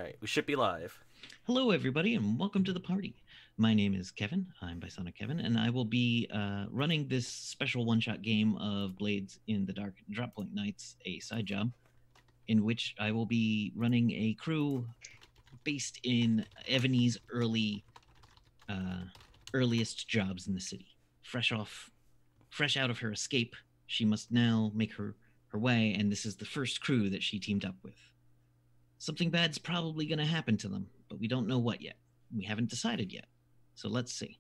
All right, we should be live. Hello, everybody, and welcome to the party. My name is Kevin. I'm Bisonic Kevin, and I will be running this special one-shot game of Blades in the Dark Drop Point Nights, a side job, in which I will be running a crew based in Ebony's earliest jobs in the city. Fresh out of her escape, she must now make her way, and this is the first crew that she teamed up with. Something bad's probably going to happen to them, but we don't know what yet. We haven't decided yet. So let's see.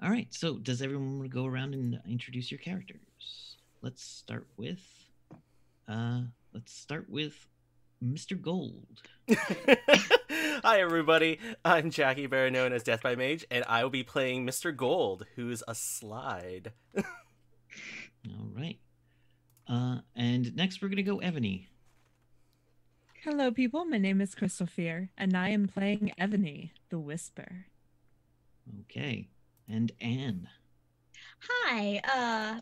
All right, so does everyone want to go around and introduce your characters? Let's start with Mr. Gold. Hi, everybody. I'm Jackie, better known as Death by Mage, and I will be playing Mr. Gold, who's a slide. All right. And next we're going to go Ebony. Hello, people. My name is Crystal Fear, and I am playing Ebony, the Whisper. Okay. And Anne. Hi,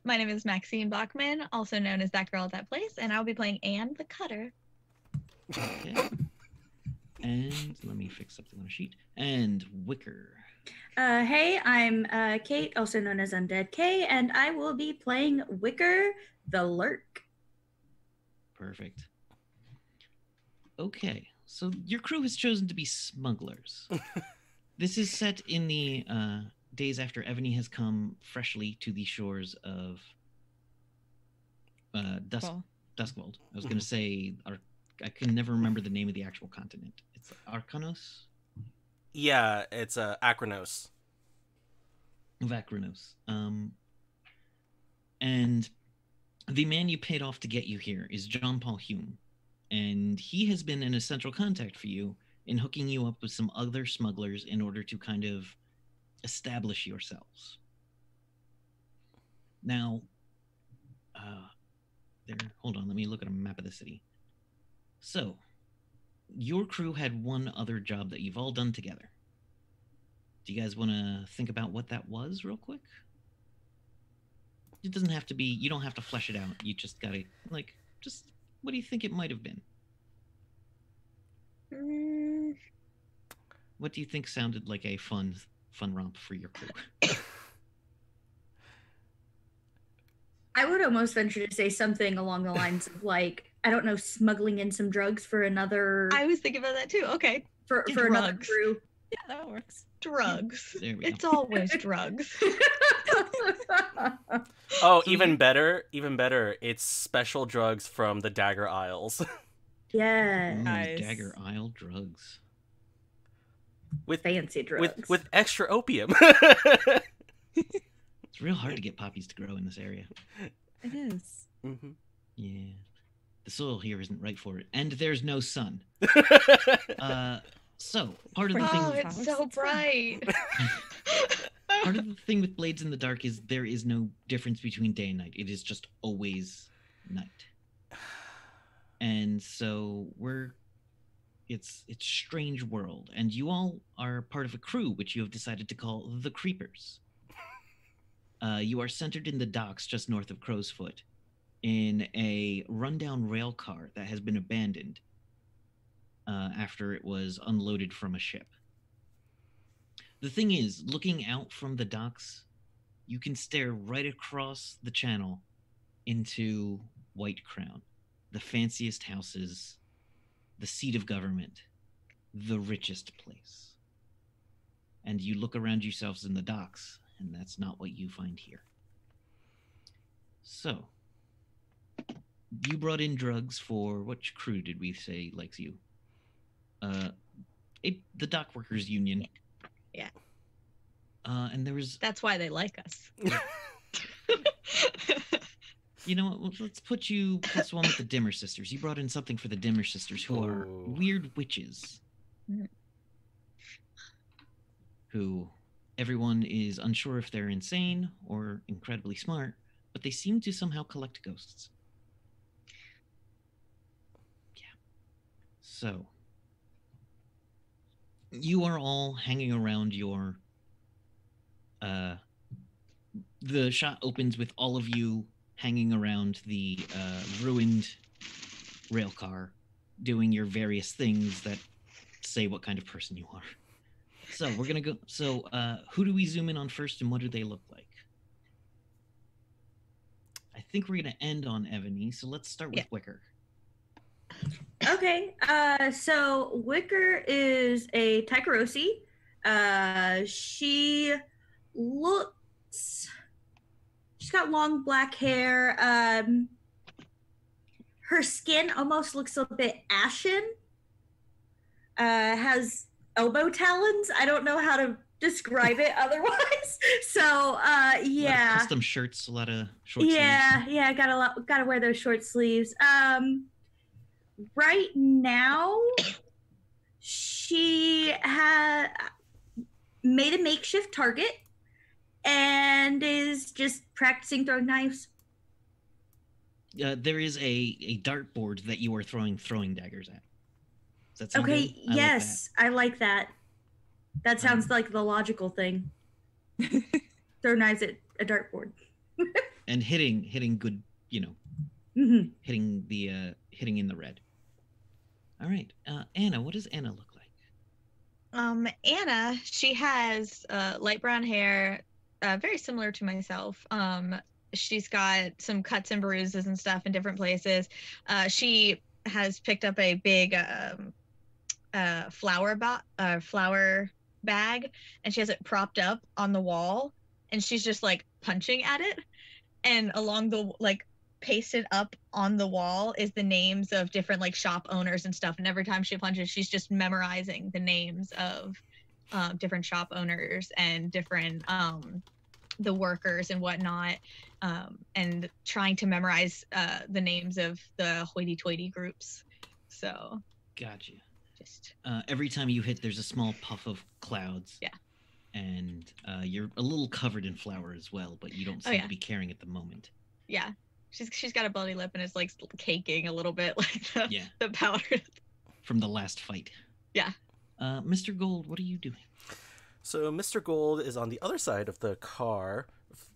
my name is Maxine Bachman, also known as That Girl at That Place, and I'll be playing Anne the Cutter. Okay. And let me fix something on a sheet. And Wicker. Hey, I'm Kate, also known as Undead Kay, and I will be playing Wicker the Lurk. Perfect. Okay, so your crew has chosen to be smugglers. This is set in the days after Ebony has come freshly to the shores of Duskwald. I was going to say, I can never remember the name of the actual continent. It's Arcanos? Yeah, it's Akranos. Of Akranos. And the man you paid off to get you here is John Paul Hume. And he has been an essential contact for you in hooking you up with some other smugglers in order to kind of establish yourselves. Now, hold on, let me look at a map of the city. So, your crew had one other job that you've all done together. Do you guys want to think about what that was real quick? It doesn't have to be, you don't have to flesh it out. You just gotta, what do you think it might have been? What do you think sounded like a fun romp for your crew? I would almost venture to say something along the lines of, like, I don't know, smuggling in some drugs for another... I was thinking about that too. Okay. For another crew. Yeah, that works. Drugs. There we go. It's always drugs. Oh, even better. It's special drugs from the Dagger Isles. Yeah. Ooh, Nice. Dagger Isle drugs. with Fancy drugs. with extra opium. It's real hard to get poppies to grow in this area. It is. Mm-hmm. Yeah. The soil here isn't right for it. And there's no sun. So, part of the Oh, thing... it's so bright. Part of the thing with Blades in the Dark is there is no difference between day and night. It is just always night. And so it's strange world. And you all are part of a crew which you have decided to call the Creepers. You are centered in the docks just north of Crowsfoot in a rundown rail car that has been abandoned after it was unloaded from a ship. The thing is, looking out from the docks, you can stare right across the channel into White Crown, the fanciest houses, the seat of government, the richest place. And you look around yourselves in the docks, and that's not what you find here. So, you brought in drugs for, which crew did we say likes you? The Dock Workers Union. Yeah. And there was... That's why they like us. You know what? Let's put you plus one with the Dimmer Sisters. You brought in something for the Dimmer Sisters, who are weird witches. Who everyone is unsure if they're insane or incredibly smart, but they seem to somehow collect ghosts. Yeah. So, you are all hanging around your... the shot opens with all of you hanging around the ruined rail car doing your various things that say what kind of person you are. So we're gonna go. So who do we zoom in on first, and what do they look like? I think we're gonna end on Ebony. So let's start with Wicker. Okay, so Wicker is a Taikarosi. She's got long black hair. Her skin almost looks a bit ashen. Has elbow talons. I don't know how to describe it otherwise. So, yeah. A lot of custom shirts, a lot of short sleeves. Yeah, gotta wear those short sleeves. Right now, she had made a makeshift target and is just practicing throwing knives. There is a dartboard that you are throwing daggers at. Does that sound Okay, good? yes, I like that. That sounds like the logical thing. Throw knives at a dartboard. And hitting good, Mm-hmm. hitting in the red. All right, Anna, what does Anna look like? Anna, she has light brown hair, very similar to myself. She's got some cuts and bruises and stuff in different places. She has picked up a big flower bag, and she has it propped up on the wall, and she's just like punching at it, and along the pasted up on the wall is the names of different shop owners and stuff, and every time she punches, she's just memorizing the names of different shop owners and different the workers and whatnot, and trying to memorize the names of the hoity-toity groups. So Gotcha. just Every time you hit, there's a small puff of clouds. Yeah. And you're a little covered in flour as well, but you don't seem to be caring at the moment. Yeah. She's got a bloody lip and it's caking a little bit the powder. From the last fight. Yeah. Mr. Gold, what are you doing? So Mr. Gold is on the other side of the car,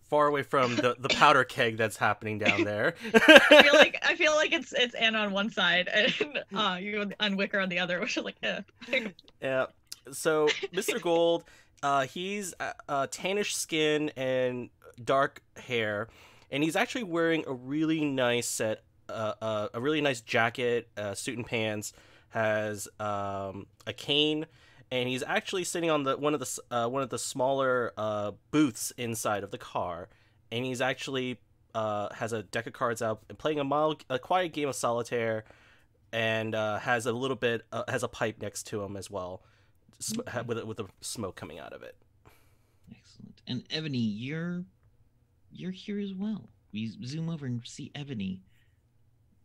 far away from the powder keg that's happening down there. I feel like it's Anna on one side and you on Wicker on the other, which is Yeah. So Mr. Gold, he's tannish skin and dark hair, and he's actually wearing a really nice a really nice jacket, suit and pants, has a cane, and he's actually sitting on one of the smaller booths inside of the car, and he's actually has a deck of cards out and playing a quiet game of solitaire, and has a pipe next to him as well, with the smoke coming out of it. Excellent. And Ebony, you're here as well. We zoom over and see Ebony.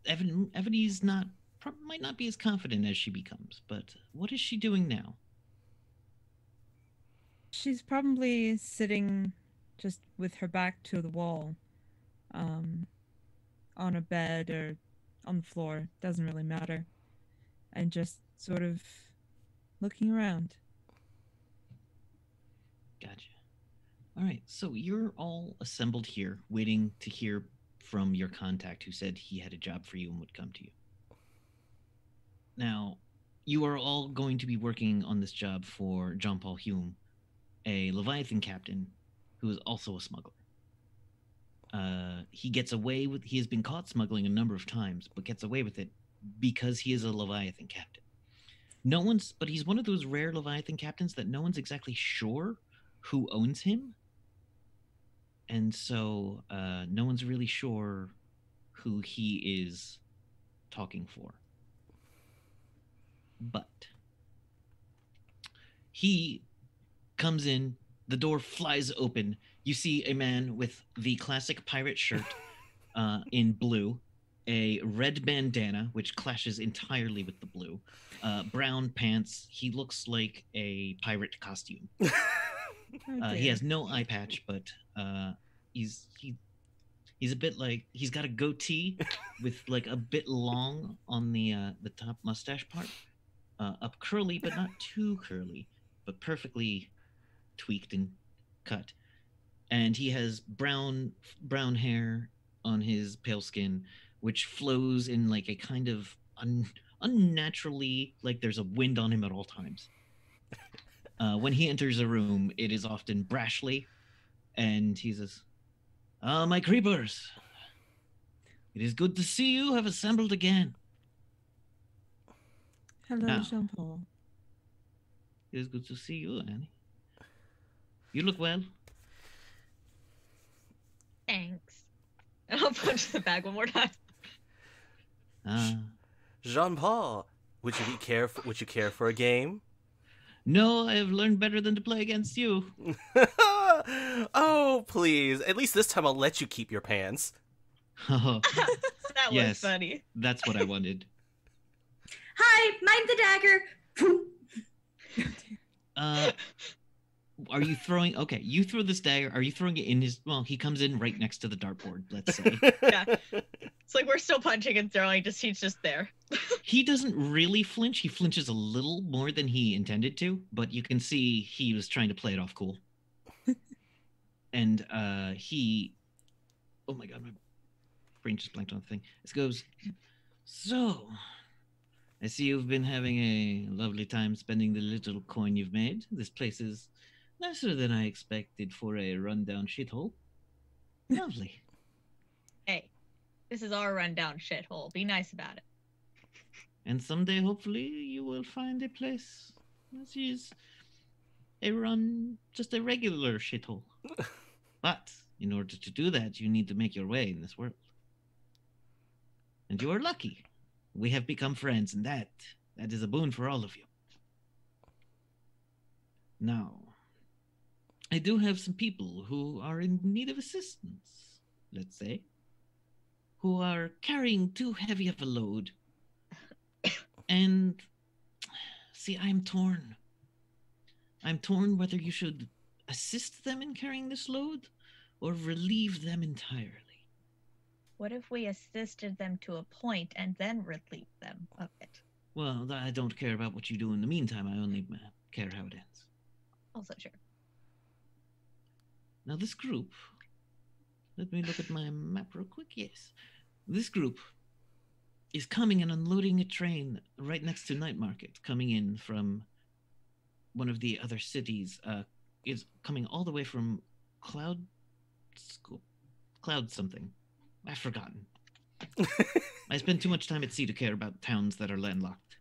Ebony's might not be as confident as she becomes, but what is she doing now? She's probably sitting just with her back to the wall, on a bed or on the floor, doesn't really matter, and just sort of looking around. Gotcha. All right, so you're all assembled here, waiting to hear from your contact who said he had a job for you and would come to you. Now, you are all going to be working on this job for John Paul Hume, a Leviathan captain who is also a smuggler. He has been caught smuggling a number of times, but gets away with it because he is a Leviathan captain. But he's one of those rare Leviathan captains that no one's exactly sure who owns him. And so no one's really sure who he is talking for. But he comes in, the door flies open. You see a man with the classic pirate shirt in blue, a red bandana, which clashes entirely with the blue, brown pants. He looks like a pirate costume. He has no eye patch, but he's a bit he's got a goatee with a bit long on the top mustache part, up curly but not too curly, but perfectly tweaked and cut. And he has brown hair on his pale skin, which flows in a kind of unnaturally like there's a wind on him at all times. When he enters a room, it is often brashly, and he says, "Ah, my creepers, it is good to see you have assembled again. Hello, Now. Jean-Paul. It is good to see you, Annie. You look well." Thanks. And I'll punch the bag one more time. Jean-Paul, would you care for a game? No, I have learned better than to play against you. Oh, please. At least this time I'll let you keep your pants. Oh, That was yes, funny. that's what I wanted. Hi, mind the dagger. Are you throwing? Okay, you throw this dagger. Are you throwing it in his? Well, he comes in right next to the dartboard. Let's say. Yeah. It's like we're still punching and throwing. He's just there. He doesn't really flinch. He flinches a little more than he intended to, but you can see he was trying to play it off cool. And he, oh my god, my brain just blanked on the thing. This goes. So, I see you've been having a lovely time spending the little coin you've made. This place is nicer than I expected for a rundown shithole. Lovely. Hey, this is our rundown shithole. Be nice about it. And someday, hopefully, you will find a place that is just a regular shithole. But in order to do that, you need to make your way in this world. And you are lucky. We have become friends, and that is a boon for all of you. Now, I do have some people who are in need of assistance, let's say, who are carrying too heavy of a load. And see, I'm torn. I'm torn whether you should assist them in carrying this load or relieve them entirely. What if we assisted them to a point and then relieved them of it? Well, I don't care about what you do in the meantime. I only care how it ends. Also true. Now, this group, let me look at my map real quick. Yes. This group is coming and unloading a train right next to Night Market, coming in from one of the other cities, is coming all the way from Cloud something. I've forgotten. I spend too much time at sea to care about towns that are landlocked.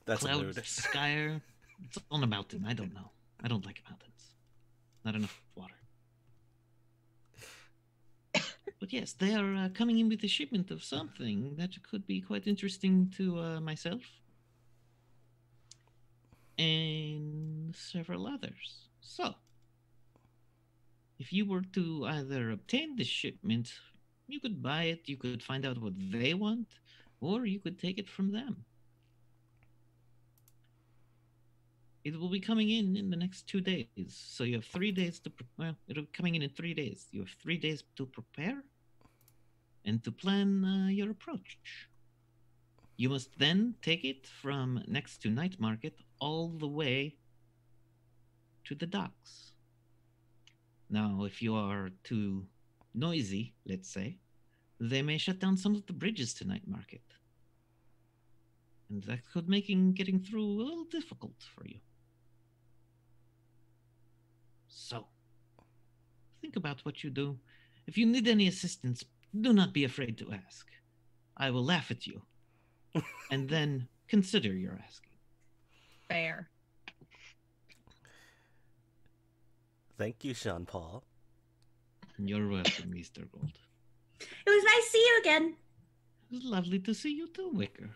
That's Cloud a mood. Skyer. It's on a mountain. I don't know. I don't like mountains. Not enough water. But yes, they are coming in with a shipment of something that could be quite interesting to myself and several others. So, if you were to either obtain this shipment, you could buy it, you could find out what they want, or you could take it from them. It will be coming in the next 2 days. So you have 3 days to, it'll be coming in 3 days. You have 3 days to prepare and to plan your approach. You must then take it from next to Night Market all the way to the docks. Now, if you are too noisy, let's say, they may shut down some of the bridges to Night Market. And that could make getting through a little difficult for you. So, think about what you do. If you need any assistance, do not be afraid to ask. I will laugh at you. And then consider your asking. Fair. Thank you, Jean-Paul. You're welcome, Mr. Gold. It was nice to see you again. It was lovely to see you too, Wicker.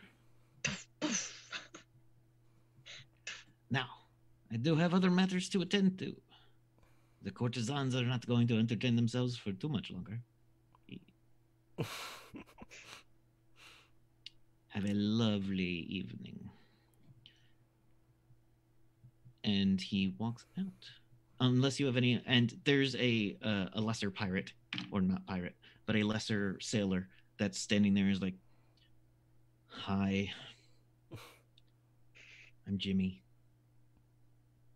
Now, I do have other matters to attend to. The courtesans are not going to entertain themselves for too much longer. Have a lovely evening. And he walks out. Unless you have any, and there's a lesser pirate, or not pirate, but a lesser sailor that's standing there is like, "Hi, I'm Jimmy.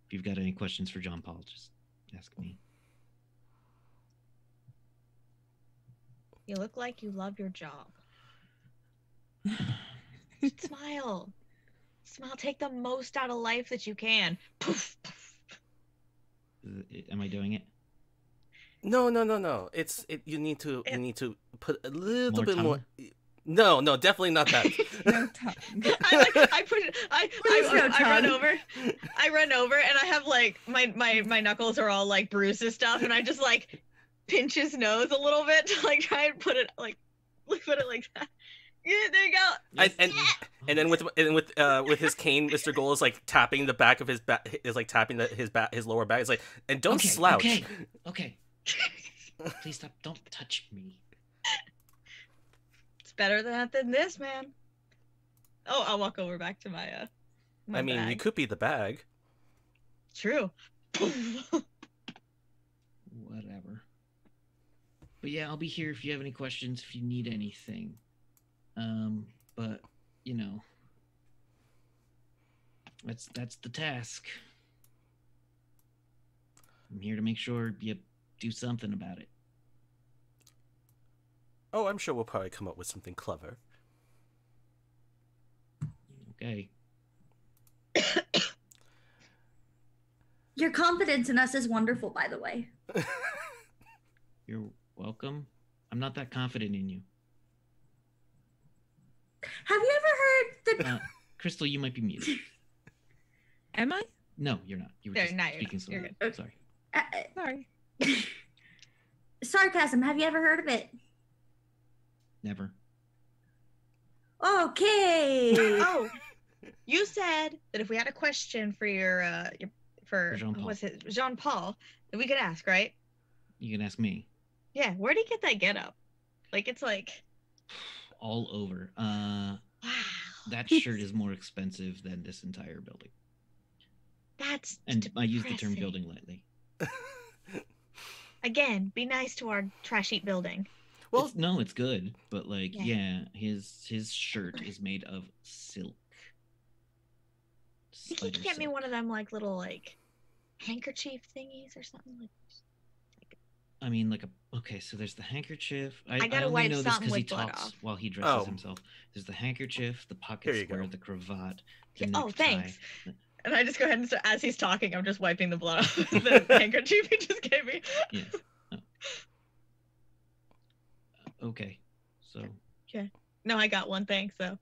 If you've got any questions for John Paul, just ask me." You look like you love your job. Just smile. Smile. Take the most out of life that you can. Poof, poof. Am I doing it? No. You need to put a little More bit more. tongue? No, definitely not that. No tongue. I run over and I have like my knuckles are all like bruised and stuff, and I just like pinch his nose a little bit to like try and put it like that. Yeah, there you go. And then with his cane, Mr. Gold is like tapping the back of his back, is like tapping his lower back. It's like, and don't slouch. Okay. Please stop. Don't touch me. It's better than this, man. Oh, I'll walk over back to my I mean, bag. you could be the bag. True. Whatever. But yeah, I'll be here if you have any questions, if you need anything. But you know, that's the task. I'm here to make sure you do something about it. Oh, I'm sure we'll probably come up with something clever. Okay. Your confidence in us is wonderful, by the way. You're welcome. I'm not that confident in you. Have you ever heard the Crystal, you might be muted. Am I? No, you're not. You were No, just no, you're speaking not. slowly. You're Sorry. Sorry. sarcasm? Have you ever heard of it? Never. Okay. Oh, you said that if we had a question for for Jean-Paul. what's it, Jean-Paul, that we could ask, right? You can ask me. Yeah, where'd he get that get up? Like, it's like, All over. wow, That shirt is more expensive than this entire building. that's And I use the term depressing. building lightly. Again, be nice to our trash heap building. Well, No, it's good, but like, Yeah. his shirt is made of silk. You can Spider get me silk. one of them like little like handkerchief thingies or something like. I mean, like okay, so there's the handkerchief. I I gotta only wipe know this something because he with blood talks off. while he dresses Oh. himself. There's the handkerchief, the pocket Here you square, go. the cravat, the Yeah, necktie. oh, thanks. And I just go ahead and start, as he's talking, I'm just wiping the blood off the handkerchief he just gave me. Yeah. Okay. So No, I got one, thanks, though.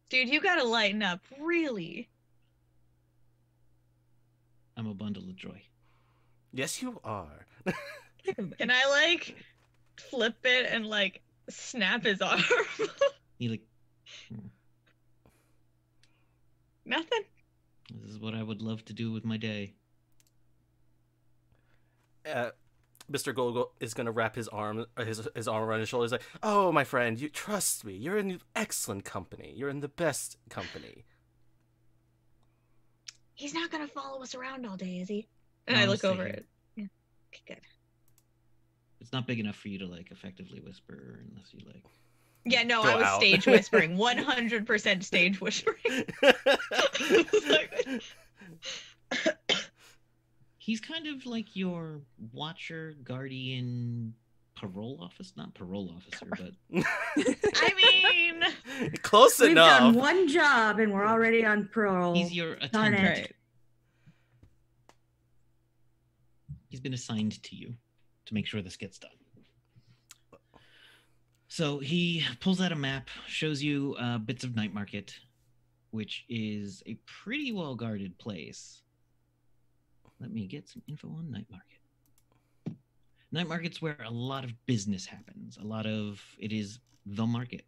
Dude, you gotta lighten up, really. I'm a bundle of joy. yes, you are. Can I, like, flip it and, like, snap his arm? He like, Nothing? this is what I would love to do with my day. Mr. Gold is gonna wrap his arm around his shoulders, like, "Oh, my friend, you trust me. You're in excellent company. You're in the best company." He's not gonna follow us around all day, is he? And No, I I'm look staying over here. it. Yeah. Okay, good. It's not big enough for you to like effectively whisper unless you like. Yeah, no, Go I was out. stage whispering. 100% stage whispering. He's kind of like your watcher, guardian, parole officer. Not parole officer, but I mean, Close We've enough. done one job and we're already on parole. he's your Darn attendant. it. Right. He's been assigned to you to make sure this gets done. So he pulls out a map, shows you bits of Night Market, which is a pretty well guarded place. Let me get some info on Night Market. Night Market's where a lot of business happens. It is the market.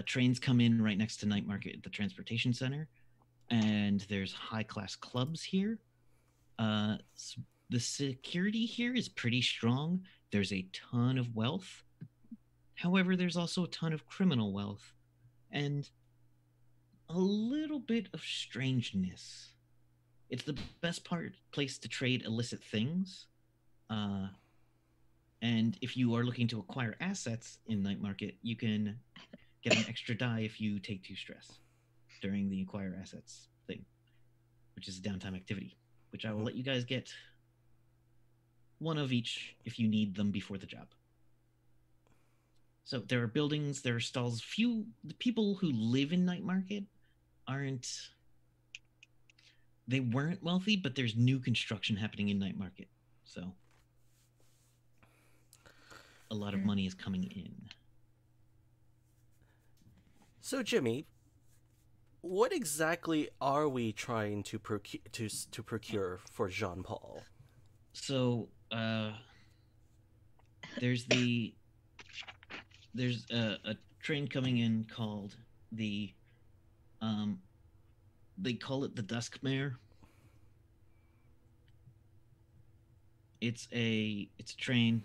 Trains come in right next to Night Market at the transportation center, and there's high-class clubs here. The security here is pretty strong. There's a ton of wealth. However, there's also a ton of criminal wealth and a little bit of strangeness. It's the best place to trade illicit things. And if you are looking to acquire assets in Night Market, you can get an extra die if you take 2 stress during the acquire assets thing, which is a downtime activity, which I will let you guys get 1 of each if you need them before the job. So there are buildings, there are stalls. The people who live in Night Market they weren't wealthy, but there's new construction happening in Night Market. So a lot of money is coming in. So, Jimmy, what exactly are we trying to procure for Jean Paul? So there's a train coming in called the they call it the Dusk Mare. It's a train.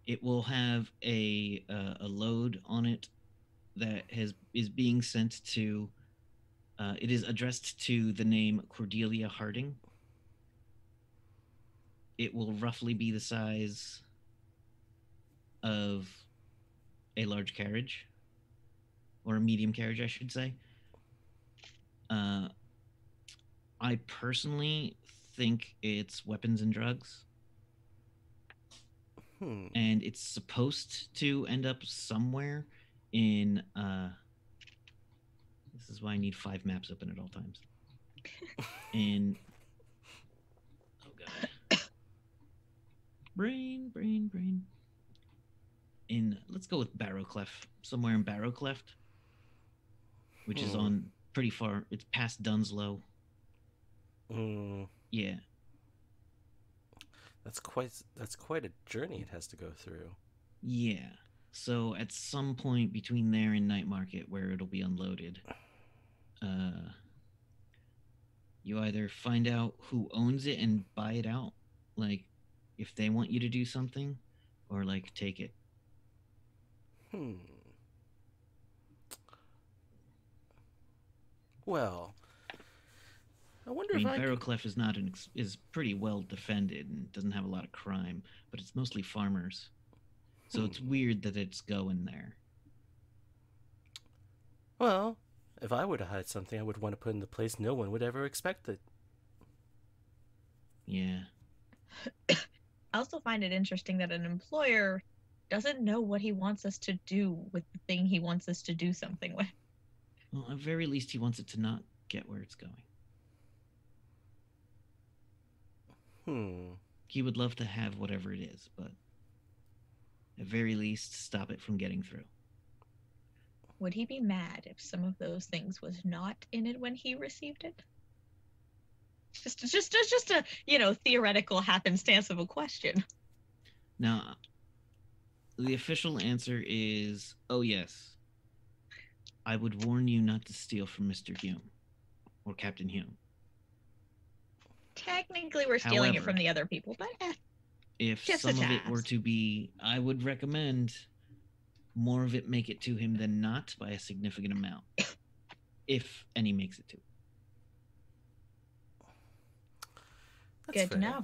It will have a load on it that is being sent to. It is addressed to the name Cordelia Harding. It will roughly be the size of a large carriage, or a medium carriage, I should say. I personally think it's weapons and drugs. And it's supposed to end up somewhere in this is why I need 5 maps open at all times. In oh god. Brain. In let's go with Barrowclef. Somewhere in Barrowclef. Which is on pretty far. It's past Dunslow. Yeah. That's quite a journey it has to go through. Yeah. So at some point between there and Night Market where it'll be unloaded, you either find out who owns it and buy it out, like if they want you to do something, or like take it. Well, I wonder if Barrowclef is not is pretty well defended and doesn't have a lot of crime, but it's mostly farmers. So it's weird that it's going there. Well, if I were to hide something, I would want to put in the place no one would ever expect it. Yeah. I also find it interesting that an employer doesn't know what he wants us to do with the thing he wants us to do something with. Well, at very least, he wants it to not get where it's going. He would love to have whatever it is, but at very least, stop it from getting through. Would he be mad if some of those things was not in it when he received it? Just a theoretical happenstance of a question. Now, the official answer is, oh yes. I would warn you not to steal from Mr. Hume or Captain Hume. Technically, we're stealing it from the other people, but if some of it were to be, I would recommend more of it make it to him than not by a significant amount, if any makes it to. That's good fair. to know.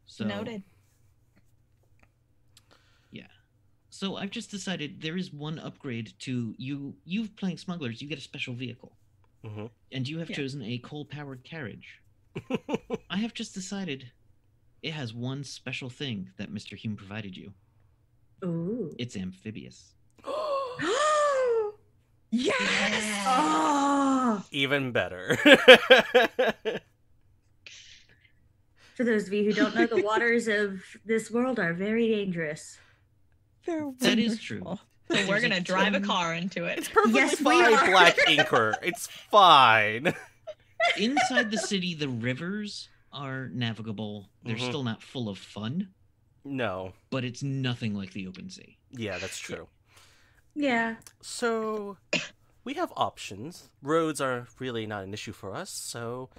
So, noted. Yeah. So I've just decided there is one upgrade to you. You've playing smugglers. You get a special vehicle, and you have chosen a coal-powered carriage. I have just decided it has one special thing that Mr. Hume provided you. Ooh. It's amphibious. Yes! Oh! Even better. For those of you who don't know, the waters of this world are very dangerous. That is true. So we're going to drive a car into it. It's perfectly Yes, we fine, are. Black Inker. It's fine. Inside the city, the rivers are navigable. They're still not full of fun. No. But it's nothing like the open sea. Yeah, that's true. Yeah. So, we have options. Roads are really not an issue for us, so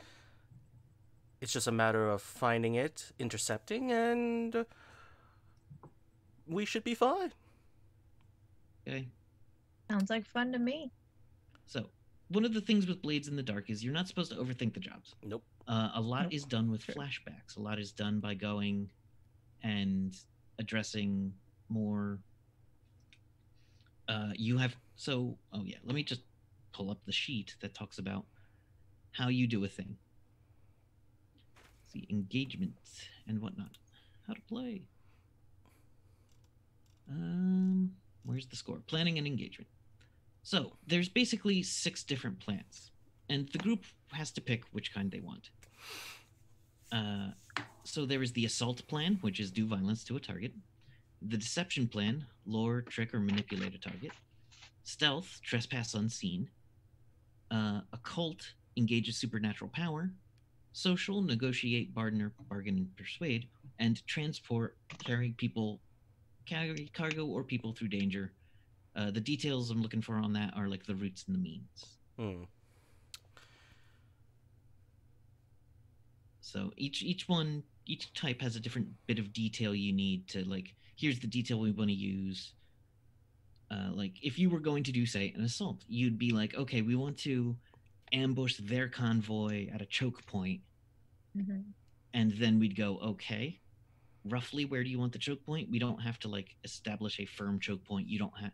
it's just a matter of finding it, intercepting, and we should be fine. Okay. Sounds like fun to me. So, one of the things with Blades in the Dark is you're not supposed to overthink the jobs. Nope. A lot is done with flashbacks. A lot is done by going and addressing more. Let me just pull up the sheet that talks about how you do a thing. See, engagement and whatnot. How to play. Where where's the score? Planning and engagement. So there's basically 6 different plans, and the group has to pick which kind they want. So there is the assault plan, which is do violence to a target. The deception plan, lure, trick, or manipulate a target. Stealth, trespass unseen. Occult, engage a supernatural power. Social, negotiate, bargain, persuade. And transport, carry cargo or people through danger. The details I'm looking for on that are like the routes and the means. So each type has a different bit of detail you need to, like, here's the detail we want to use. Like if you were going to do, say, an assault, you'd be like, okay, we want to ambush their convoy at a choke point. And then we'd go, okay, roughly where do you want the choke point? We don't have to like establish a firm choke point. You don't have,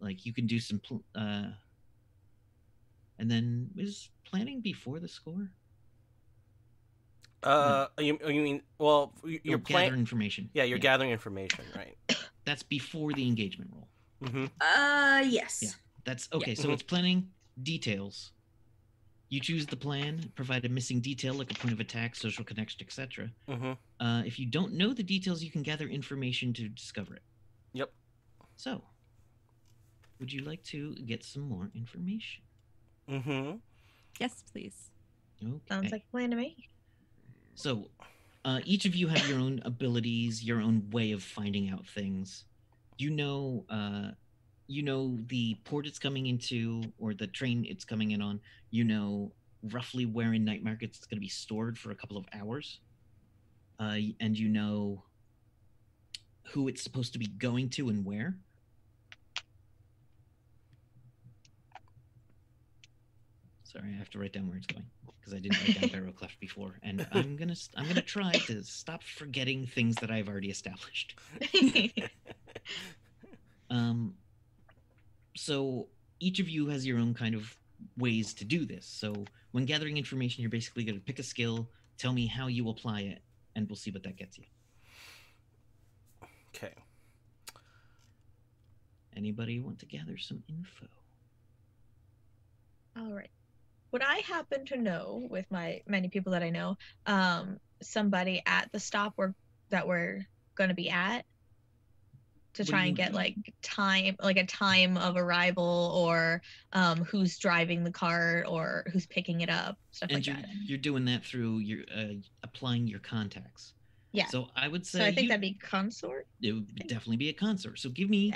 like, you can do some and then is planning before the score? You mean, well, you're gather information. Yeah, you're gathering information, right? That's before the engagement roll. Yes. Yeah, that's okay. So it's planning details. You choose the plan, provide a missing detail like a point of attack, social connection, etc. If you don't know the details, you can gather information to discover it. Yep. So, would you like to get some more information? Yes, please. Okay. Sounds like a plan to me. So, each of you have your own abilities, your own way of finding out things. You know the port it's coming into, or the train it's coming in on. You know roughly where in night markets it's going to be stored for a couple of hours. And you know who it's supposed to be going to and where. Sorry, I have to write down where it's going because I didn't write down Barrow Cleft before, and I'm gonna try to stop forgetting things that I've already established. So each of you has your own kind of ways to do this. So when gathering information, you're basically going to pick a skill, tell me how you apply it, and we'll see what that gets you. Okay. Anybody want to gather some info? All right. Would I happen to know, with my many people that I know, somebody at the stop that we're going to be at? To try and get like a time of arrival, or who's driving the cart, or who's picking it up, stuff like that. You're doing that through your applying your contacts. Yeah. So I would say. So I think that'd be consort. It would definitely be a consort. So give me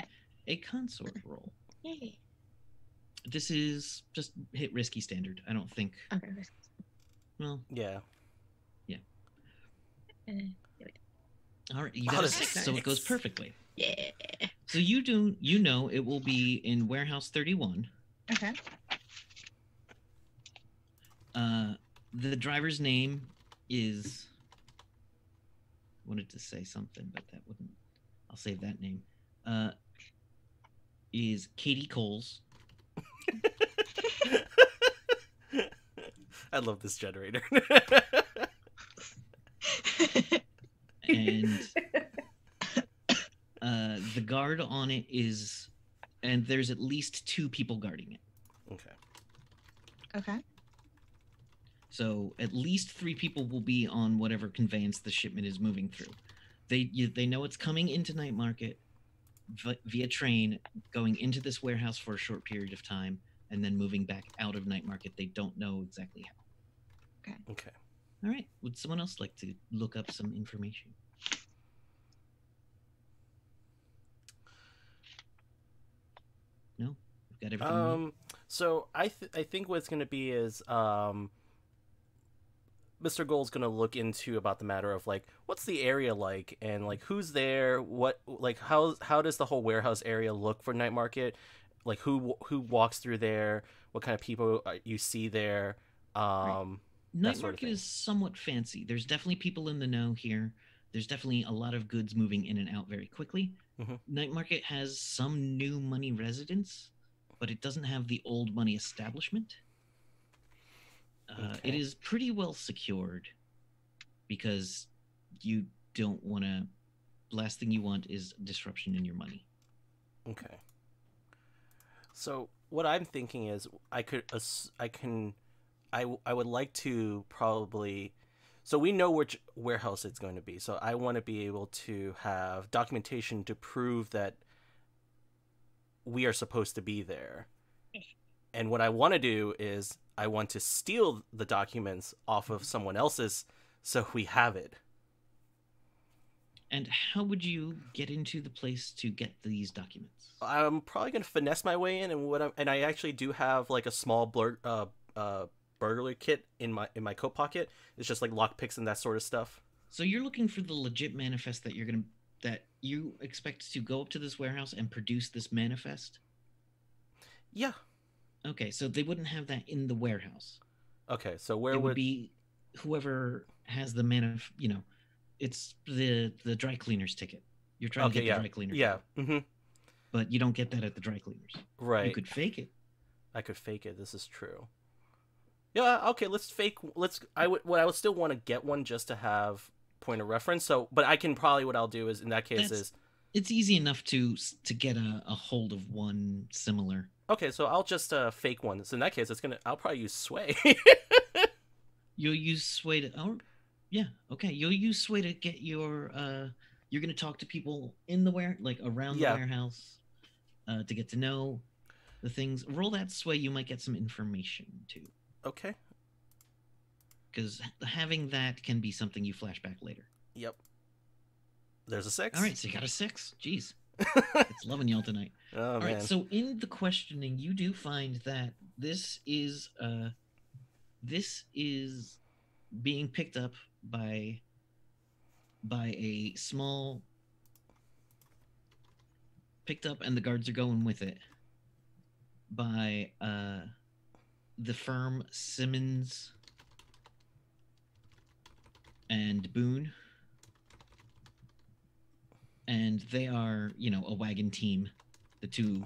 a consort roll. Yay. This is just hit risky standard. I don't think. Okay. Risky. Well. Yeah. Yeah. All right, you got a 6, so it goes perfectly. Yeah. So you know it will be in warehouse 31. Okay. The driver's name is, wanted to say something, but that wouldn't. I'll save that name. Is Katie Coles. I love this generator. And the guard on it is, and there's at least 2 people guarding it. Okay. So at least 3 people will be on whatever conveyance the shipment is moving through. They know it's coming into night market via train, going into this warehouse for a short period of time, and then moving back out of night market. They don't know exactly how. Okay. All right. Would someone else like to look up some information? No? We've got everything. So I think what it's going to be is Mr. Gold's going to look into about the matter of, like, what's the area like, and like who's there, what, like how does the whole warehouse area look for night market, like who walks through there, what kind of people you see there. Right. Night market is somewhat fancy. There's definitely people in the know here. There's definitely a lot of goods moving in and out very quickly. Night market has some new money residents, but it doesn't have the old money establishment. It is pretty well secured because you don't want to. The last thing you want is disruption in your money. Okay. So what I'm thinking is I would like to probably, so we know which warehouse it's going to be. So I want to be able to have documentation to prove that we are supposed to be there. And what I want to do is I want to steal the documents off of someone else's so we have it. And how would you get into the place to get these documents? I'm probably gonna finesse my way in, and I actually do have like a small burglary kit in my coat pocket. It's just like lockpicks and that sort of stuff. So you're looking for the legit manifest that you expect to go up to this warehouse and produce this manifest? Yeah. Okay, so they wouldn't have that in the warehouse. Okay, so where It would be whoever has the it's the dry cleaner's ticket. You're trying to get the dry cleaner. Yeah. Mm-hmm. But you don't get that at the dry cleaners. Right. You could fake it. I could fake it. This is true. Yeah. Okay. Let's fake. I would still want to get one just to have point of reference. So, but I can probably what I'll do is in that case it's easy enough to get a hold of one similar. Okay. So I'll just fake one. So in that case, I'll probably use Sway. You'll use Sway to. Oh, yeah. Okay. You'll use Sway to get your. You're gonna talk to people in the around the warehouse, to get to know the things. Roll that Sway. You might get some information too. Okay. Because having that can be something you flash back later. Yep. There's a 6. All right, so you got a 6. Jeez. It's loving y'all tonight. Oh, All man. right, so in the questioning, you do find that this is being picked up by a small picked up, and the guards are going with it by the firm Simmons and Boone, and they are, a wagon team, the two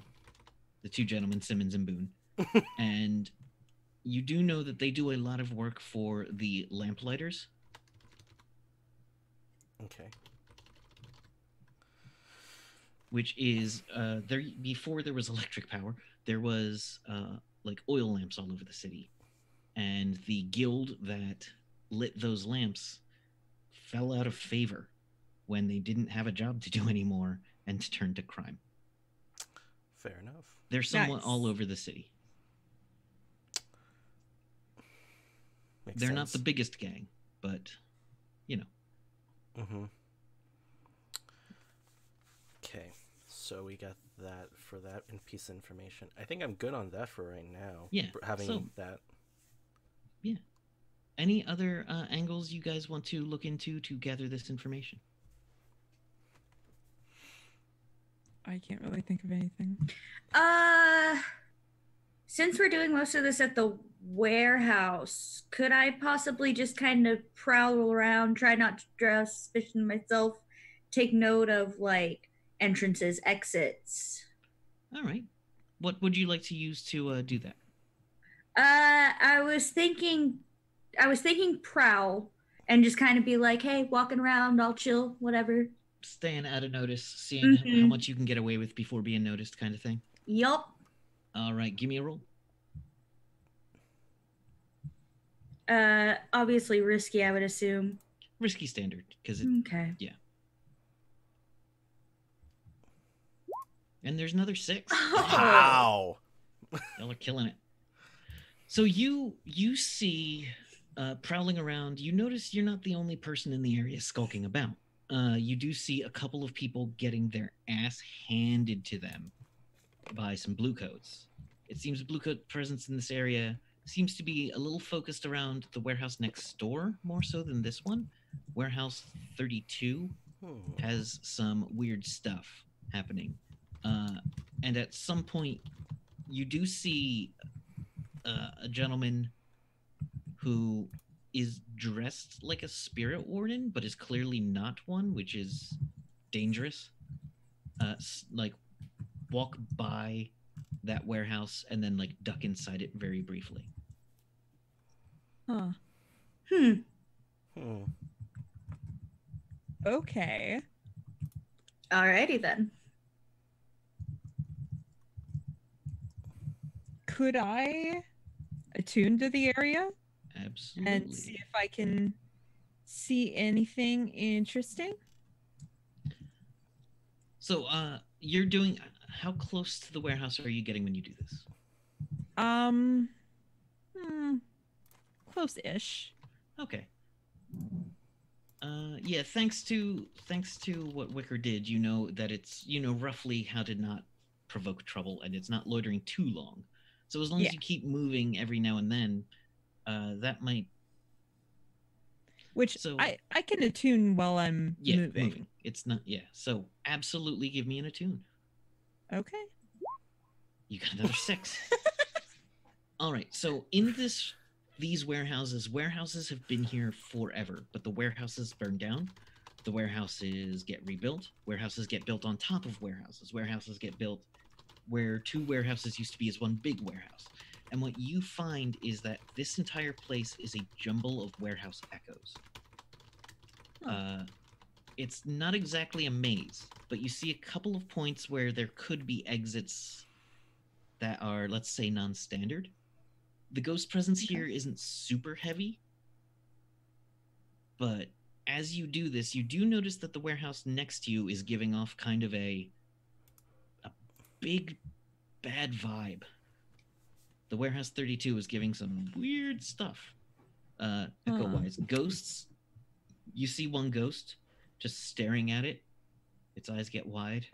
gentlemen, Simmons and Boone. And you do know that they do a lot of work for the lamplighters. Okay. Which is there before there was electric power, there was oil lamps all over the city, and the guild that lit those lamps fell out of favor when they didn't have a job to do anymore and turned to crime. Fair enough. They're somewhat all over the city. They're not the biggest gang, but Mm-hmm. Okay, so we got that for that and piece of information. I think I'm good on that for right now. Yeah, having that. Yeah. Any other angles you guys want to look into to gather this information? I can't really think of anything. Since we're doing most of this at the warehouse, could I possibly just kind of prowl around, try not to draw suspicion myself, take note of entrances, exits? All right. What would you like to use to do that? I was thinking prowl and just kind of be like, hey, walking around, I'll chill, whatever. Staying out of notice, seeing how much you can get away with before being noticed, kind of thing. Yup. All right, give me a roll. Obviously risky, I would assume. Risky standard, because okay. Yeah. And there's another 6. Wow. Y'all are killing it. So you see, prowling around, you notice you're not the only person in the area skulking about. You do see a couple of people getting their ass handed to them by some bluecoats. It seems bluecoat presence in this area seems to be a little focused around the warehouse next door more so than this one. Warehouse 32 has some weird stuff happening. And at some point, you do see a gentleman who is dressed like a spirit warden, but is clearly not one, which is dangerous. Walk by that warehouse and then duck inside it very briefly. Huh. Okay. Alrighty then. Could I attune to the area Absolutely. and see if I can see anything interesting? So, you're doing. How close to the warehouse are you getting when you do this? Close-ish. Okay. Yeah. Thanks to what Wicker did, you know that it's roughly how to not provoke trouble, and it's not loitering too long. So as long Yeah. as you keep moving every now and then, that might. Which So- I can attune while I'm moving. It's not. Yeah. So absolutely, give me an attune. Okay. You got another 6. All right. So in these warehouses have been here forever, but the warehouses burn down. The warehouses get rebuilt. Warehouses get built on top of warehouses. Warehouses get built where 2 warehouses used to be as one big warehouse. And what you find is that this entire place is a jumble of warehouse echoes. It's not exactly a maze, but you see a couple of points where there could be exits that are, let's say, non-standard. The ghost presence here isn't super heavy, but as you do this, you do notice that the warehouse next to you is giving off kind of a big, bad vibe. The warehouse 32 is giving some weird stuff. Echo-wise. Ghosts, you see one ghost just staring at it. Its eyes get wide.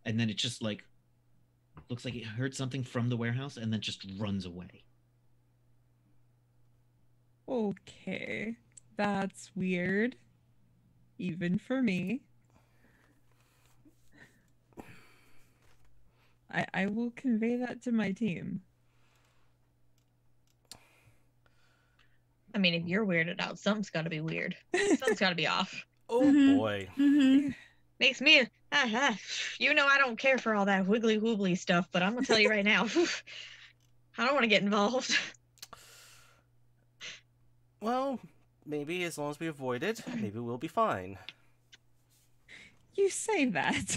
And then it just looks like it heard something from the warehouse and then just runs away. Okay. That's weird. Even for me. I will convey that to my team. I mean, if you're weirded out, something's got to be weird. Something's got to be off. Oh Mhm. boy. Mm-hmm. Makes me, you know, I don't care for all that wiggly wobbly stuff, but I'm gonna tell you right now, I don't want to get involved. Well, maybe as long as we avoid it, maybe we'll be fine. You say that.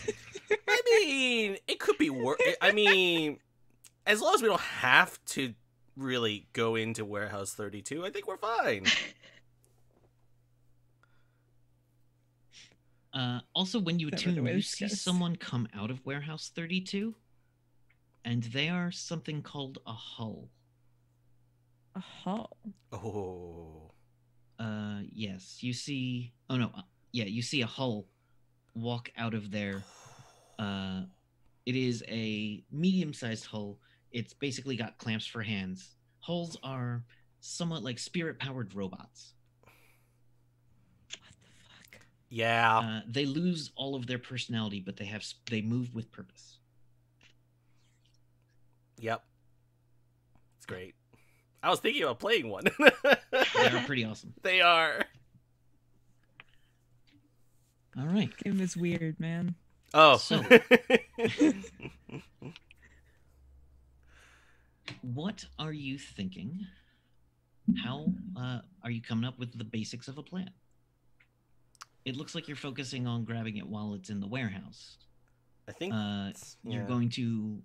I mean, it could be worse. I mean, as long as we don't have to really go into Warehouse 32, I think we're fine. Also, when you Never attune, the way you this see goes. someone come out of Warehouse 32, and they are something called a hull. A hull. Oh. Yes, you see. Oh no, yeah, you see a hull walk out of there. It is a medium-sized hull. It's basically got clamps for hands. Hulls are somewhat like spirit-powered robots. What the fuck? Yeah. They lose all of their personality, but they move with purpose. Yep. It's great. I was thinking about playing one. They are pretty awesome. They are. All right. Game is weird, man. Oh. So- What are you thinking? How are you coming up with the basics of a plan? It looks like you're focusing on grabbing it while it's in the warehouse. I think You're yeah. going to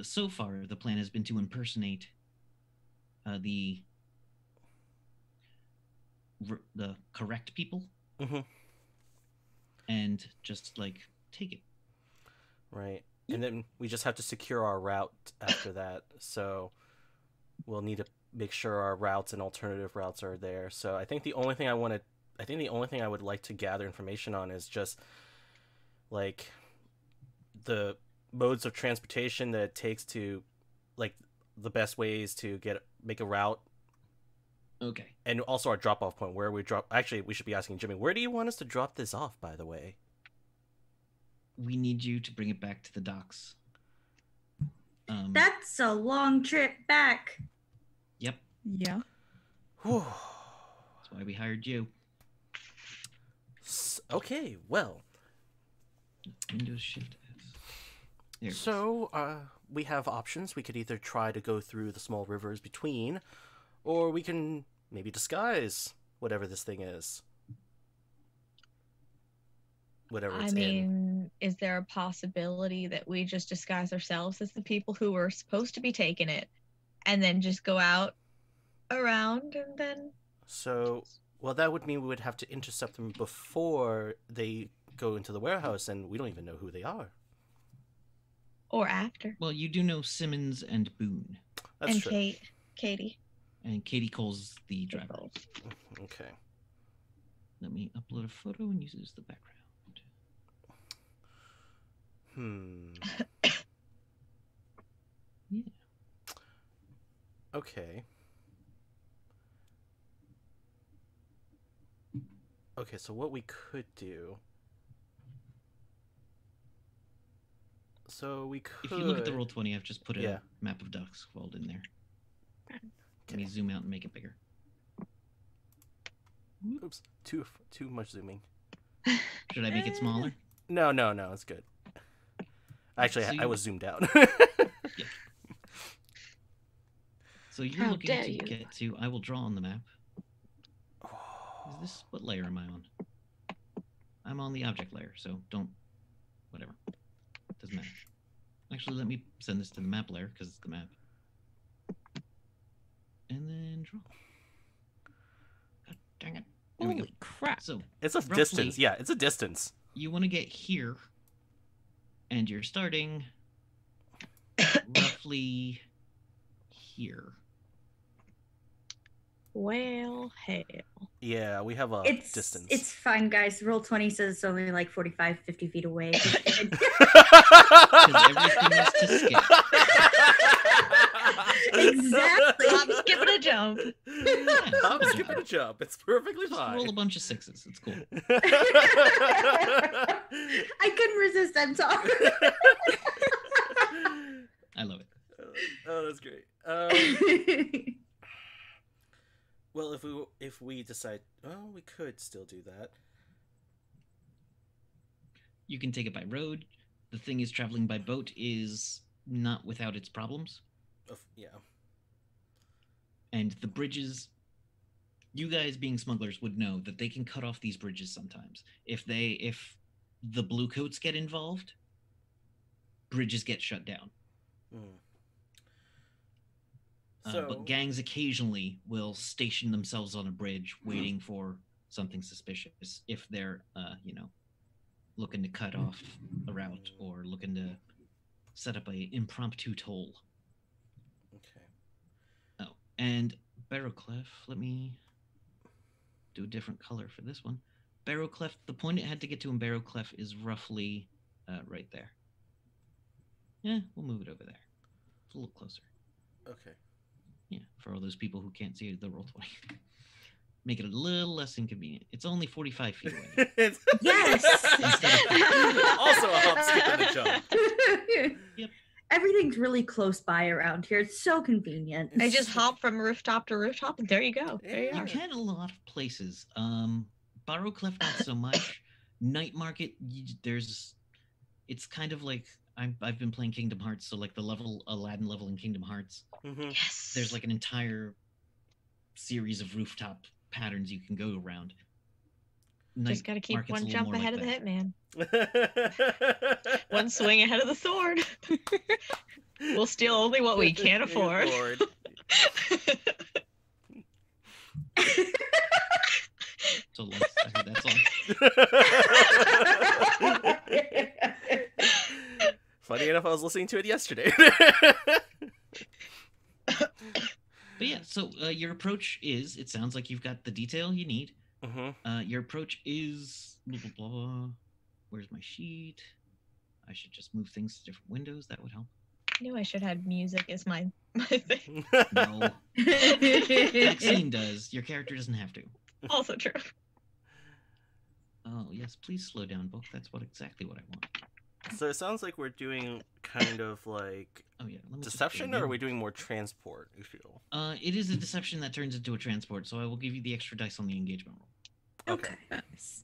so far the plan has been to impersonate the correct people Mhm. and just like take it. Right. And then we just have to secure our route after that. So we'll need to make sure our routes and alternative routes are there. So I think the only thing I would like to gather information on is just like the modes of transportation that it takes to like the best ways to make a route, Okay. and also our drop off point where we drop. Actually, we should be asking Jimmy, where do you want us to drop this off, by the way? We need you to bring it back to the docks. That's a long trip back. Yep. Yeah. Whew. That's why we hired you. Okay, well, Windows Shift S. There it is. so we have options. We could either try to go through the small rivers between, or we can maybe disguise whatever this thing is. whatever I it's in. mean, is there a possibility that we just disguise ourselves as the people who were supposed to be taking it and then just go out around and then... So, well, that would mean we would have to intercept them before they go into the warehouse, and we don't even know who they are. Or after. Well, you do know Simmons and Boone. That's And true. Katie. And Katie Cole's the driver. Okay. Let me upload a photo and use it as the background. Yeah. Okay. Okay, so what we could do... So we could... If you look at the Roll20, I've just put a Yeah. map of Duskfold in there. Let Okay. me zoom out and make it bigger. Oops, too much zooming. Should I make it smaller? No, it's good. Actually, So I you- was zoomed out. So you're How looking dare to you. get to... I will draw on the map. Is this... What layer am I on? I'm on the object layer, so don't... Whatever. Doesn't matter. Actually, let me send this to the map layer, because it's the map. And then draw. God dang it. There we go. Holy crap. So, It's a Roughly- distance. Yeah, it's a distance. you want to get here, and you're starting roughly here. Well, hell. Yeah, we have a It's distance. it's fine, guys. Roll20 says it's only like 45, 50 feet away. Because everything is to skip. Exactly. Stop skipping a jump. I'm skipping a jump. It's perfectly Just fine. roll a bunch of sixes. It's cool. I couldn't resist. I'm sorry. I love it. Oh, that's great. Well, if we decide, well, we could still do that. You can take it by road. The thing is, traveling by boat is not without its problems. Yeah. And the bridges, you guys being smugglers would know that they can cut off these bridges sometimes. If the blue coats get involved, bridges get shut down. So, But gangs occasionally will station themselves on a bridge waiting for something suspicious if they're, looking to cut off a route or looking to set up a impromptu toll. okay. Oh, and Barrowclef, let me do a different color for this one. Barrowclef, the point it had to get to in Barrowclef is roughly right there. Yeah, we'll move it over there. It's a little closer. Okay. Yeah, for all those people who can't see the Roll20. Make it a little less inconvenient. It's only 45 feet away. It's- Yes! Also a hop, skip, and a jump. Yep. Everything's really close by around here. It's so convenient. I just hop from rooftop to rooftop, and there you go. There you Yeah. are. You can a lot of places. Barrowclef, not so much. Night Market, it's kind of like I've been playing Kingdom Hearts, so like the Aladdin level in Kingdom Hearts, Mhm. Yes. there's like an entire series of rooftop patterns you can go around. Just gotta keep Market's a one little jump more ahead like of the that. hitman. One swing ahead of the sword. We'll steal only what we can afford. So let's, I heard that song. Funny enough, I was listening to it yesterday. But yeah, so your approach is, it sounds like you've got the detail you need. Your approach is blah, blah, blah, blah. Where's my sheet? I should just move things to different windows. That would help. I knew I should have music as my thing. No, that scene does. Your character doesn't have to. Also true. Oh yes, please slow down, book. That's exactly what I want. So it sounds like we're doing kind of like Oh yeah, let me just deception, go or are in. we doing more transport, you feel? It is a deception that turns into a transport, so I will give you the extra dice on the engagement roll. Okay. Nice.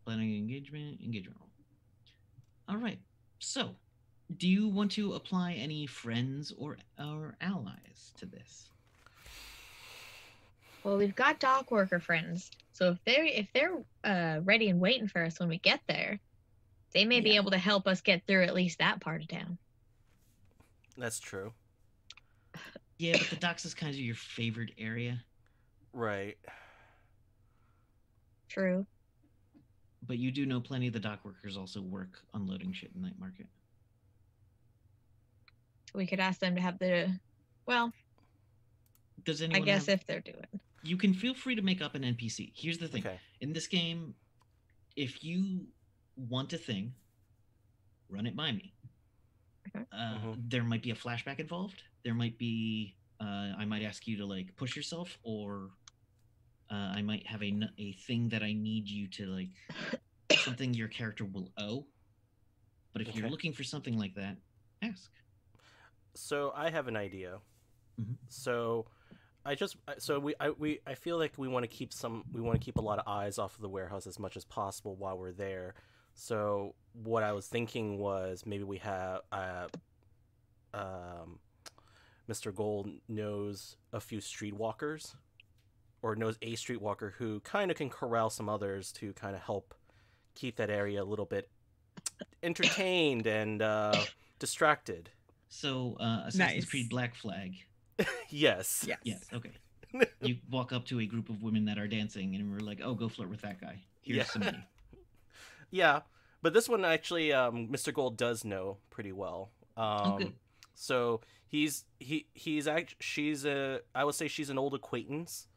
Planning engagement roll. All right. So, do you want to apply any friends or allies to this? Well, we've got dock worker friends, so if they're ready and waiting for us when we get there, they may be Yeah. able to help us get through at least that part of town. That's true. Yeah, but the docks is kind of your favorite area. Right. True. But you do know plenty of the dock workers also work unloading shit in night market. We could ask them to have the. Well, Does I anyone guess have... if they're doing. You can feel free to make up an NPC. Here's the thing. Okay. In this game, if you want a thing, run it by me. Okay. There might be a flashback involved. There might be... I might ask you to, like, push yourself, or I might have a thing that I need you to, like... something your character will owe. But if you're Okay. looking for something like that, ask. So I have an idea. Mhm. So I feel like we want to keep a lot of eyes off of the warehouse as much as possible while we're there. So what I was thinking was maybe we have Mr. Gold knows a few streetwalkers, or knows a streetwalker who kind of can corral some others to kind of help keep that area a little bit entertained and distracted. So, Assassin's Nice. Creed Black Flag. Yes. Yes. Yes, okay. You walk up to a group of women that are dancing, and we're like, oh, go flirt with that guy. Here's Yeah. some money. Yeah, but this one actually, Mr. Gold does know pretty well. Good. So I would say she's an old acquaintance.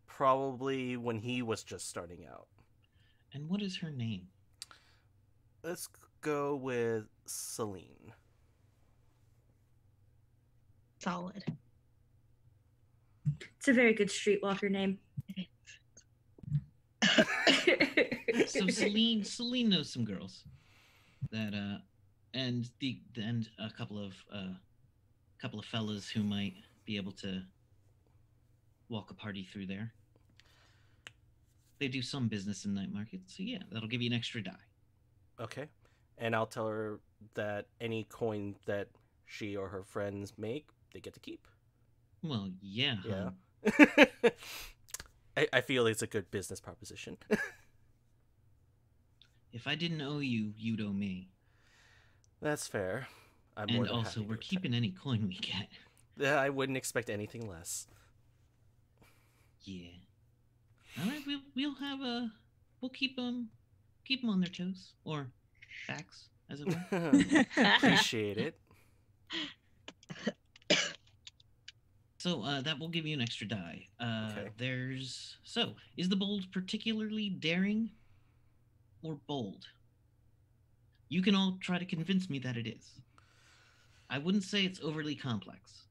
Probably when he was just starting out. And what is her name? Let's go with Celine. Solid. It's a very good streetwalker name. So Celine knows some girls that and a couple of fellas who might be able to walk a party through there. They do some business in night market, so yeah, that'll give you an extra die. Okay. And I'll tell her that any coin that she or her friends make, they get to keep. Well, yeah. Yeah. Huh? I feel it's a good business proposition. If I didn't owe you, you'd owe me. That's fair. I'm more And than also, happy to we're return. keeping any coin we get. Yeah, I wouldn't expect anything less. Yeah. All right, we'll have we'll keep them on their toes, or backs, as it were. Appreciate it. So that will give you an extra die. Okay. Is the bold particularly daring or bold? You can all try to convince me that it is. I wouldn't say it's overly complex.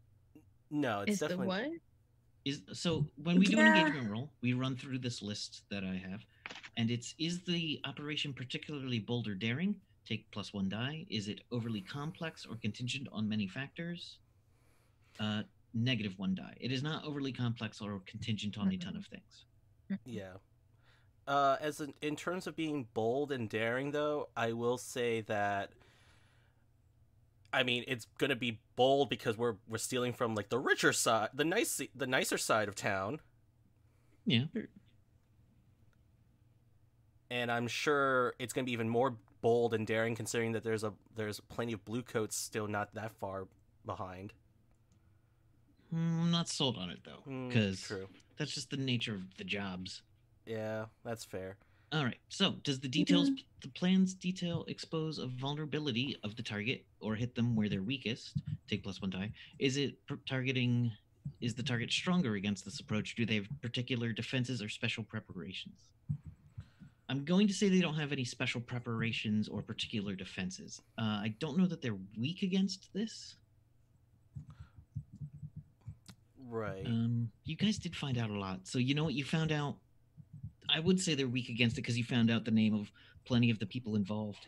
No, it's Is the definitely what? So when we do an Yeah. engagement roll, we run through this list that I have, and is the operation particularly bold or daring? Take +1 die. Is it overly complex or contingent on many factors? -1 die. It is not overly complex or contingent on a ton of things. Yeah. In terms of being bold and daring, though, I will say that. I mean, it's gonna be bold because we're stealing from like the richer side, the nicer side of town, Yeah. and I'm sure it's gonna be even more bold and daring considering that there's plenty of blue coats still not that far behind. I'm not sold on it though, because True. that's just the nature of the jobs. Yeah, that's fair. All right. So, does the plan's detail expose a vulnerability of the target or hit them where they're weakest? Take +1 die. Is the target stronger against this approach? Do they have particular defenses or special preparations? I'm going to say they don't have any special preparations or particular defenses. I don't know that they're weak against this. Right. You guys did find out a lot. So you know what you found out? I would say they're weak against it because you found out the name of plenty of the people involved.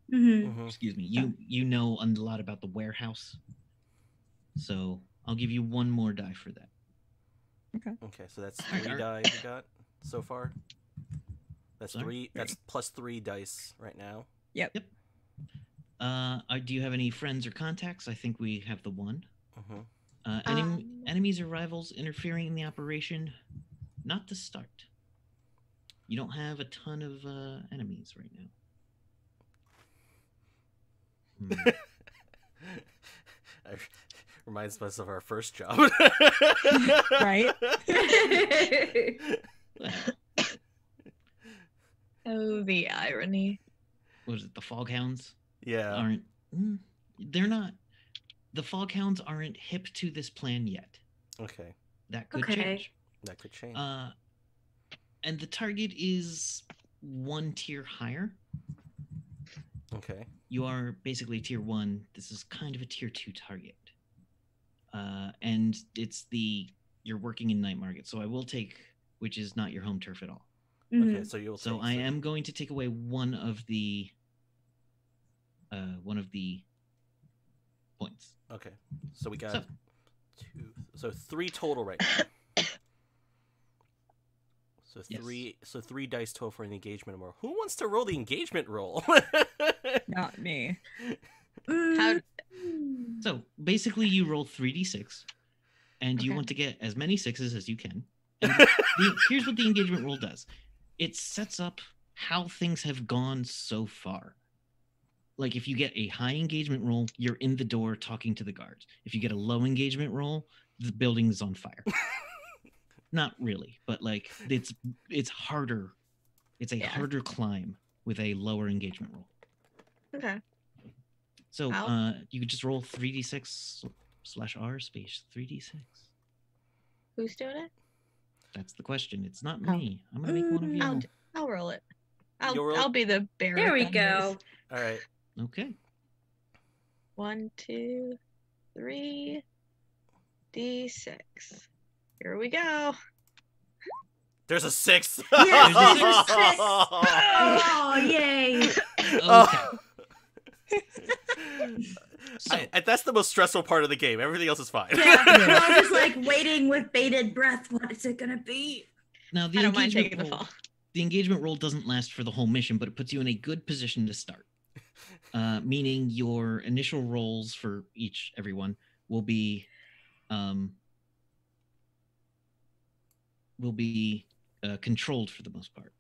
Mhm. Excuse me. You know a lot about the warehouse. So I'll give you 1 more die for that. Okay, so that's Alright, 3 die we got so far. That's Sorry? 3. That's +3 dice right now. Yep. Do you have any friends or contacts? I think we have the one. Mm-hmm. Enemies or rivals interfering in the operation? Not to start. You don't have a ton of enemies right now. Reminds us of our first job. Right? Oh, the irony. What is it? The Foghounds Yeah. aren't. They're not. The Foghounds aren't hip to this plan yet. Okay. That could Okay. change. That could change. And the target is one tier higher. Okay. You are basically tier 1. This is kind of a tier 2 target. And it's you're working in Night Market, so I will take, which is not your home turf at all. Okay, so you'll So take, I am going to take away one of the points. Okay. So we got So- 2. So 3 total right now. So Yes. 3 dice total for an engagement roll. Who wants to roll the engagement roll? Not me. How? So basically, you roll 3d6, and you Okay. want to get as many 6s as you can. And here's what the engagement roll does: it sets up how things have gone so far. Like if you get a high engagement roll, you're in the door talking to the guards. If you get a low engagement roll, the building is on fire. Not really, but like it's harder. It's a Yeah. harder climb with a lower engagement roll. Okay. So Wow. you could just roll 3d6/r space 3d6. Who's doing it? That's the question. It's not Oh. me. I'm gonna make one of you. I'll roll it. You'll roll- I'll be the bearer. There we of go. All right. Okay. 1, 2, 3, D6. Here we go. There's a 6. Yes, there's a six. Oh, yay. Okay. So That's the most stressful part of the game. Everything else is fine. Yeah, we're all just like waiting with bated breath. What is it gonna be? now the I don't mind engagement taking the roll, fall. the engagement roll doesn't last for the whole mission, but it puts you in a good position to start. Meaning your initial rolls for everyone will be controlled for the most part.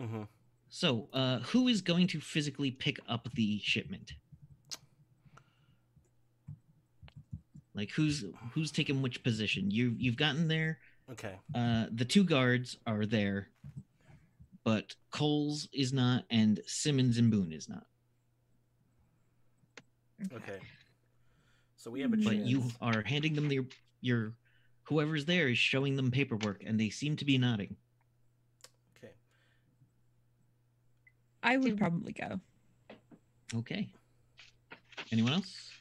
Mm-hmm. So, who is going to physically pick up the shipment? Like, who's taking which position? You've gotten there. Okay. The 2 guards are there, but Coles is not, and Simmons and Boone is not. Okay. So we have a But chance. you are handing them your whoever's there is showing them paperwork, and they seem to be nodding. Okay. I would probably go. Okay. Anyone else?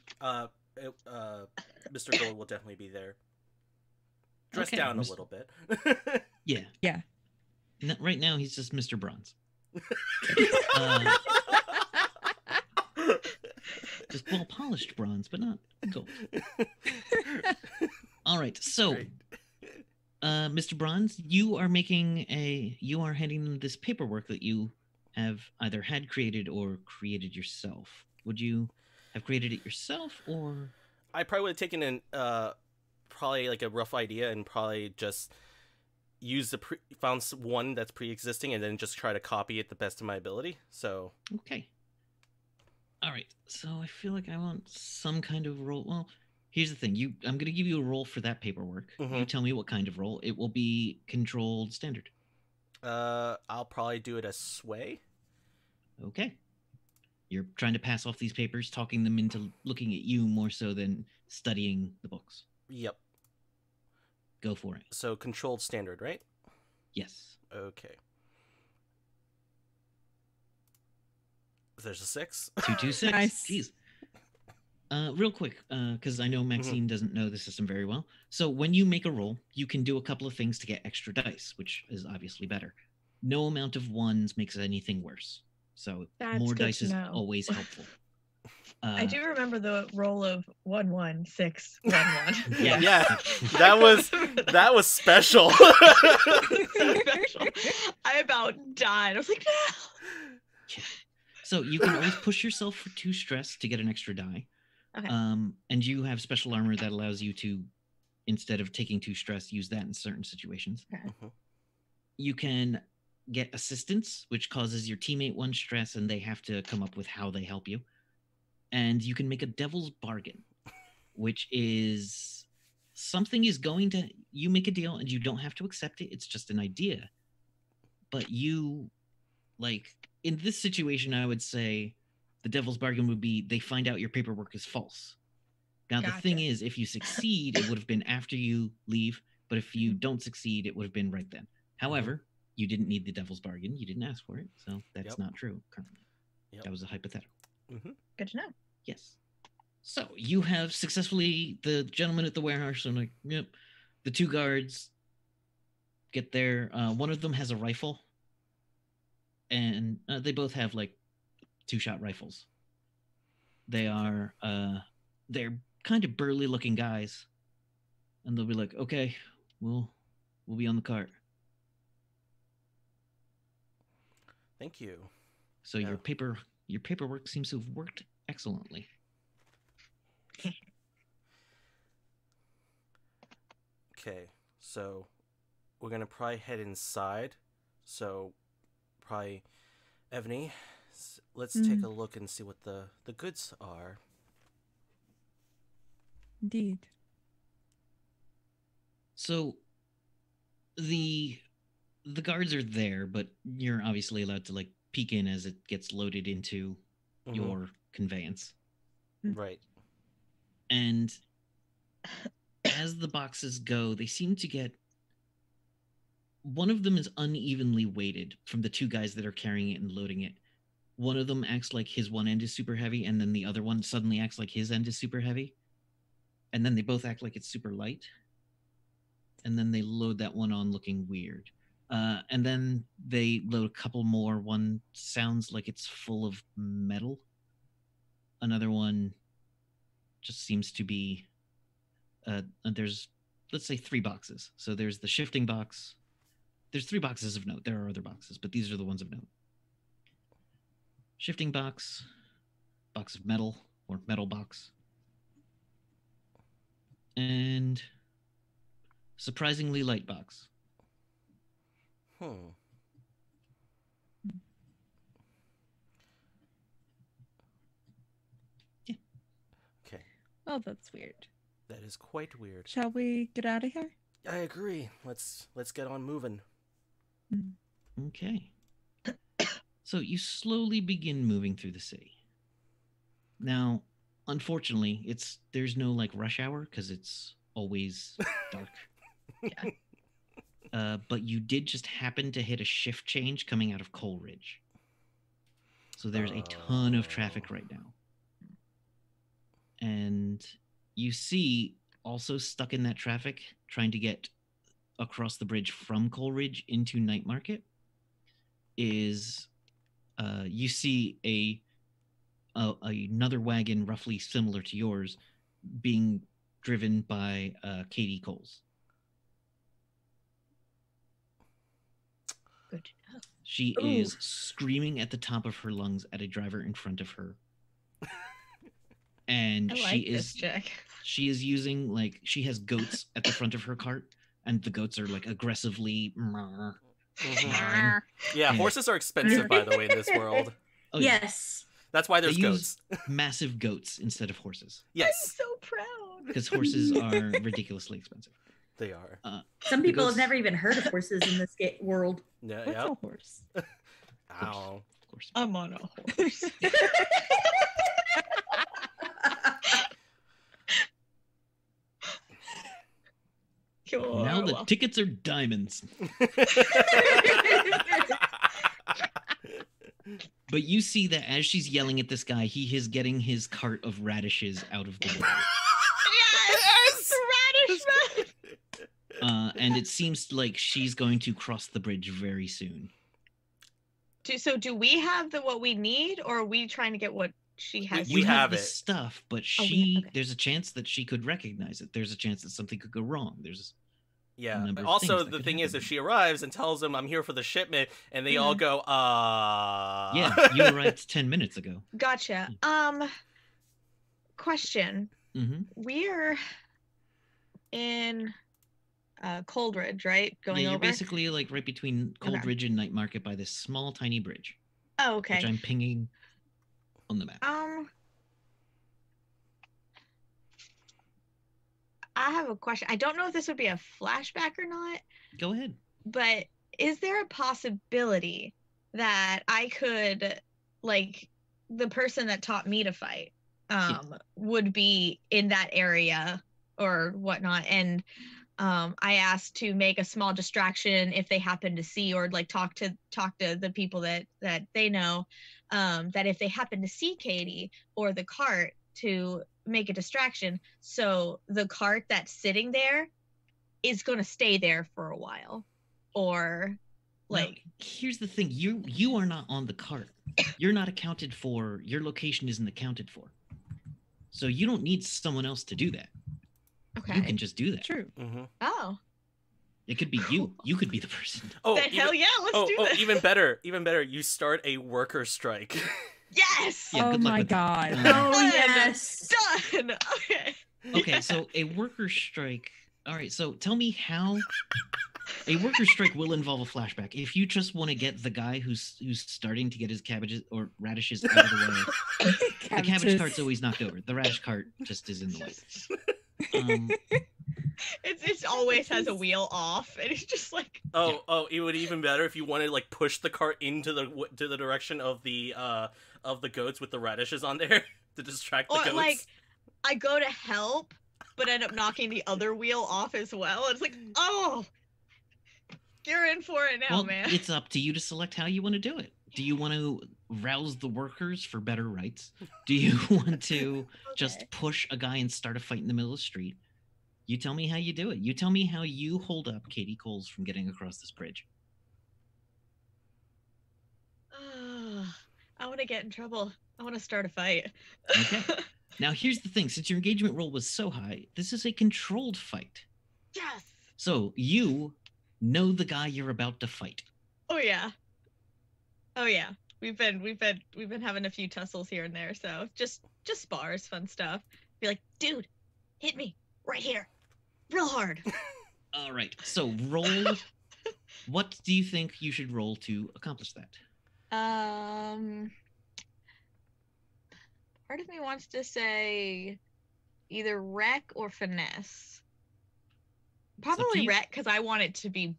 Mr. Gold will definitely be there. Dressed Okay, down a Mr. little bit. Yeah. Yeah. Right now, he's just Mr. Bronze. Just well-polished bronze, but not gold. All right, so, Great. Mr. Bronze, you are handing them this paperwork that you have either had created or created yourself. Would you have created it yourself, or? I probably would have taken probably like a rough idea and probably just use found one that's pre-existing and then just try to copy it the best of my ability. So Okay. All right. So I feel like I want some kind of roll. Well, here's the thing. I'm going to give you a roll for that paperwork. You Mhm. tell me what kind of roll. It will be controlled standard. I'll probably do it as sway. Okay. You're trying to pass off these papers, talking them into looking at you more so than studying the books. Yep. Go for it. So controlled standard, right? Yes. Okay. There's a 6. 226. Nice. Jeez. Real quick, because I know Maxine doesn't know the system very well. So when you make a roll, you can do a couple of things to get extra dice, which is obviously better. No amount of ones makes anything worse. So That's more good dice to is know. always helpful. I do remember the roll of 1, 1, 6, 1, 1. Yeah. That was special. I about died. I was like, no. So you can always push yourself for 2 stress to get an extra die. Okay. And you have special armor that allows you to, instead of taking 2 stress, use that in certain situations. Okay. Mhm. You can get assistance, which causes your teammate 1 stress, and they have to come up with how they help you. And you can make a devil's bargain, which is something is going to, you make a deal and you don't have to accept it. It's just an idea. But you, like, in this situation, I would say the devil's bargain would be they find out your paperwork is false. Now, the thing Gotcha. is, if you succeed, it would have been after you leave. But if you don't succeed, it would have been right then. However, you didn't need the devil's bargain. You didn't ask for it. So that's Yep. not true currently. Yep. That was a hypothetical. Good to know. Yes. So you have successfully, the gentleman at the warehouse, I'm like, yep. The 2 guards get there. One of them has a rifle. And they both have like 2-shot rifles. They are, they're kind of burly looking guys. And they'll be like, okay, we'll be on the cart. Thank you. So Yeah. your paperwork seems to have worked excellently. Okay, so we're gonna probably head inside. So probably, Evany, let's take a look and see what the goods are. Indeed. So the guards are there, but you're obviously allowed to like peek in as it gets loaded into Mhm. your conveyance. Right. And as the boxes go, they seem to get, one of them is unevenly weighted from the 2 guys that are carrying it and loading it. One of them acts like his one end is super heavy, and then the other one suddenly acts like his end is super heavy. And then they both act like it's super light. And then they load that one on looking weird. And then they load a couple more. One sounds like it's full of metal. Another one just seems to be, there's, let's say 3 boxes. So there's the shifting box. There's 3 boxes of note. There are other boxes, but these are the ones of note. Shifting box, box of metal, or metal box. And surprisingly light box. Yeah. Okay. Oh, that's weird. That is quite weird. Shall we get out of here? I agree. Let's get on moving. Okay. So you slowly begin moving through the city. Now, unfortunately, there's no like rush hour because it's always dark. Yeah. But you did just happen to hit a shift change coming out of Coleridge. So there's a ton of traffic right now. And you see, also stuck in that traffic, trying to get across the bridge from Coleridge into Night Market, is you see another wagon roughly similar to yours being driven by Katie Coles. Good to know. She is screaming at the top of her lungs at a driver in front of her. And I like this chick. she is using, like, she has goats at the front of her cart, and the goats are like aggressively Yeah, horses are expensive, by the way, in this world. Oh, yeah. Yes. That's why there's They goats. use massive goats instead of horses, I'm Yes, so proud. because horses are ridiculously expensive. they are. Some people goats- have never even heard of horses in this world. Yeah, What's yeah. a horse? Ow. Of course. I'm on a horse. Now the tickets are diamonds. But you see that as she's yelling at this guy, he is getting his cart of radishes out of the way. Yes! Radish man! And it seems like she's going to cross the bridge very soon. So do we have what we need, or are we trying to get what she has? We You have the it. stuff, but okay. there's a chance that she could recognize it. There's a chance that something could go wrong. There's Yeah. number But of also, things that the could thing is, happen. if she arrives and tells them I'm here for the shipment, and they all go, yeah, you arrived 10 minutes ago. Gotcha. question. Mm-hmm. We're in Coldridge, right? Going You're over. basically like right between Coldridge and Night Market by this small, tiny bridge. Oh, okay. Which I'm pinging on the map. I have a question. I don't know if this would be a flashback or not. Go ahead. But is there a possibility that I could, like, the person that taught me to fight would be in that area or whatnot, and I asked to make a small distraction if they happen to see or like talk to the people that they know, that if they happen to see Katie or the cart, to make a distraction so the cart that's sitting there is going to stay there for a while, or like. Now, here's the thing: you are not on the cart. You're not accounted for. Your location isn't accounted for, so you don't need someone else to do that. Okay. You can just do that. True. Mm-hmm. Oh. It could be you. You could be the person. Oh, then hell yeah, let's do this. Even better. You start a worker strike. Yes. Yeah, Oh good luck my with that. god. Oh yes. Done. Okay. Okay, so a worker strike. All right, so tell me how a worker strike will involve a flashback. If you just want to get the guy who's starting to get his cabbages or radishes out of the way, the cabbage cart's always knocked over. The radish cart just is in the way. It's always has a wheel off, and it's just like. Oh, it would even better if you wanted to like push the cart into the direction of the goats with the radishes on there to distract the goats. Or like, I go to help, but end up knocking the other wheel off as well. It's like, oh, you're in for it now, Well, man. it's up to you to select how you want to do it. Do you want to rouse the workers for better rights? Do you want to just push a guy and start a fight in the middle of the street? You tell me how you do it. You tell me how you hold up Katie Coles from getting across this bridge. I want to get in trouble. I want to start a fight. Okay. Now, here's the thing. Since your engagement roll was so high, this is a controlled fight. Yes. So you know the guy you're about to fight. Oh yeah. Oh yeah. We've been having a few tussles here and there, so just spars, fun stuff. Be like, dude, hit me right here, real hard. All right. So roll. What do you think you should roll to accomplish that? Part of me wants to say either wreck or finesse. Probably wreck, because I want it to be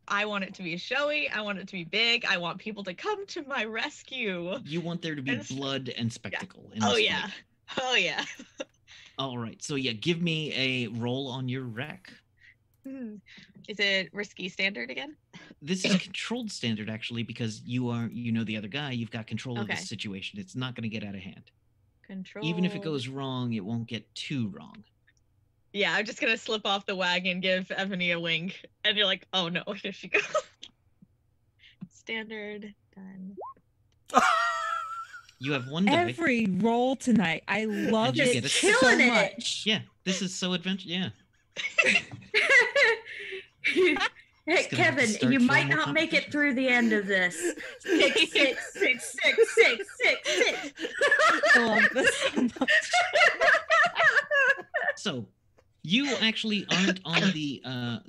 showy. I want it to be big. I want people to come to my rescue. You want there to be blood and spectacle. Yeah. Oh yeah. Oh yeah. All right. So yeah, give me a roll on your wreck. Is it risky standard again? This is controlled standard actually, because you know the other guy. You've got control of the situation. It's not going to get out of hand. Control. Even if it goes wrong, it won't get too wrong. Yeah, I'm just gonna slip off the wagon, give Ebony a wink, and you're like, oh no, here she goes. Standard done. You have one die. Every roll tonight, I love you it get a so killing it. much. Yeah, this is so adventure. Yeah. Hey, Kevin, you might not make it through the end of this. 6, 6, 6, 6, 6, 6, 6. I love this so much. So, you actually aren't on the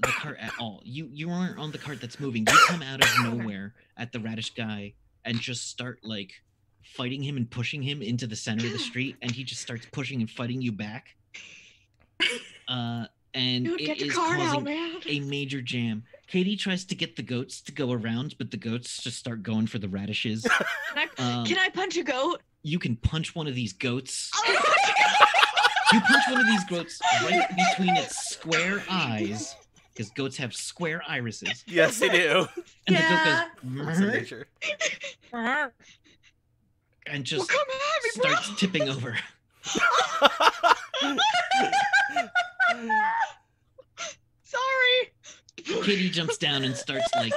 cart at all. You aren't on the cart that's moving. You come out of nowhere at the radish guy and just start like fighting him and pushing him into the center of the street, and he just starts pushing and fighting you back. And Dude, it is causing a major jam. Katie tries to get the goats to go around, but the goats just start going for the radishes. Can I punch a goat? You can punch one of these goats. You punch one of these goats right between its square eyes, because goats have square irises. Yes, they do. And Yeah. the goat It's in goes nature. and just Well, come at me, bro. starts tipping over. Sorry. Katie jumps down and starts like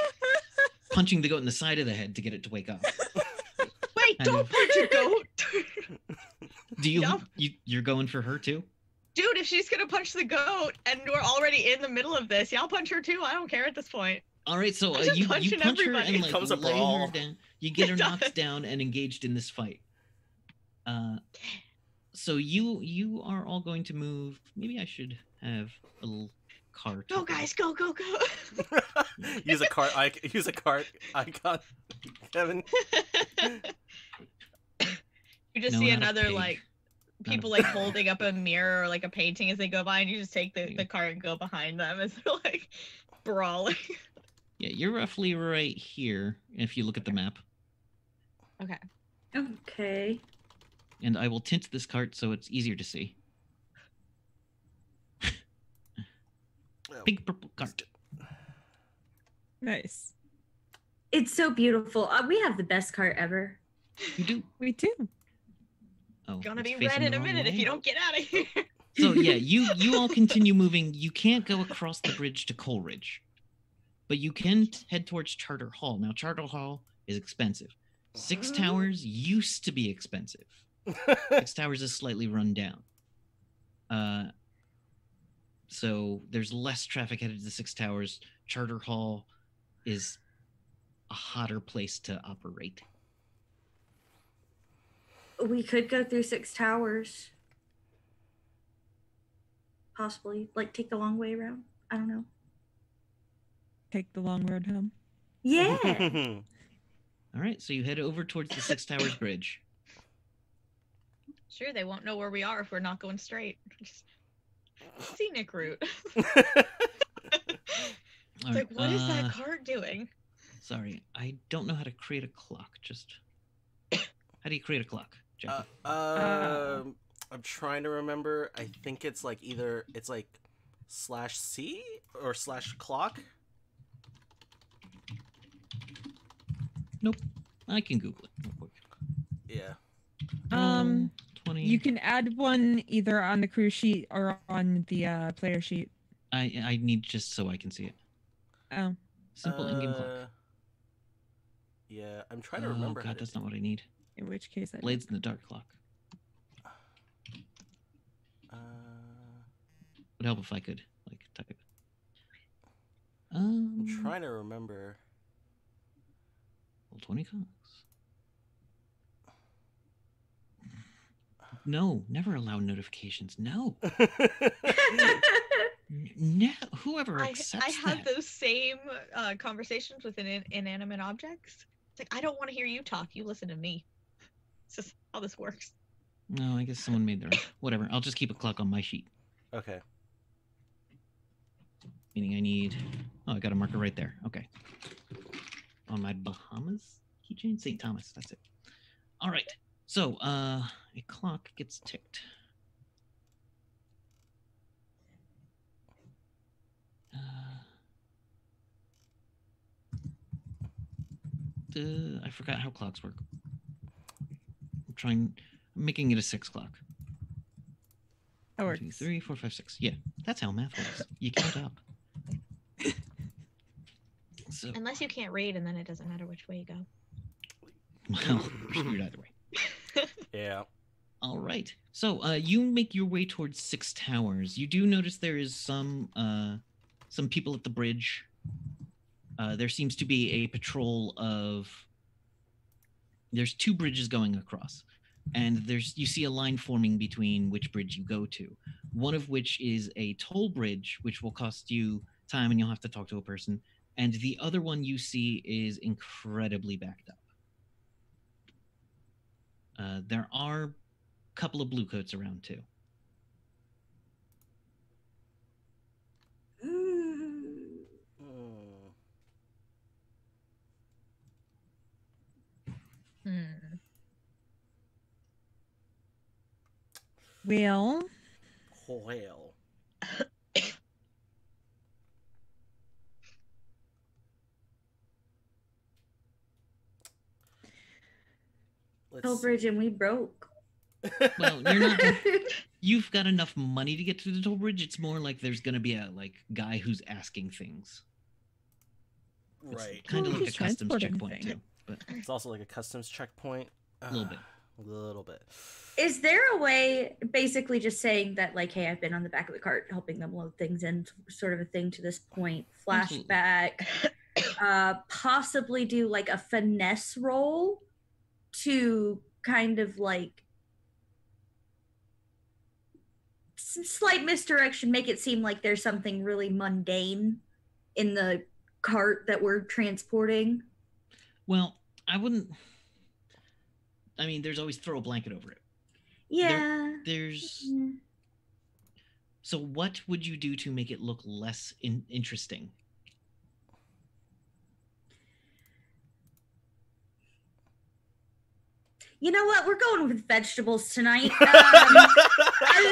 punching the goat in the side of the head to get it to wake up. Wait, And- don't punch a goat. Do you, No. you're going for her too? Dude, if she's gonna punch the goat and we're already in the middle of this, yeah, I'll punch her too. I don't care at this point. All right, so I'm just you punching punch her everybody. and like Becomes a lay brawl. her down. You get her It knocked does. down and engaged in this fight. So you are all going to move. Maybe I should have a little cart. Go, guys, go, go, go. use a cart. Use a cart icon, Kevin. You just No, see not a another pig. like Not a people like holding up a mirror or like a painting as they go by, and you just take Yeah. the cart and go behind them as they're like brawling. Yeah, you're roughly right here if you look at the map. Okay. Okay. And I will tint this cart so it's easier to see. Big purple cart. Nice. It's so beautiful. We have the best cart ever. You do. We do. Oh, Gonna it's be facing red in the a wrong minute if way. you don't get out of here. So yeah, you all continue moving. You can't go across the bridge to Coleridge, but you can head towards Charter Hall. Now, Charter Hall is expensive. Six Towers used to be expensive. Six Towers is slightly run down. So there's less traffic headed to Six Towers. Charter Hall is a hotter place to operate. We could go through Six Towers. Possibly. Like, take the long way around. I don't know. Take the long road home. Yeah. All right, so you head over towards the Six Towers Bridge. Sure, they won't know where we are if we're not going straight. Just scenic route. All It's like, what is that uh, cart doing? Sorry, I don't know how to create a clock. Just how do you create a clock, Jackie? I'm trying to remember. I think it's like either it's like /C or /clock. Nope, I can Google it real quick. Yeah. Roll 20. You can add one either on the crew sheet or on the player sheet. I need just so I can see it. Oh, Simple in-game clock. Yeah, I'm trying to remember. Oh how god, to that's not what I need. in which case I Blades in the dark clock. Would help if I could like type. I'm trying to remember. Roll 20 clocks. No, never allow notifications. No. No, whoever I accepts have that. those same conversations with inanimate objects. It's like, I don't want to hear you talk. You listen to me. It's just how this works. No, I guess someone made their own. Whatever. I'll just keep a clock on my sheet. Okay. Meaning I need. Oh, I got a marker right there. Okay. On my Bahamas keychain, St. Thomas. That's it. All right. So, a clock gets ticked. I forgot how clocks work. I'm making it a 6 clock. that 1, works. 2, 3, 4, 5, 6. Yeah, that's how math works. You count up. So, Unless you can't read, and then it doesn't matter which way you go. well, we're screwed either way. Yeah. All right. So, you make your way towards Six Towers. You do notice there is some people at the bridge. There seems to be a patrol of. There's 2 bridges going across, and you see a line forming between which bridge you go to. One of which is a toll bridge, which will cost you time, and you'll have to talk to a person. And the other one you see is incredibly backed up. There are a couple of blue coats around too. Well, Well. Toll bridge and we broke. Well, you're not. You've got enough money to get to the toll bridge. It's more like there's gonna be a guy who's asking things. It's Right. kind of Well, like a he's customs transporting checkpoint things. too, but It's also like a customs checkpoint. a little bit. A little bit. Is there a way, basically just saying that, like, hey, I've been on the back of the cart helping them load things in, sort of a thing to this point, Absolutely. flashback, possibly do like a finesse roll to kind of like slight misdirection, make it seem like there's something really mundane in the cart that we're transporting. Well, I wouldn't. I mean, there's always throw a blanket over it. Yeah. There's. So, what would you do to make it look less interesting? You know what? We're going with vegetables tonight.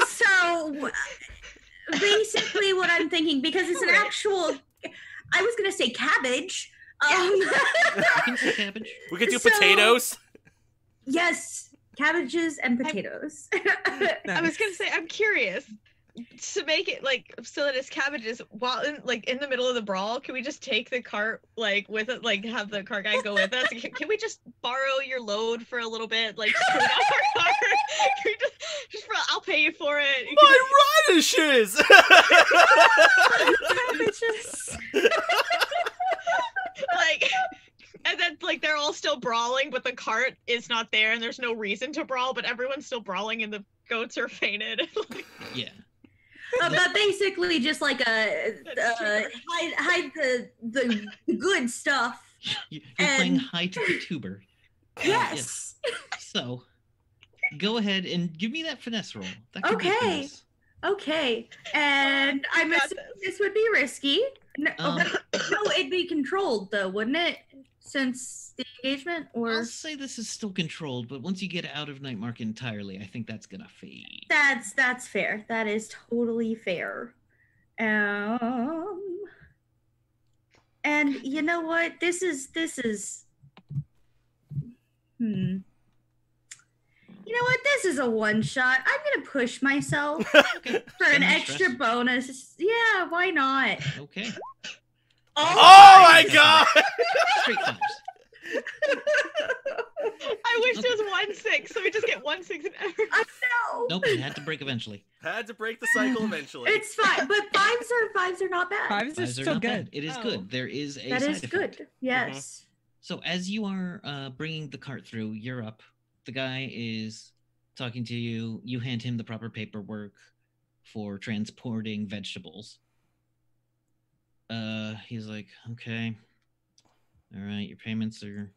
So basically, what I'm thinking, because it's an actual, I was gonna say cabbage. You can say cabbage. We could do potatoes. Yes, cabbages and potatoes. I was gonna say, I'm curious to make it like so that it's cabbages while in the middle of the brawl. Can we just take the cart with it, have the cart guy go with us? Can we just borrow your load for a little bit, just put it on our cart? Can we I'll pay you for it. My radishes. Cabbages. And then they're all still brawling, but the cart is not there, and there's no reason to brawl, but everyone's still brawling, and the goats are fainted. Yeah. But basically, just like hide the good stuff. You're playing hide to the tuber. Yes. So, go ahead and give me that finesse roll. That could be Okay. finesse. Okay. And I'm assuming this would be risky. No, it'd be controlled though, wouldn't it? Since the engagement, or I'll say this is still controlled, but once you get out of Night Market entirely, I think that's gonna fade. that's fair. That is totally fair. And you know what? This is You know what? This is a one shot. I'm gonna push myself for an extra bonus. Yeah, why not? Okay. Oh my god! Straight fives. I wish there was 1-6, so we just get 1-6 in every. I know. Nope, it had to break eventually. Had to break the cycle eventually. It's fine, but fives are not bad. Fives are Fives are still not good. bad. It is Oh. good. There is a That side is effect. good. Yes. So as you are bringing the cart through, you're up. The guy is talking to you. You hand him the proper paperwork for transporting vegetables. He's like, okay. All right, your payments are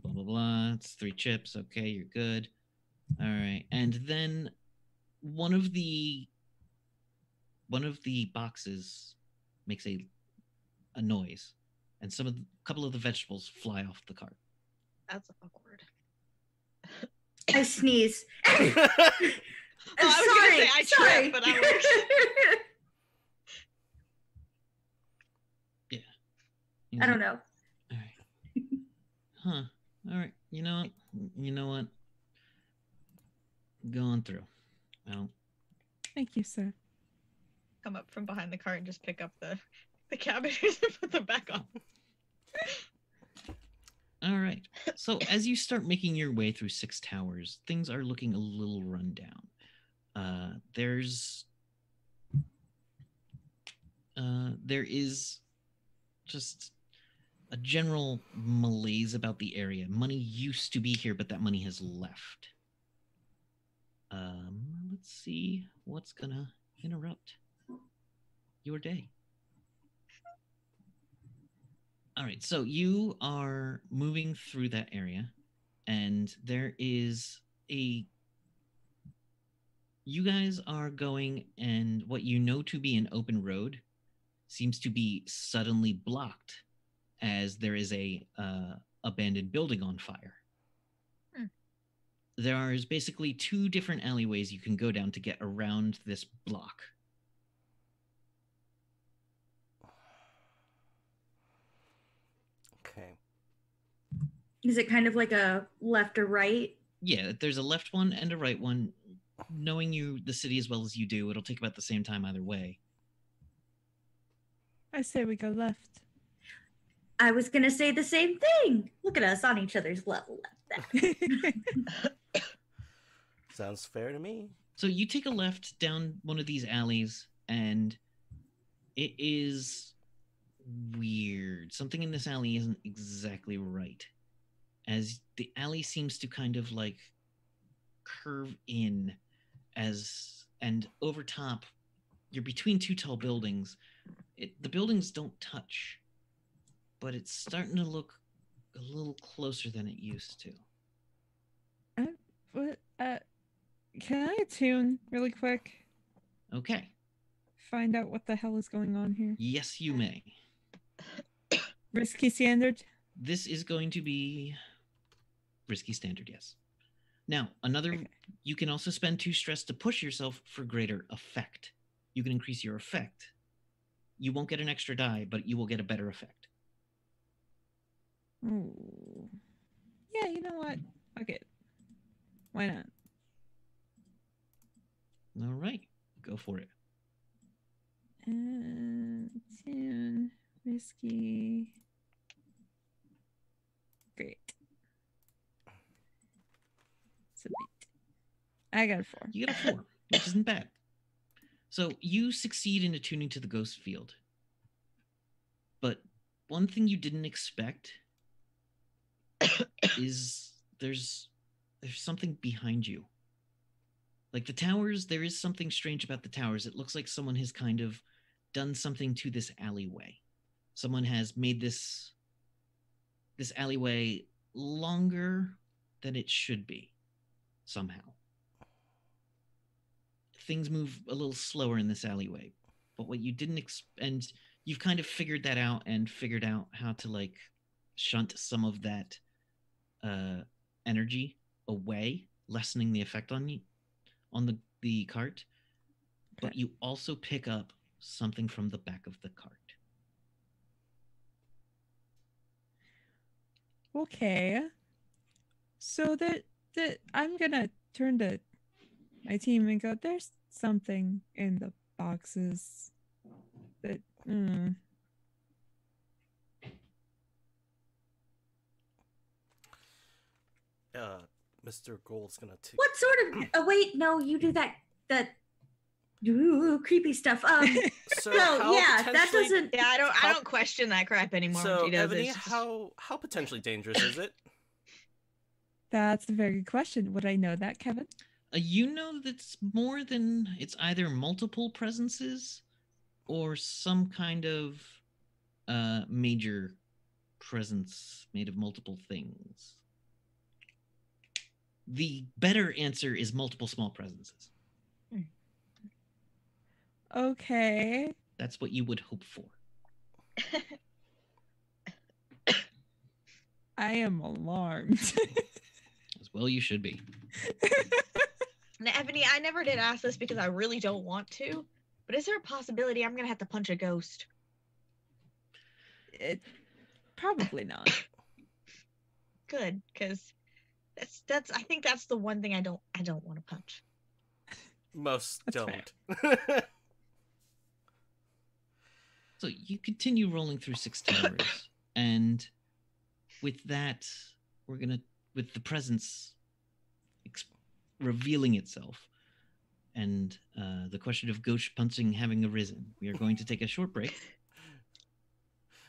blah, blah, blah. It's 3 chips. Okay, you're good. All right. And then one of the boxes makes a noise, and a couple of the vegetables fly off the cart. That's awkward. I sneeze. I was gonna say I trip, but I'm like, He's I don't like, know. All right. Huh. All right. You know what? Go on through. Well, Thank you, sir. come up from behind the cart and just pick up the cabbages and put them back on. all right. So as you start making your way through 6 towers, things are looking a little run down. There is just a general malaise about the area. Money used to be here, but that money has left. Let's see what's gonna interrupt your day. All right, so you are moving through that area, and there is you guys are going, and what you know to be an open road seems to be suddenly blocked as there is a abandoned building on fire. There is basically 2 different alleyways you can go down to get around this block. Okay. Is it kind of like a left or right? Yeah, there's a left one and a right one. Knowing the city as well as you do, it'll take about the same time either way. I say we go left. I was gonna say the same thing. Look at us on each other's level like that. Sounds fair to me. So you take a left down one of these alleys, and it is weird. Something in this alley isn't exactly right, as the alley seems to kind of like curve in as and over top, you're between two tall buildings. The buildings don't touch, but it's starting to look a little closer than it used to. What? Can I attune really quick? Okay. Find out what the hell is going on here. Yes, you may. Risky standard. This is going to be risky standard, yes. Now, Okay. you can also spend 2 stress to push yourself for greater effect. You can increase your effect. You won't get an extra die, but you will get a better effect. Ooh. Yeah, you know what? Okay. Why not? All right, go for it. Tune. Risky. Great. Submit. I got a 4. You get a 4, which isn't bad. So you succeed in attuning to the ghost field. But one thing you didn't expect is there's something behind you. Like the towers, there is something strange about the towers. It looks like someone has kind of done something to this alleyway. Someone has made this alleyway longer than it should be, somehow. Things move a little slower in this alleyway. But what you didn't and you've kind of figured that out and figured out how to like shunt some of that energy away, lessening the effect on you on the cart. But Okay. you also pick up something from the back of the cart. Okay. So that I'm gonna turn to my team and go, there's something in the boxes that Mr. Gold's gonna take. What sort of? Oh wait, no, you do that. Ooh, creepy stuff. So No, how yeah, that potentially- doesn't. Yeah, I How- don't question that crap anymore. So, when she does Ebony, it. It's just- how potentially dangerous is it? that's a very good question. Would I know that, Kevin? You know that's more than it's either multiple presences or some kind of major presence made of multiple things. The better answer is multiple small presences. Okay. That's what you would hope for. I am alarmed. As well you should be. Now, Ebony, I never did ask this because I really don't want to, but is there a possibility I'm gonna have to punch a ghost? Probably not. Good, because that's I think that's the one thing I don't want to punch. Most That's don't. So you continue rolling through 6 towers, and with that, with the presence revealing itself, and the question of ghost punching having arisen, we are going to take a short break,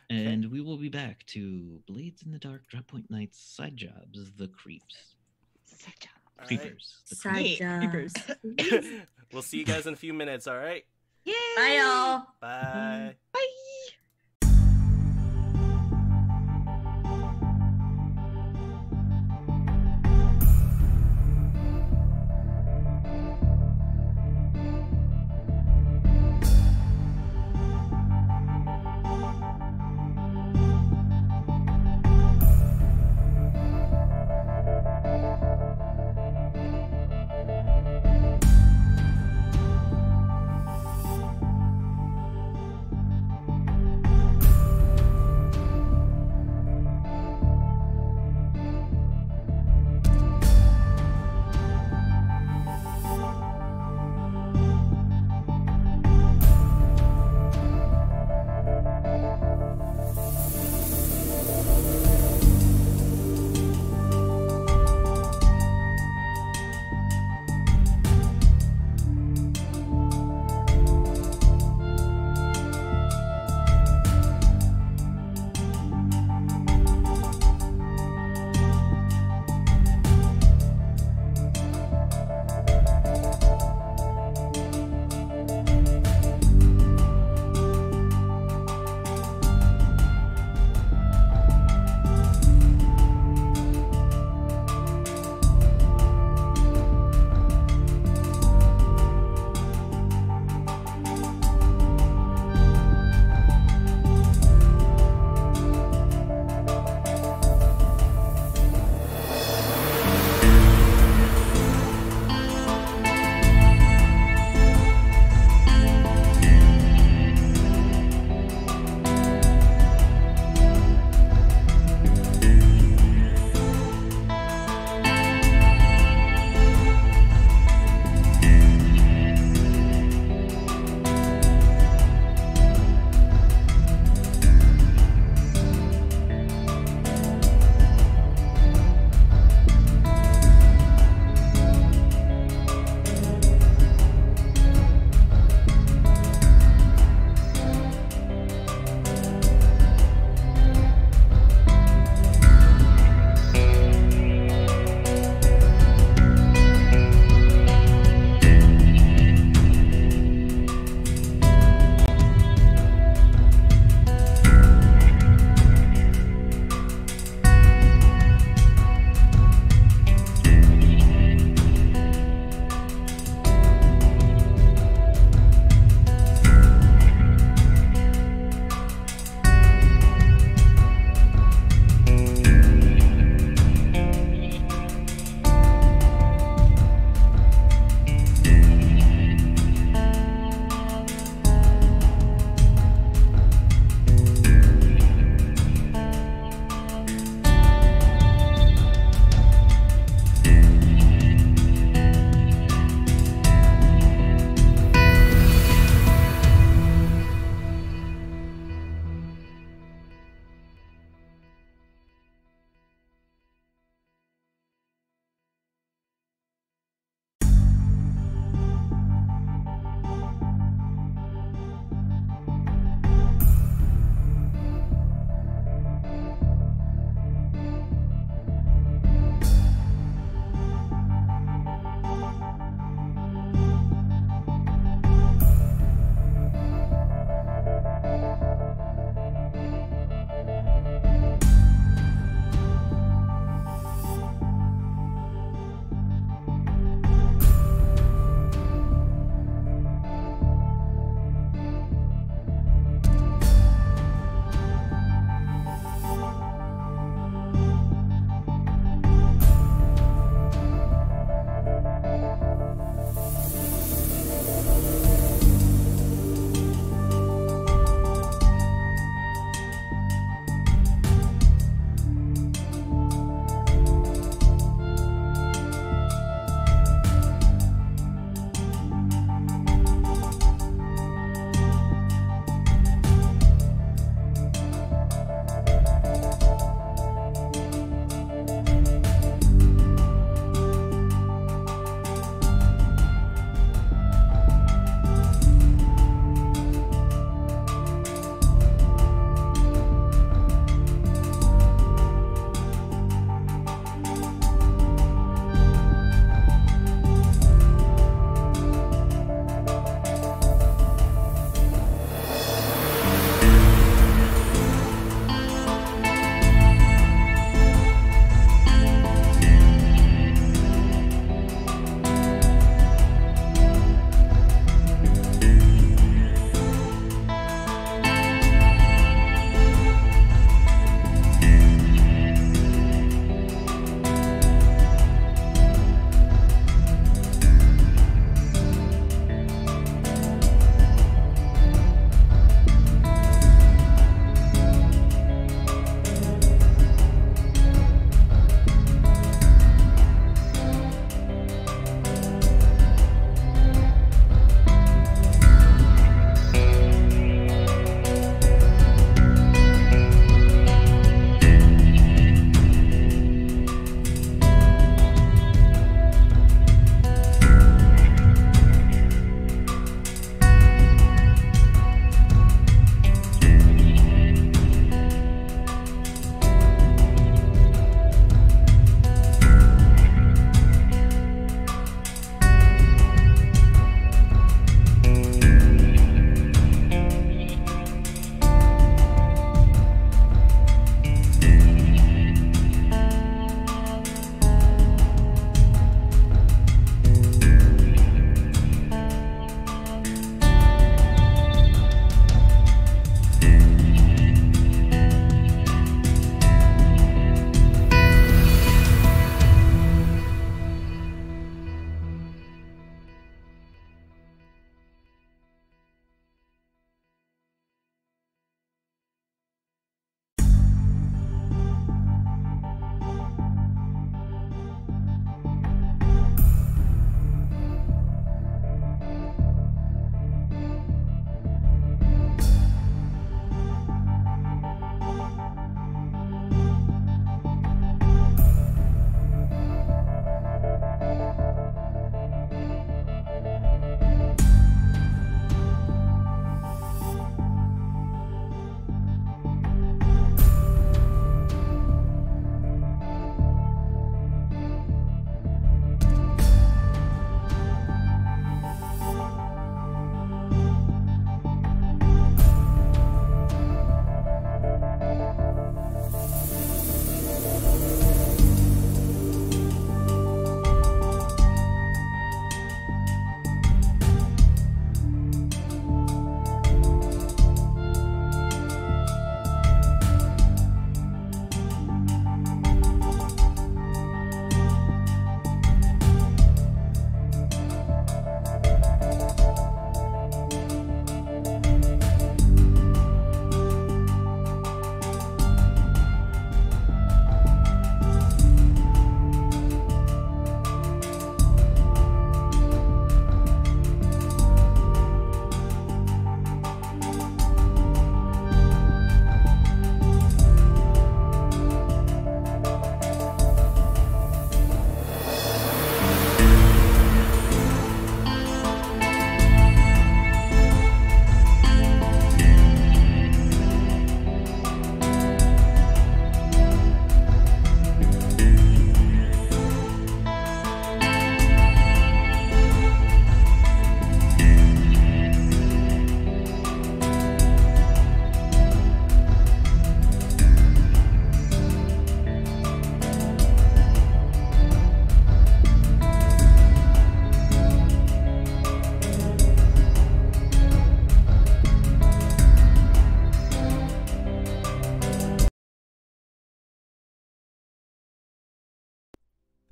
and we will be back to Blades in the Dark, Drop Point Nights, Side Jobs, The Creeps. Such a- All right. Creepers. The Side creeps. job. Creepers. We'll see you guys in a few minutes, all right? Yay! Bye, y'all. Bye. Bye.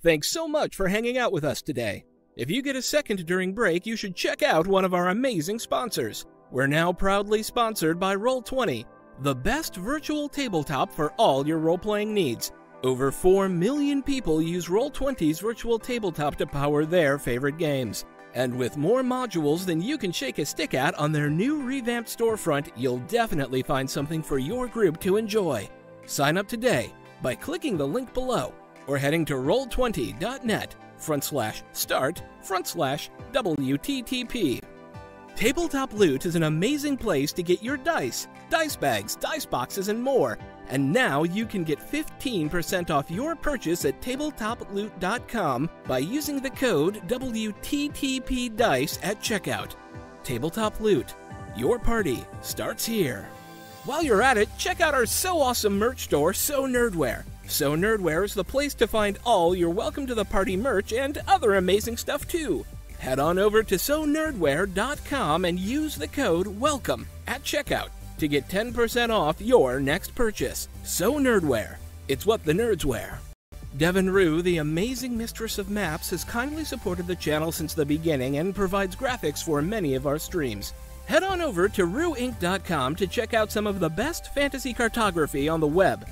Thanks so much for hanging out with us today. If you get a second during break, you should check out one of our amazing sponsors. We're now proudly sponsored by Roll20, the best virtual tabletop for all your role-playing needs. Over 4 million people use Roll20's virtual tabletop to power their favorite games. And with more modules than you can shake a stick at on their new revamped storefront, you'll definitely find something for your group to enjoy. Sign up today by clicking the link below or heading to roll20.net/start/WTTP. Tabletop Loot is an amazing place to get your dice bags, dice boxes, and more. And now you can get 15% off your purchase at tabletoploot.com by using the code WTTPDICE at checkout. Tabletop Loot. Your party starts here. While you're at it, check out our so awesome merch store, So Nerdware. So Nerdware is the place to find all your Welcome to the Party merch and other amazing stuff too. Head on over to sonerdware.com and use the code WELCOME at checkout to get 10% off your next purchase. So Nerdware. It's what the nerds wear. Devin Rue, the amazing mistress of maps, has kindly supported the channel since the beginning and provides graphics for many of our streams. Head on over to rueinc.com to check out some of the best fantasy cartography on the web.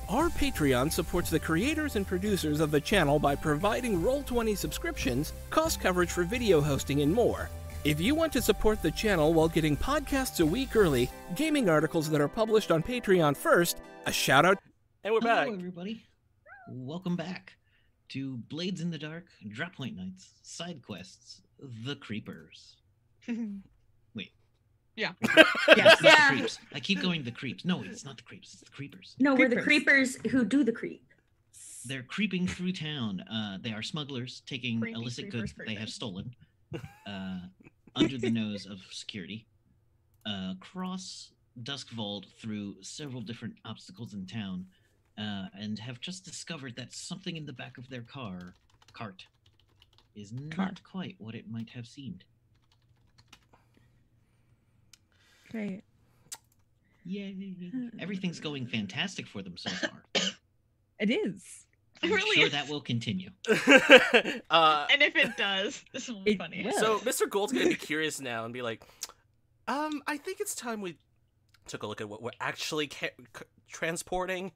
Our Patreon supports the creators and producers of the channel by providing Roll20 subscriptions, cost coverage for video hosting, and more. If you want to support the channel while getting podcasts a week early, gaming articles that are published on Patreon first, a shout out, and we're back. Hello, everybody. Welcome back to Blades in the Dark, Drop Point Nights, Side Quests, The Creepers. Wait. Yeah. Yes, Yeah. The creeps. I keep going the creeps. No, it's not the creeps. It's the creepers. No, we're the Creepers. creepers who do the creep. They're creeping through town. They are smugglers taking Creepy illicit creepers goods that they have creeping. stolen under the nose of security. Cross Dusk Vault through several different obstacles in town, and have just discovered that something in the back of their cart is not quite what it might have seemed. Great. Yay! Everything's going fantastic for them so far. It is. I'm Really sure is. that will continue. And if it does, this will be It funny. will. So Mr. Gold's gonna be curious now and be like, I think it's time we took a look at what we're actually transporting.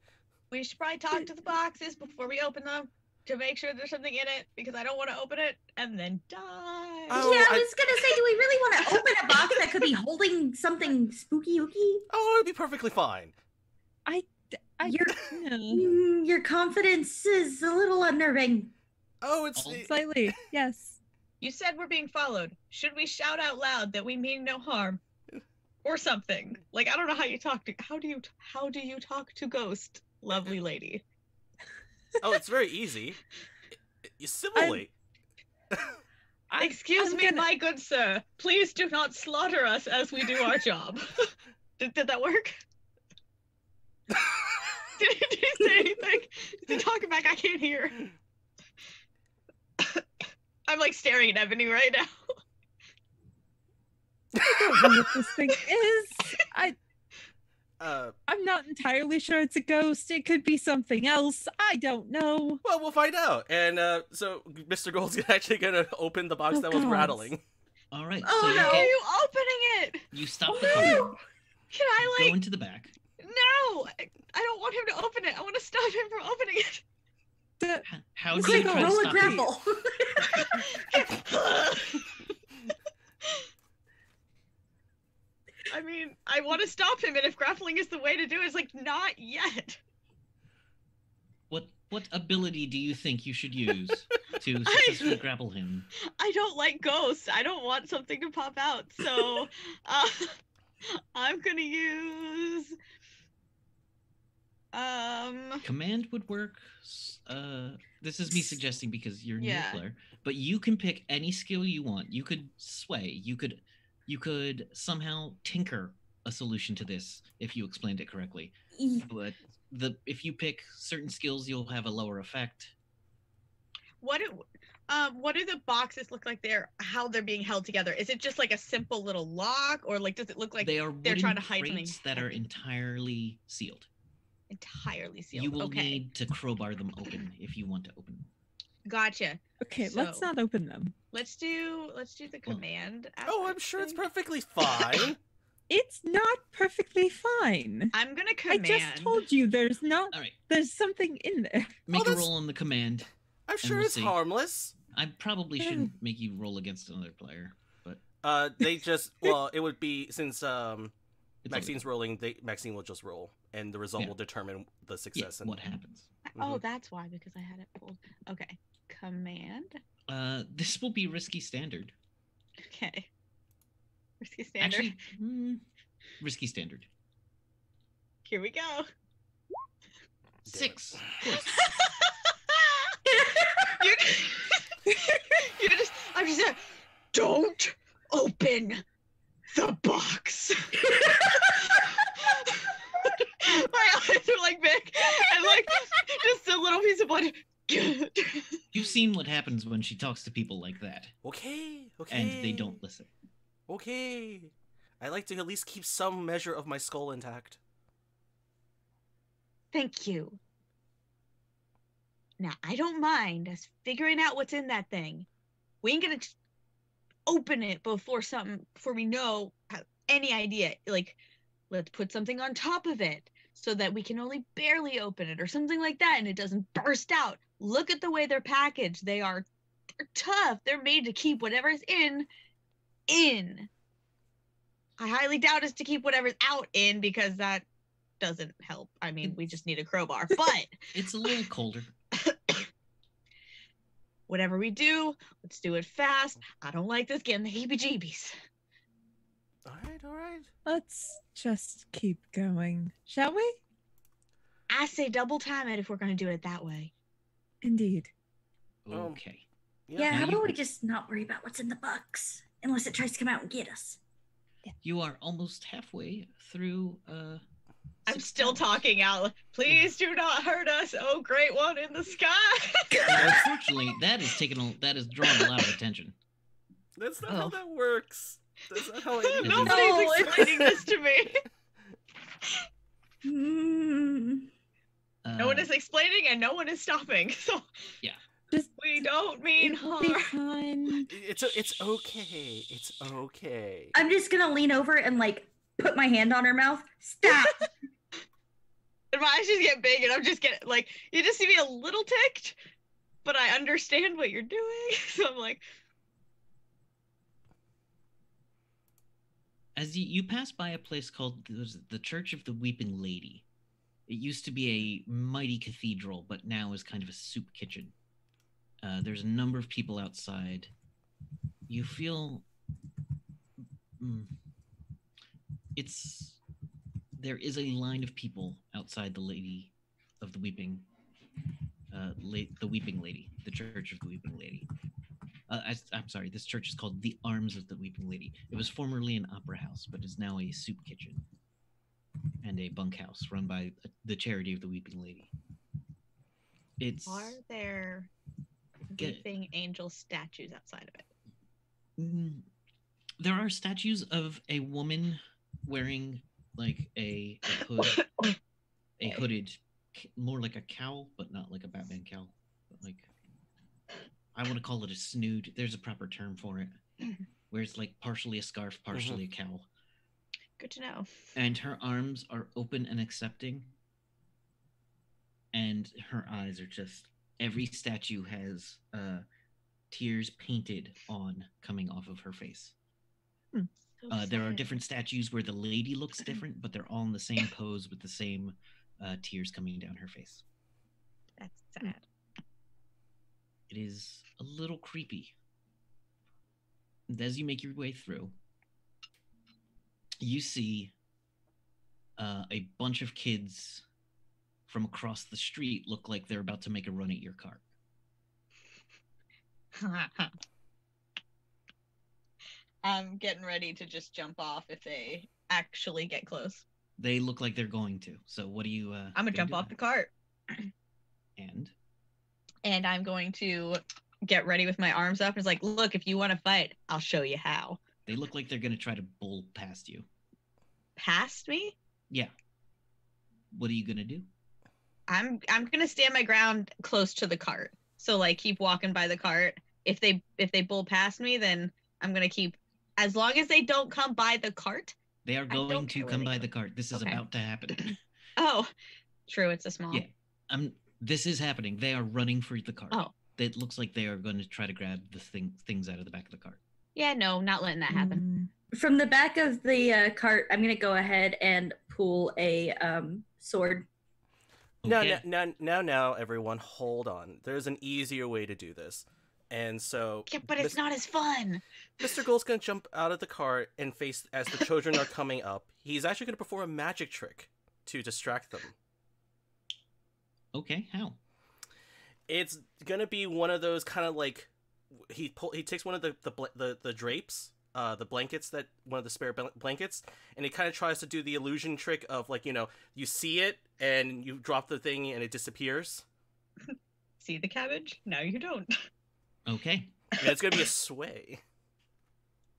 We should probably talk to the boxes before we open them to make sure there's something in it, because I don't want to open it and then die. Oh, yeah, I I- was gonna say, do we really want to open a box that could be holding something spooky-ooky? Oh, it'd be perfectly fine. Your confidence is a little unnerving. Oh, it's Slightly, yes. You said we're being followed. Should we shout out loud that we mean no harm? Or something. Like, I don't know how you talk to how do you talk to ghost, lovely lady? oh, it's very easy. Civilly. Excuse I'm me, gonna- my good sir. Please do not slaughter us as we do our job. Did that work? Did he say anything? Is he talking back? I can't hear. I'm like staring at Ebony right now. I don't know what this thing is. Uh, I'm not entirely sure it's a ghost. It could be something else. I don't know. well, we'll find out. And so Mr. Gold's actually gonna open the box Oh, that was God. rattling. All right, Oh, so How you, are no. get, you opening it? you stop Oh, the cart, no. Can I go like? into the back. No, I don't want him to open it. I want to stop him from opening it. How It's do you like a try to Roll a stop it? grapple. I mean, I want to stop him, and if grappling is the way to do it, it's like, not yet. What ability do you think you should use to successfully grapple him? I don't like ghosts. I don't want something to pop out, so I'm gonna use Command would work. This is me suggesting because you're Yeah. nuclear, but you can pick any skill you want. You could sway. You could somehow tinker a solution to this if you explained it correctly. But if you pick certain skills, you'll have a lower effect. what do the boxes look like? How they're being held together? Is it just like a simple little lock, or like does it look like They are they're wooden trying to hide crates something that are heavy? entirely sealed. Entirely sealed? You will Okay. need to crowbar them open if you want to open them. Gotcha. Okay, let's So- not open them. Let's do the command. Oh, I'm aspect sure it's thing. perfectly fine. It's not perfectly fine. I'm gonna I command. just told you there's not. All right, There's something in there. make a that's- roll on the command. I'm sure we'll it's see. harmless. I probably shouldn't make you roll against another player, but They just well, it would be since it's all Maxine's rolling. Maxine will just roll, and the result Yeah. will determine the good. success. Yeah, and what happens? Oh, that's why, because I had it pulled. Okay. Command. This will be risky standard. Okay. Risky standard. Actually, risky standard. Here we go. Damn it. 6. Of course. you just, I'm just like, don't open the box. My eyes are like big and like just a little piece of blood. You've seen what happens when she talks to people like that, Okay. and they don't listen. Okay. I like to at least keep some measure of my skull intact. Thank you. Now, I don't mind us figuring out what's in that thing. We ain't gonna open it before we know any idea. Like, let's put something on top of it so that we can only barely open it or something like that and it doesn't burst out. Look at the way they're packaged. They're tough. They're made to keep whatever's in. I highly doubt us to keep whatever's out in because that doesn't help. I mean, we just need a crowbar. But It's a little colder. whatever we do, let's do it fast. I don't like this getting the heebie-jeebies. All right. Let's just keep going, shall we? I say double time it if we're going to do it that way. Indeed. Okay. Yeah, Now how you- about we just not worry about what's in the box? Unless it tries to come out and get us. You are almost halfway through. I'm 6 still towers. talking out. Please do not hurt us. Oh, great one in the sky. Unfortunately, that has drawn a lot of attention. That's not how Oh. that works. That's not how it Nobody's No, it's- explaining this to me. Mm. No one is explaining and no one is stopping. So Yeah. Just we don't mean it will be harm. fine. It's okay. It's okay. I'm just gonna lean over and like put my hand on her mouth. Stop! And my eyes just get big and I'm just getting like, you just see me a little ticked, but I understand what you're doing. So I'm like, As you pass by a place called the Church of the Weeping Lady. It used to be a mighty cathedral, but now is kind of a soup kitchen. There's a number of people outside. You feel there is a line of people outside the Lady of the Weeping, the Weeping Lady, the Church of the Weeping Lady. I'm sorry, this church is called the Arms of the Weeping Lady. It was formerly an opera house, but is now a soup kitchen and a bunkhouse run by the Charity of the Weeping Lady. It's are there Get- weeping angel statues outside of it? There are statues of a woman wearing like a hood, a hooded, more like a cowl, but not like a Batman cowl, but like I want to call it a snood. There's a proper term for it, where it's like partially a scarf, partially a cowl, Good to know. and her arms are open and accepting, and her eyes are just. Every statue has tears painted on coming off of her face. So There are sad. different statues where the lady looks different, but they're all in the same pose with the same tears coming down her face. That's sad. It is a little creepy. And as you make your way through, you see a bunch of kids from across the street look like they're about to make a run at your car. I'm getting ready to just jump off if they actually get close. They look like they're going to. So what do you? I'm gonna jump off the cart And and I'm going to get ready with my arms up. It's like, look, if you want to fight, I'll show you how. they look like they're going to try to bull past you. Past me? Yeah. What are you going to do? I'm gonna stand my ground close to the cart. So like keep walking by the cart. If they bull past me, then I'm gonna keep. As long as they don't come by the cart. They are going don't to care where come they by go. the cart. This is Okay. about to happen. Oh, true. It's a small. Yeah. This is happening. They are running for the cart. Oh. It looks like they are going to try to grab the things out of the back of the cart. Yeah, no, not letting that happen. From the back of the cart, I'm gonna go ahead and pull a sword. Okay. Now, everyone, hold on. There's an easier way to do this. And so... Yeah, but it's not as fun. Mr. Gold's going to jump out of the cart and face as the children are coming up. He's actually going to perform a magic trick to distract them. Okay, how? It's going to be one of those kind of like... He takes one of the drapes, the blankets, one of the spare blankets, and he kind of tries to do the illusion trick of, like, you see it, and you drop the thing, and it disappears. See the cabbage? Now you don't. Okay. And it's going to be a sway.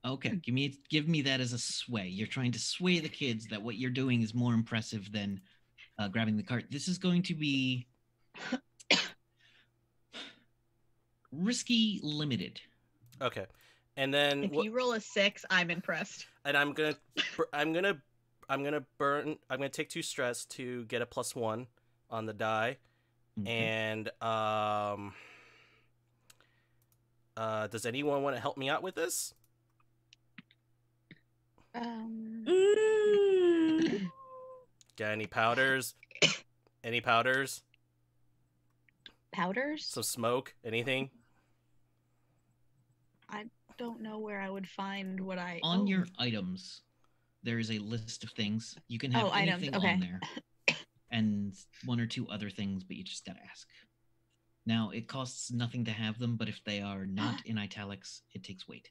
Okay, give me that as a sway. You're trying to sway the kids that what you're doing is more impressive than grabbing the cart. This is going to be risky limited. Okay. And then if you roll a 6, I'm impressed. And I'm gonna take 2 stress to get a +1 on the die. Okay. And does anyone want to help me out with this? Got any powders? Any powders? Powders? Some smoke? Anything? I don't know where I would find what I... On your items, there is a list of things. You can have anything items. Okay. on there. And 1 or 2 other things, but you just gotta ask. Now, it costs nothing to have them, but if they are not in italics, it takes weight.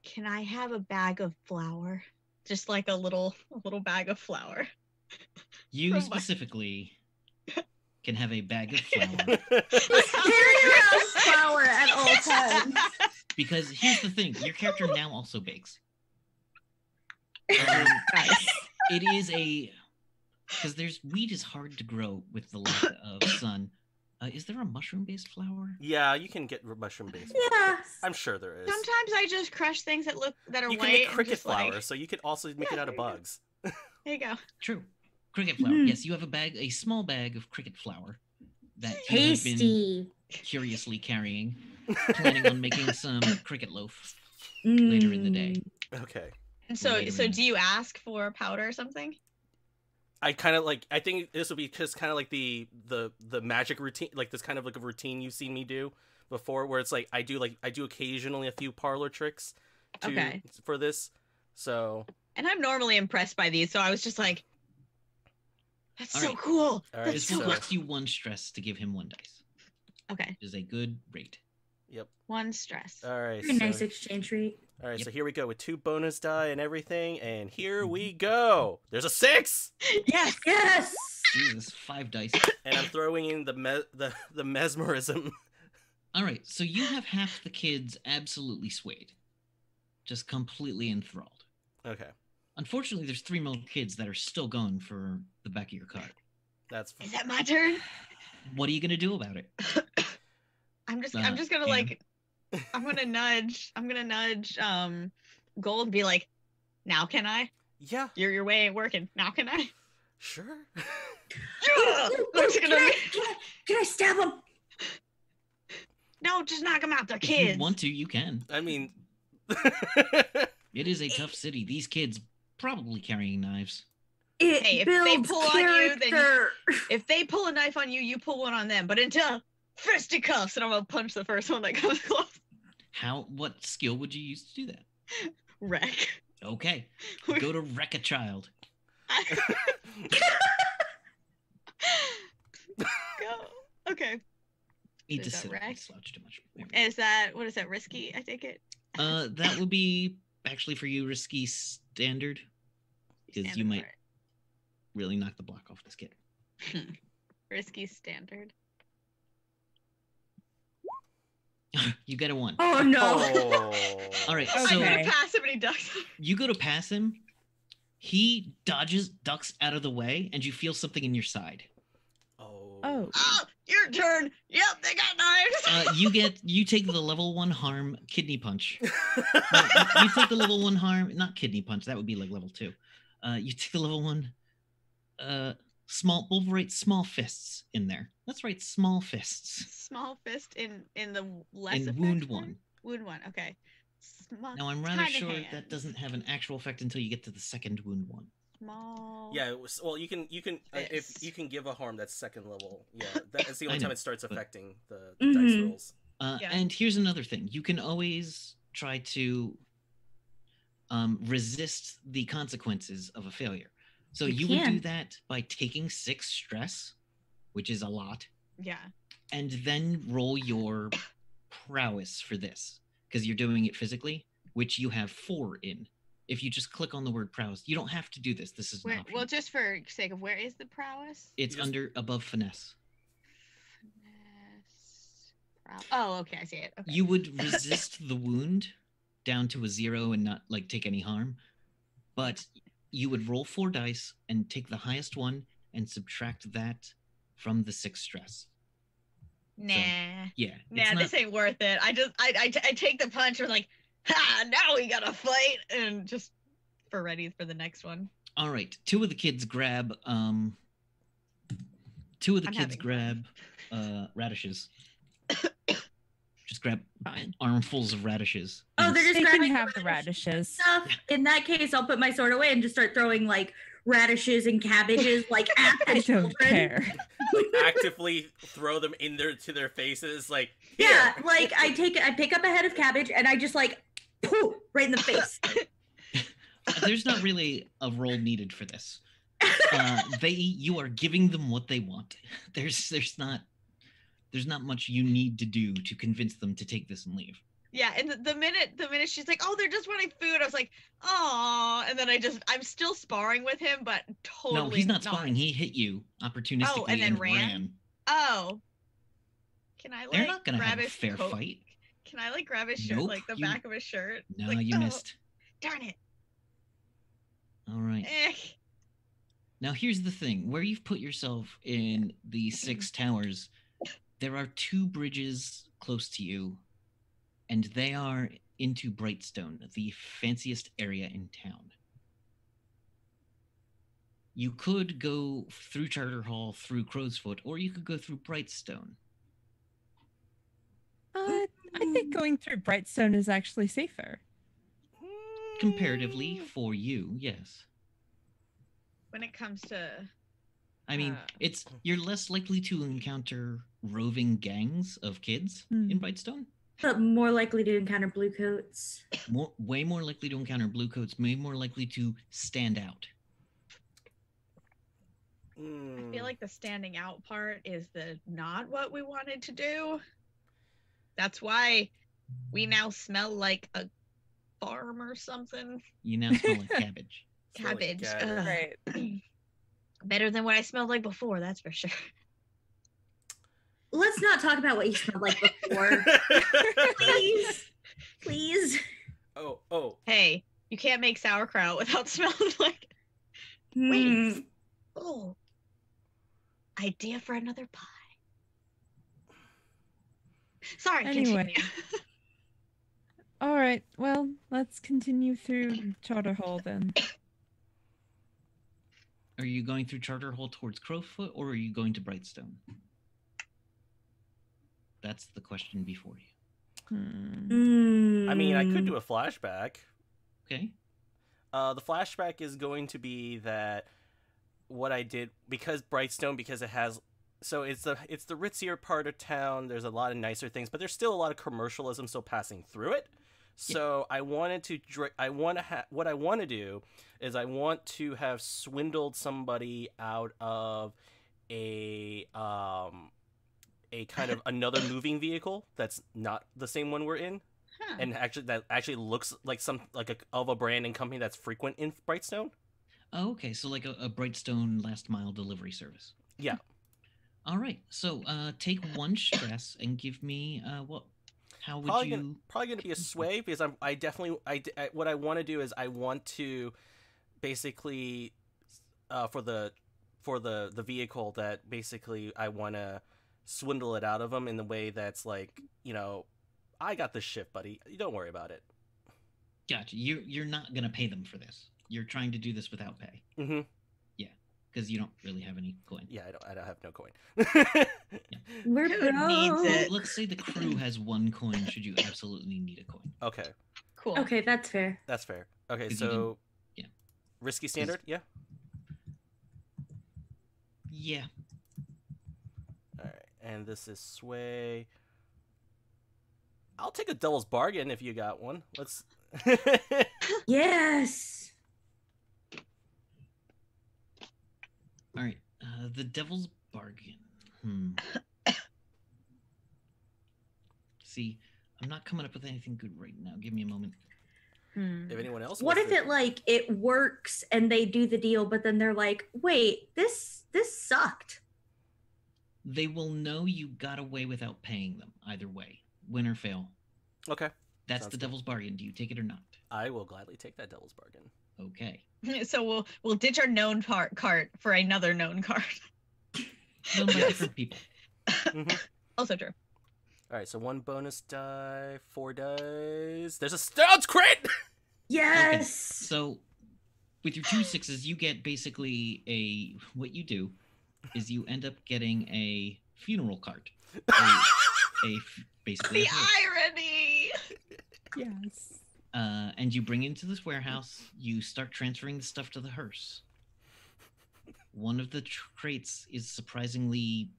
Can I have a bag of flour? Just like a little bag of flour. You specifically can have a bag of flour. Carry around flour at all times. Because here's the thing, your character now also bakes. It is because wheat is hard to grow with the lack of sun. Is there a mushroom-based flour? Yeah, you can get mushroom-based. Yes. I'm sure there is. Sometimes I just crush things that are you white. can make cricket and just, flour, like... so you could also make it out of there you go. bugs. There you go. True. Cricket flour. Yes, you have a small bag of cricket flour that you have been Tasty. curiously carrying, planning on making some cricket loaf later in the day. Okay. And so do you ask for a powder or something? I think this will be just kind of like the magic routine, like this kind of like a routine you've seen me do before, where it's like I do occasionally a few parlor tricks for this. So, and I'm normally impressed by these, so I was just like, that's All so right. cool. All right, This will cost you 1 stress to give him 1 dice. Okay. Which is a good rate. Yep. 1 stress. All right. Very nice exchange rate. All right, Yep. so here we go with 2 bonus die and everything, and here we go. There's a 6, Yes. Yes. Jesus, 5 dice. and I'm throwing in the mesmerism. All right, so you have half the kids absolutely swayed, just completely enthralled. Okay, Unfortunately, there's 3 more kids that are still going for the back of your cart. that's Is that my turn? What are you gonna do about it? I'm just Cam. gonna like, I'm gonna nudge Gold and be like, now can I? yeah, Your way ain't working. Now can I? sure. I'm just gonna... Can I stab him? No, just knock them out. They're If kids. you want to, you can. I mean, It is a tough city. These kids probably carrying knives. It Hey, if they builds pull on you, then character. If they pull a knife on you, you pull one on them. But until fisticuffs, and I'm gonna punch the first one that comes close. What skill would you use to do that? Wreck. Okay, go to wreck a child. Go. Okay. Need Is to that sit up. wreck? I slouched too much. There we What is that, risky? I take it. go. That would be actually for you risky standard, because you Standard might for really knock the block off this kid. it. Risky standard. You get a 1. Oh no. oh. All right, Okay. so I'm gonna pass him and he ducks. you go to pass him. He ducks out of the way, and you feel something in your side. Oh. Oh. Oh, your turn. Yep, they got knives. You take the level 1 harm kidney punch. No, you take the level 1 harm, not kidney punch. That would be like level 2. You take the level 1 small. We'll write small fists in there. Let's write small fists. Small fist in the less In effect wound part? 1. Wound 1. Okay. Small, Now I'm rather tiny sure hand. that doesn't have an actual effect until you get to the second wound 1. Small. Yeah, well, you can if Fist. you can give a harm that's second level. Yeah, that's the only I time know, it starts but- affecting the dice Mhm. rolls. Yeah. And here's another thing: you can always try to resist the consequences of a failure. So You would do can. that by taking 6 stress, which is a lot, Yeah. and then roll your prowess for this because you're doing it physically, which you have 4 in. If you just click on the word prowess, you don't have to do this. This is an Where, option. well, just for sake of where is the prowess? It's you just- above finesse. Finesse. Oh, okay, I see it. Okay. You would resist the wound down to a 0 and not like take any harm, but you would roll 4 dice and take the highest one and subtract that from the 6 stress. Nah. Yeah, Nah, it's not, this ain't worth it. I take the punch and like, ha! Now we gotta fight, and just for ready for the next one. all right. Two of the kids grab having fun. radishes. Just grab Fine. armfuls of radishes. Oh, and they're just They can grabbing have the radishes. stuff. In that case, I'll put my sword away and just start throwing like radishes and cabbages like at I the don't children. care. Like actively throw them to their faces, like Yeah, here. like I pick up a head of cabbage and I just like poof, right in the face. There's not really a roll needed for this. You are giving them what they want. There's not much you need to do to convince them to take this and leave. Yeah, and the minute she's like, "Oh, they're just wanting food," I was like, "Oh," and then I'm still sparring with him, but totally No, he's not sparring. He hit you opportunistically and then ran? Oh, can I like They're not gonna grab have a his fair coat? fight. Can I like grab his shirt, Nope, like the you- back of his shirt? No, Like, you oh, missed. Darn it! All right. Eh. Now here's the thing: where you've put yourself in the 6 towers, there are 2 bridges close to you, and they are into Brightstone, the fanciest area in town. You could go through Charter Hall, through Crowsfoot, or you could go through Brightstone. I think going through Brightstone is actually safer. Comparatively, for you, yes. When it comes to I mean, you're less likely to encounter roving gangs of kids in Brightstone. But more likely to encounter blue coats. Way more likely to encounter blue coats, way more likely to stand out. I feel like the standing out part is not what we wanted to do. That's why we now smell like a farm or something. You now smell like cabbage. Smell like Cabbage. cabbage. Right. Better than what I smelled like before, that's for sure. Let's not talk about what you smelled like before. Please. Please. Oh. Hey, you can't make sauerkraut without smelling like. Hmm. Wait. Oh. Idea for another pie. Sorry, Anyway. continue. All right. Well, let's continue through Charter Hall then. Are you going through Charter Hall towards Crowfoot, or are you going to Brightstone? That's the question before you. Hmm. I mean, I could do a flashback. Okay. The flashback is going to be that what I did because Brightstone, because it has, so it's the ritzier part of town. There's a lot of nicer things, but there's still a lot of commercialism still passing through it. So I wanted to, what I want to do is I want to have swindled somebody out of a kind of another moving vehicle that's not the same one we're in. Huh. And that actually looks like of a brand and company that's frequent in Brightstone. Oh, okay. So like a Brightstone last mile delivery service. Yeah. All right. So take 1 stress and give me what? How would Probably gonna be a sway because what I want to do is I want to basically for the vehicle that basically I want to swindle it out of him in the way that's like, I got this shit, buddy. You don't worry about it. Gotcha. You're not gonna pay them for this. You're trying to do this without pay. Mm-hmm. Yeah, because you don't really have any coin. Yeah, I don't have no coin. We're Who needs broke. it? Let's say the crew has 1 coin. Should you absolutely need a coin? Okay, Cool. Okay, that's fair. that's fair. Okay, 'Cause you so yeah. risky standard, yeah. Yeah. All right, and this is sway. I'll take a devil's bargain if you got one. Let's. Yes. All right. The devil's bargain. See, I'm not coming up with anything good right now. Give me a moment. If anyone else. What wants if to- it like it works and they do the deal, but then they're like, wait, this sucked. They will know you got away without paying them either way, win or fail. Okay, That's Sounds the good. devil's bargain. Do you take it or not? I will gladly take that devil's bargain. Okay. So we'll ditch our known cart for another known cart. Known by different people. Mhm. Also true. All right, so 1 bonus die, 4 dice. There's a stouts crit. Yes. So, with your 2 6s, you get basically what you do is you end up getting a funeral cart. Basically. The a hearse. irony. Yes. And you bring it into this warehouse. You start transferring the stuff to the hearse. One of the crates is surprisingly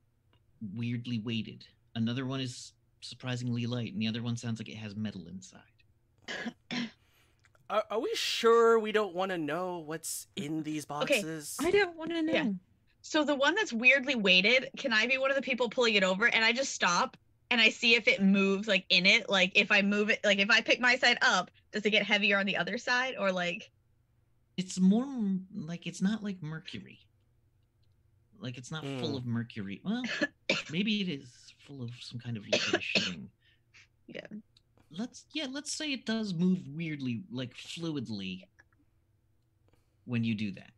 weirdly weighted. Another one is surprisingly light, and the other one sounds like it has metal inside. Are we sure we don't want to know what's in these boxes? I don't want to know. Yeah. So the one that's weirdly weighted, can I be one of the people pulling it over and I just stop and I see if it moves like in it? Like if I move it, like if I pick my side up, does it get heavier on the other side or like? It's more like it's not like mercury. Like it's not full of mercury. Well, maybe it is full of some kind of licorice thing. Yeah. Let's say it does move weirdly, like fluidly when you do that.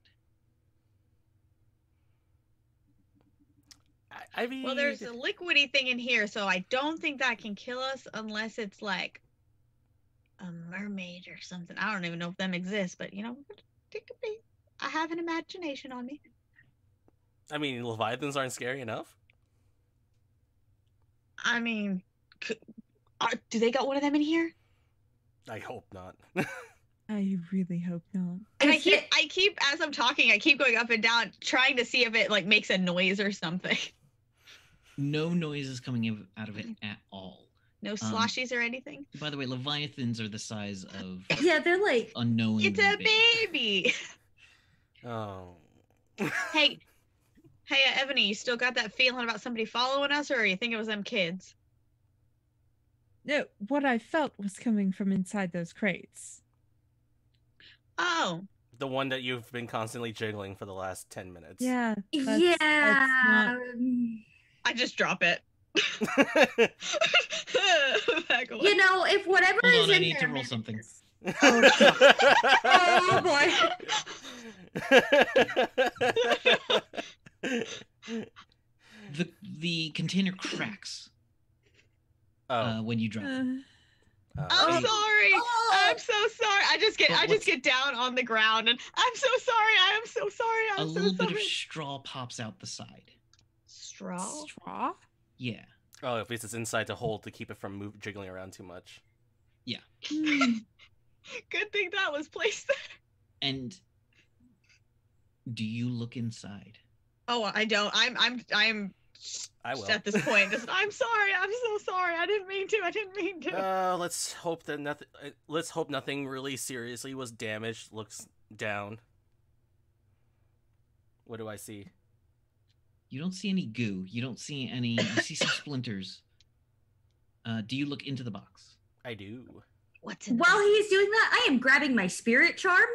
I mean, Well, there's a liquidy thing in here, so I don't think that can kill us unless it's like a mermaid or something. I don't even know if them exist, but it could be. I have an imagination on me. I mean, leviathans aren't scary enough. I mean, do they got one of them in here? I hope not. I really hope not. And Is it- I keep as I'm talking, I keep going up and down, trying to see if it like makes a noise or something. No noise is coming out of it at all. No sloshies or anything. By the way, leviathans are the size of Yeah, they're like, unknown. It's a baby. Oh. Hey, Ebony, you still got that feeling about somebody following us, or you think it was them kids? No, what I felt was coming from inside those crates. Oh, The one that you've been constantly jiggling for the last 10 minutes. Yeah. yeah. That's not... I just drop it. Back away. If whatever Hold is on, I in need to there roll something. Oh boy. The container cracks Oh. when you drop it. I'm Hey, sorry. Oh. I'm so sorry. I just what's- get down on the ground and I'm so sorry. I am so sorry. A I'm so little bit sorry. of straw pops out the side. Straw. Straw? Yeah. Oh, at least it's inside to hold to keep it from jiggling around too much. Hmm. Good thing that was placed there. And do you look inside? Oh, I don't. I'm I will. just at this point. Just I'm sorry. I'm so sorry. I didn't mean to. Let's hope that nothing. Let's hope nothing really seriously was damaged. Looks down. What do I see? You don't see any goo. You don't see any. You see some splinters. Do you look into the box? I do. What's in While there? he's doing that, I am grabbing my spirit charm.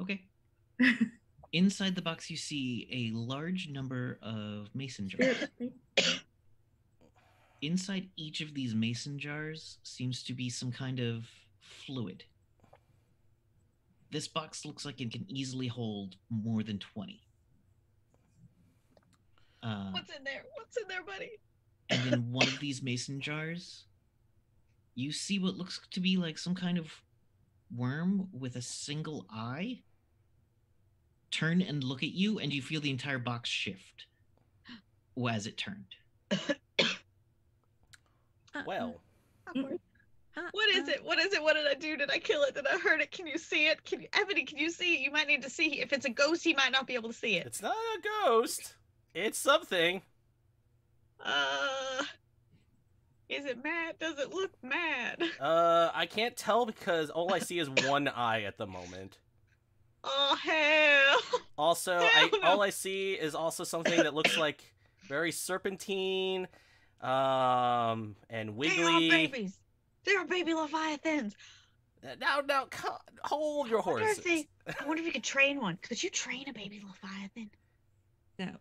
Okay. Inside the box, you see a large number of mason jars. Inside each of these mason jars seems to be some kind of fluid. This box looks like it can easily hold more than 20. What's in there? What's in there, buddy? And in one of these mason jars, you see what looks to be like some kind of worm with a single eye turn and look at you, and you feel the entire box shift as it turned. Well, What is it? What is it? What did I do? Did I kill it? Did I hurt it? Can you see it? Ebony, can you see it? You might need to see. If it's a ghost, he might not be able to see it. it's not a ghost. It's something. Is it mad? Does it look mad? I can't tell because all I see is one eye at the moment. Oh hell! Also, Hell no. all I see is also something that looks like very serpentine, and They are wiggly. babies. They are baby leviathans. Now, hold your I wonder if horses. I wonder if you could train one. Could you train a baby leviathan? No.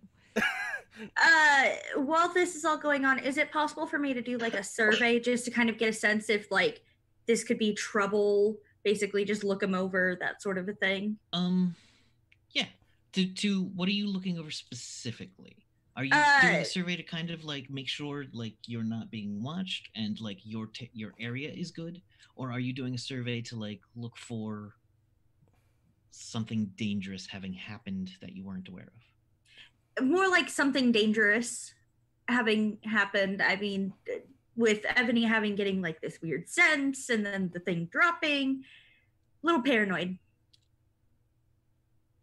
While this is all going on, is it possible for me to do like a survey just to kind of get a sense if like this could be trouble? Basically, just look them over, that sort of a thing. Yeah. To what are you looking over specifically? Are you doing a survey to kind of like make sure like you're not being watched and like your area is good, or are you doing a survey to like look for something dangerous having happened that you weren't aware of? More like something dangerous having happened. I mean, with Ebony getting like this weird sense and then the thing dropping, a little paranoid.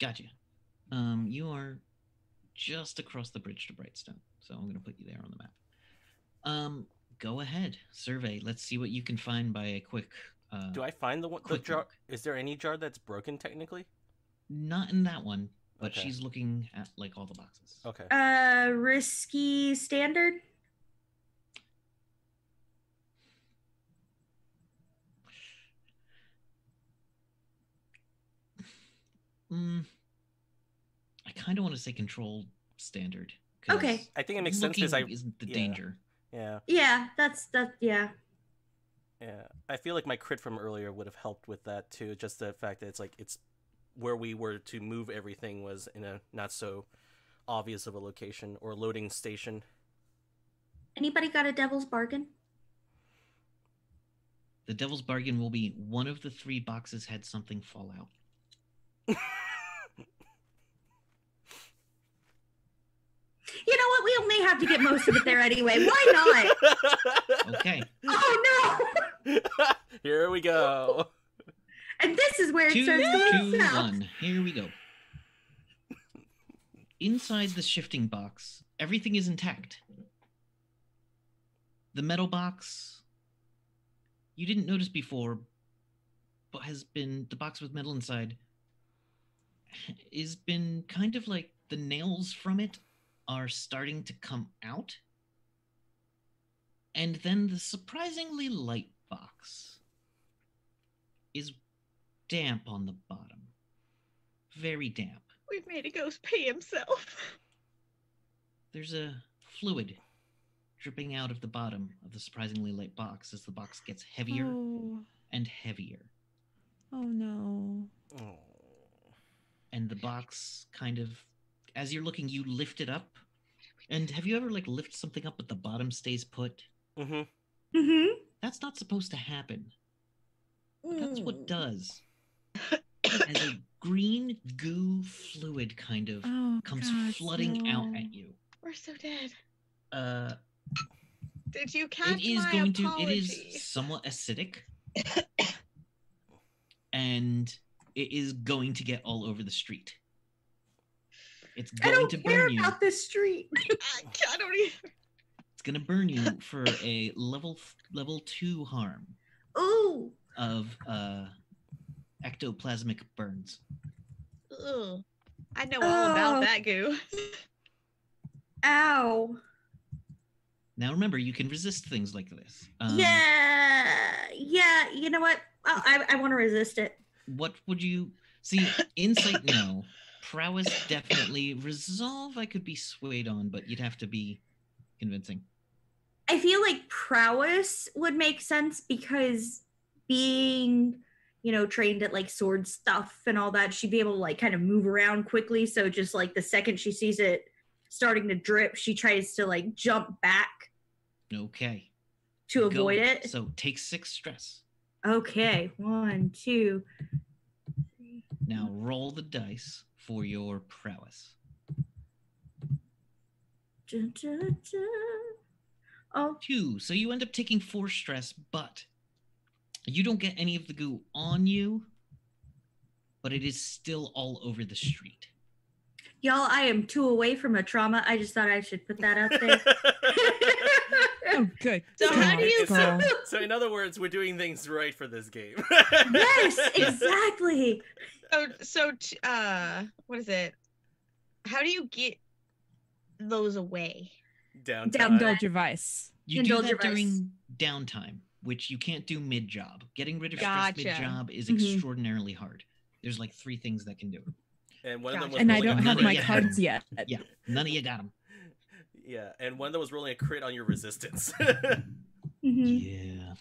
Gotcha. You are just across the bridge to Brightstone, so I'm going to put you there on the map. Go ahead, survey. Let's see what you can find by a quick. Do I find the quick jar? look. Is there any jar that's broken technically? Not in that one, but Okay. she's looking at like all the boxes. Okay. Risky standard. I kind of want to say controlled standard. Okay. I think it makes sense because looking isn't the yeah. danger. Yeah. Yeah, that's yeah. Yeah. I feel like my crit from earlier would have helped with that too. Just the fact that it's where we were to move everything was in a not so obvious of a location or loading station. Anybody got a devil's bargain? The devil's bargain will be one of the 3 boxes had something fall out. You know what? We only have to get most of it there anyway. Why not? Okay. Oh no! Here we go. And this is where it 2, starts going 2, south. 1. Here we go. Inside the shifting box, everything is intact. The metal box, you didn't notice before, but the box with metal inside, has been kind of like the nails from it are starting to come out. And then the surprisingly light box is damp on the bottom. Very damp. We've made a ghost pee himself. There's a fluid dripping out of the bottom of the surprisingly light box as the box gets heavier Oh. and heavier. Oh no. Oh. And the box kind of, as you're looking, you lift it up. And have you ever like lift something up but the bottom stays put? Mm-hmm. Mm-hmm. That's not supposed to happen. That's what does. As a green goo fluid kind of Oh, comes God, flooding out no. at you. We're so dead. Did you It catch is my going apology? to. It is somewhat acidic, and it is going to get all over the street. It's I going don't to care burn you. about this street. I don't even. It's going to burn you for a level 2 harm Ooh. of ectoplasmic burns. Ugh. I know all about Oh. that goo. Ow. Now remember, you can resist things like this. Yeah. You know what? I want to resist it. What would you see? Insight, no. Prowess, definitely. Resolve, I could be swayed on, but you'd have to be convincing. I feel like prowess would make sense because being, trained at like sword stuff and all that, she'd be able to like kind of move around quickly. So just like the second she sees it starting to drip, she tries to like jump back Okay. To Go. avoid it? So take 6 stress. Okay. 1, 2. Now roll the dice for your prowess. Dun, dun, dun. Oh, 2. So you end up taking 4 stress, but you don't get any of the goo on you, but it is still all over the street. y'all, I am 2 away from a trauma. I just thought I should put that out there. Oh, good. So how God, do you- girl. So in other words, we're doing things right for this game. Yes, exactly. What is it? How do you get those away? Downtime. Indulge your vice. You Indulge do your that vice. during downtime, which you can't do mid-job. Getting rid of stress Gotcha. mid-job is Mhm. extraordinarily hard. There's like 3 things that can do it. And one of them was Gotcha. And I rolling don't a have none my of you crit. have cards them. yet. Yeah, none of you got them. Yeah, and one that was rolling a crit on your resistance. Mhm. Yeah.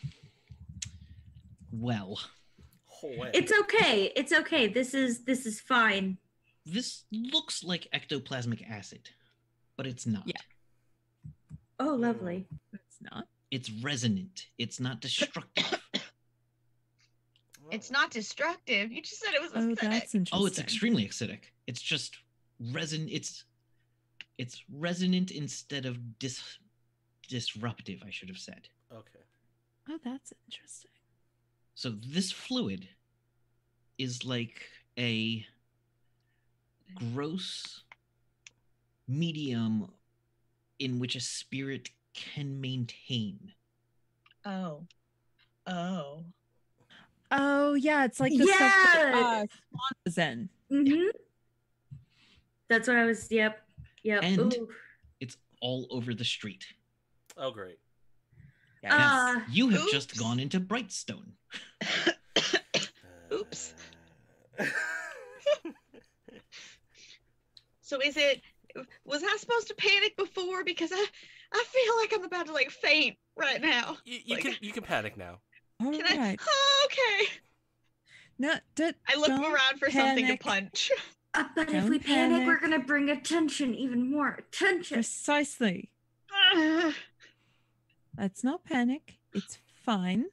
Well, Oh, wow. It's okay. It's okay. This is fine. this looks like ectoplasmic acid, but it's not. Yeah. Oh, lovely. It's not. It's resonant. It's not destructive. It's not destructive. You just said it was Oh, acidic. that's interesting. Oh, it's extremely acidic. It's just it's resonant instead of disruptive, I should have said. Okay. Oh, that's interesting. So this fluid is like a gross medium in which a spirit can maintain. Oh. Oh, yeah, it's like the stuff that Yeah. Swan was in. Mm-hmm. That's what I was. Yep. And Ooh. it's all over the street. Oh, great. Yes. You have just Oops. gone into Brightstone. Oops. So was I supposed to panic before? Because I feel like I'm about to like faint right now. You Like- can panic now. All Can right. Oh, okay. No, I look don't around for something to panic. punch. But if Don't we panic, we're panic. gonna bring attention, even more attention. Precisely. Let's not panic. It's fine.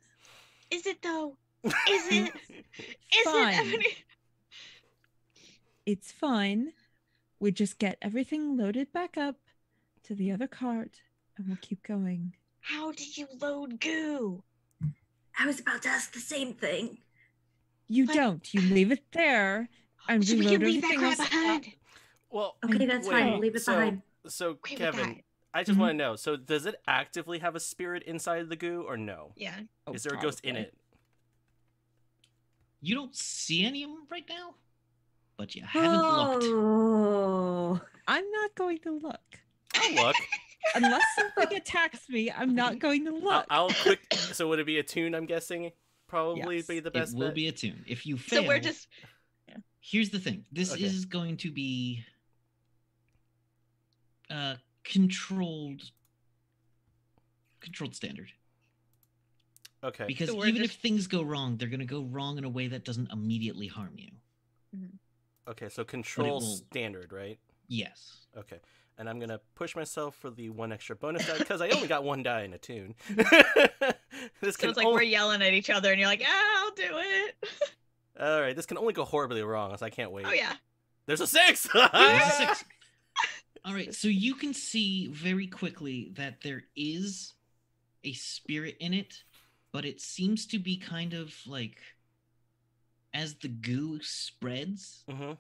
Is it though? Is it? Is Fine. it, Ebony? It's fine. We just get everything loaded back up to the other cart and we'll keep going. How did you load goo? I was about to ask the same thing. You But- don't. You leave it there and So we reload can leave that everything crap else. behind. Well, Okay, that's wait, fine. We'll leave it so, behind. So, Okay with Kevin, that. I just Mhm. want to know. So, does it actively have a spirit inside the goo, or no? Yeah. Oh, Is there a ghost in probably. it? You don't see any of them right now, but you haven't looked. Oh. I'm not going to look. I'll look. Unless something attacks me, I'm not going to look. I'll quick. So, would it be a tune? I'm guessing probably Yes. be the It best. will bet? be a tune. If you fail, So we're just here's the thing. This Okay. is going to be controlled standard. Okay. Because So we're even just- if things go wrong, they're going to go wrong in a way that doesn't immediately harm you. Okay. So control will- standard, right? Yes. Okay. And I'm gonna push myself for the 1 extra bonus die because I only got 1 die in a tune. This so can it's like only... we're yelling at each other and you're like, I'll do it. All right. This can only go horribly wrong, so I can't wait. Oh yeah. There's a 6. There's a 6. All right, so you can see very quickly that there is a spirit in it, but it seems to be kind of like as the goo spreads, Mm-hmm.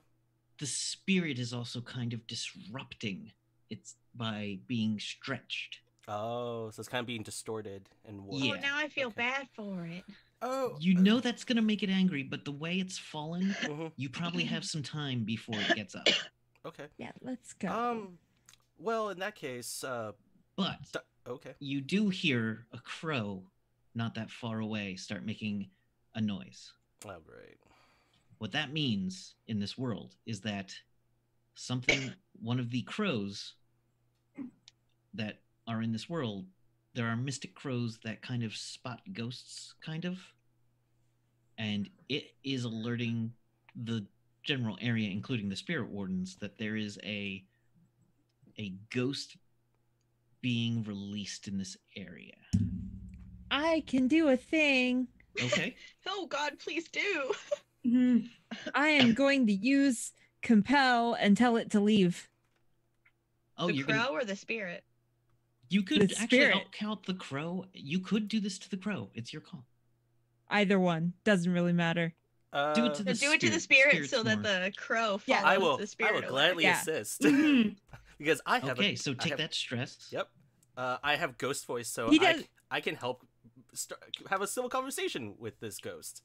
the spirit is also kind of disrupting it by being stretched. Oh, so it's kind of being distorted and warped. Yeah. Oh, now I feel Okay. bad for it. Oh. You know that's going to make it angry, but the way it's fallen, Mhm. you probably have some time before it gets up. Okay. Yeah, let's go. Well, in that case, But okay. you do hear a crow not that far away start making a noise. Oh, great. What that means in this world is that one of the crows that are in this world, there are mystic crows that kind of spot ghosts, kind of. And it is alerting the general area, including the spirit wardens, that there is a ghost being released in this area. I can do a thing. Okay. Oh God, please do. Mhm. I am going to use compel and tell it to leave. Oh, The you're crow gonna. or the spirit? You could The actually spirit. outcount the crow. You could do this to the crow. It's your call. Either one doesn't really matter. Do it to So the do it to the spirit. spirit so Spirit's that more- the crow follows Yeah. I will. the I spirit will gladly Yeah. assist Mhm. because I have. Okay, so I take have- that stress. Yep. I have ghost voice, so He does- I can help have a civil conversation with this ghost.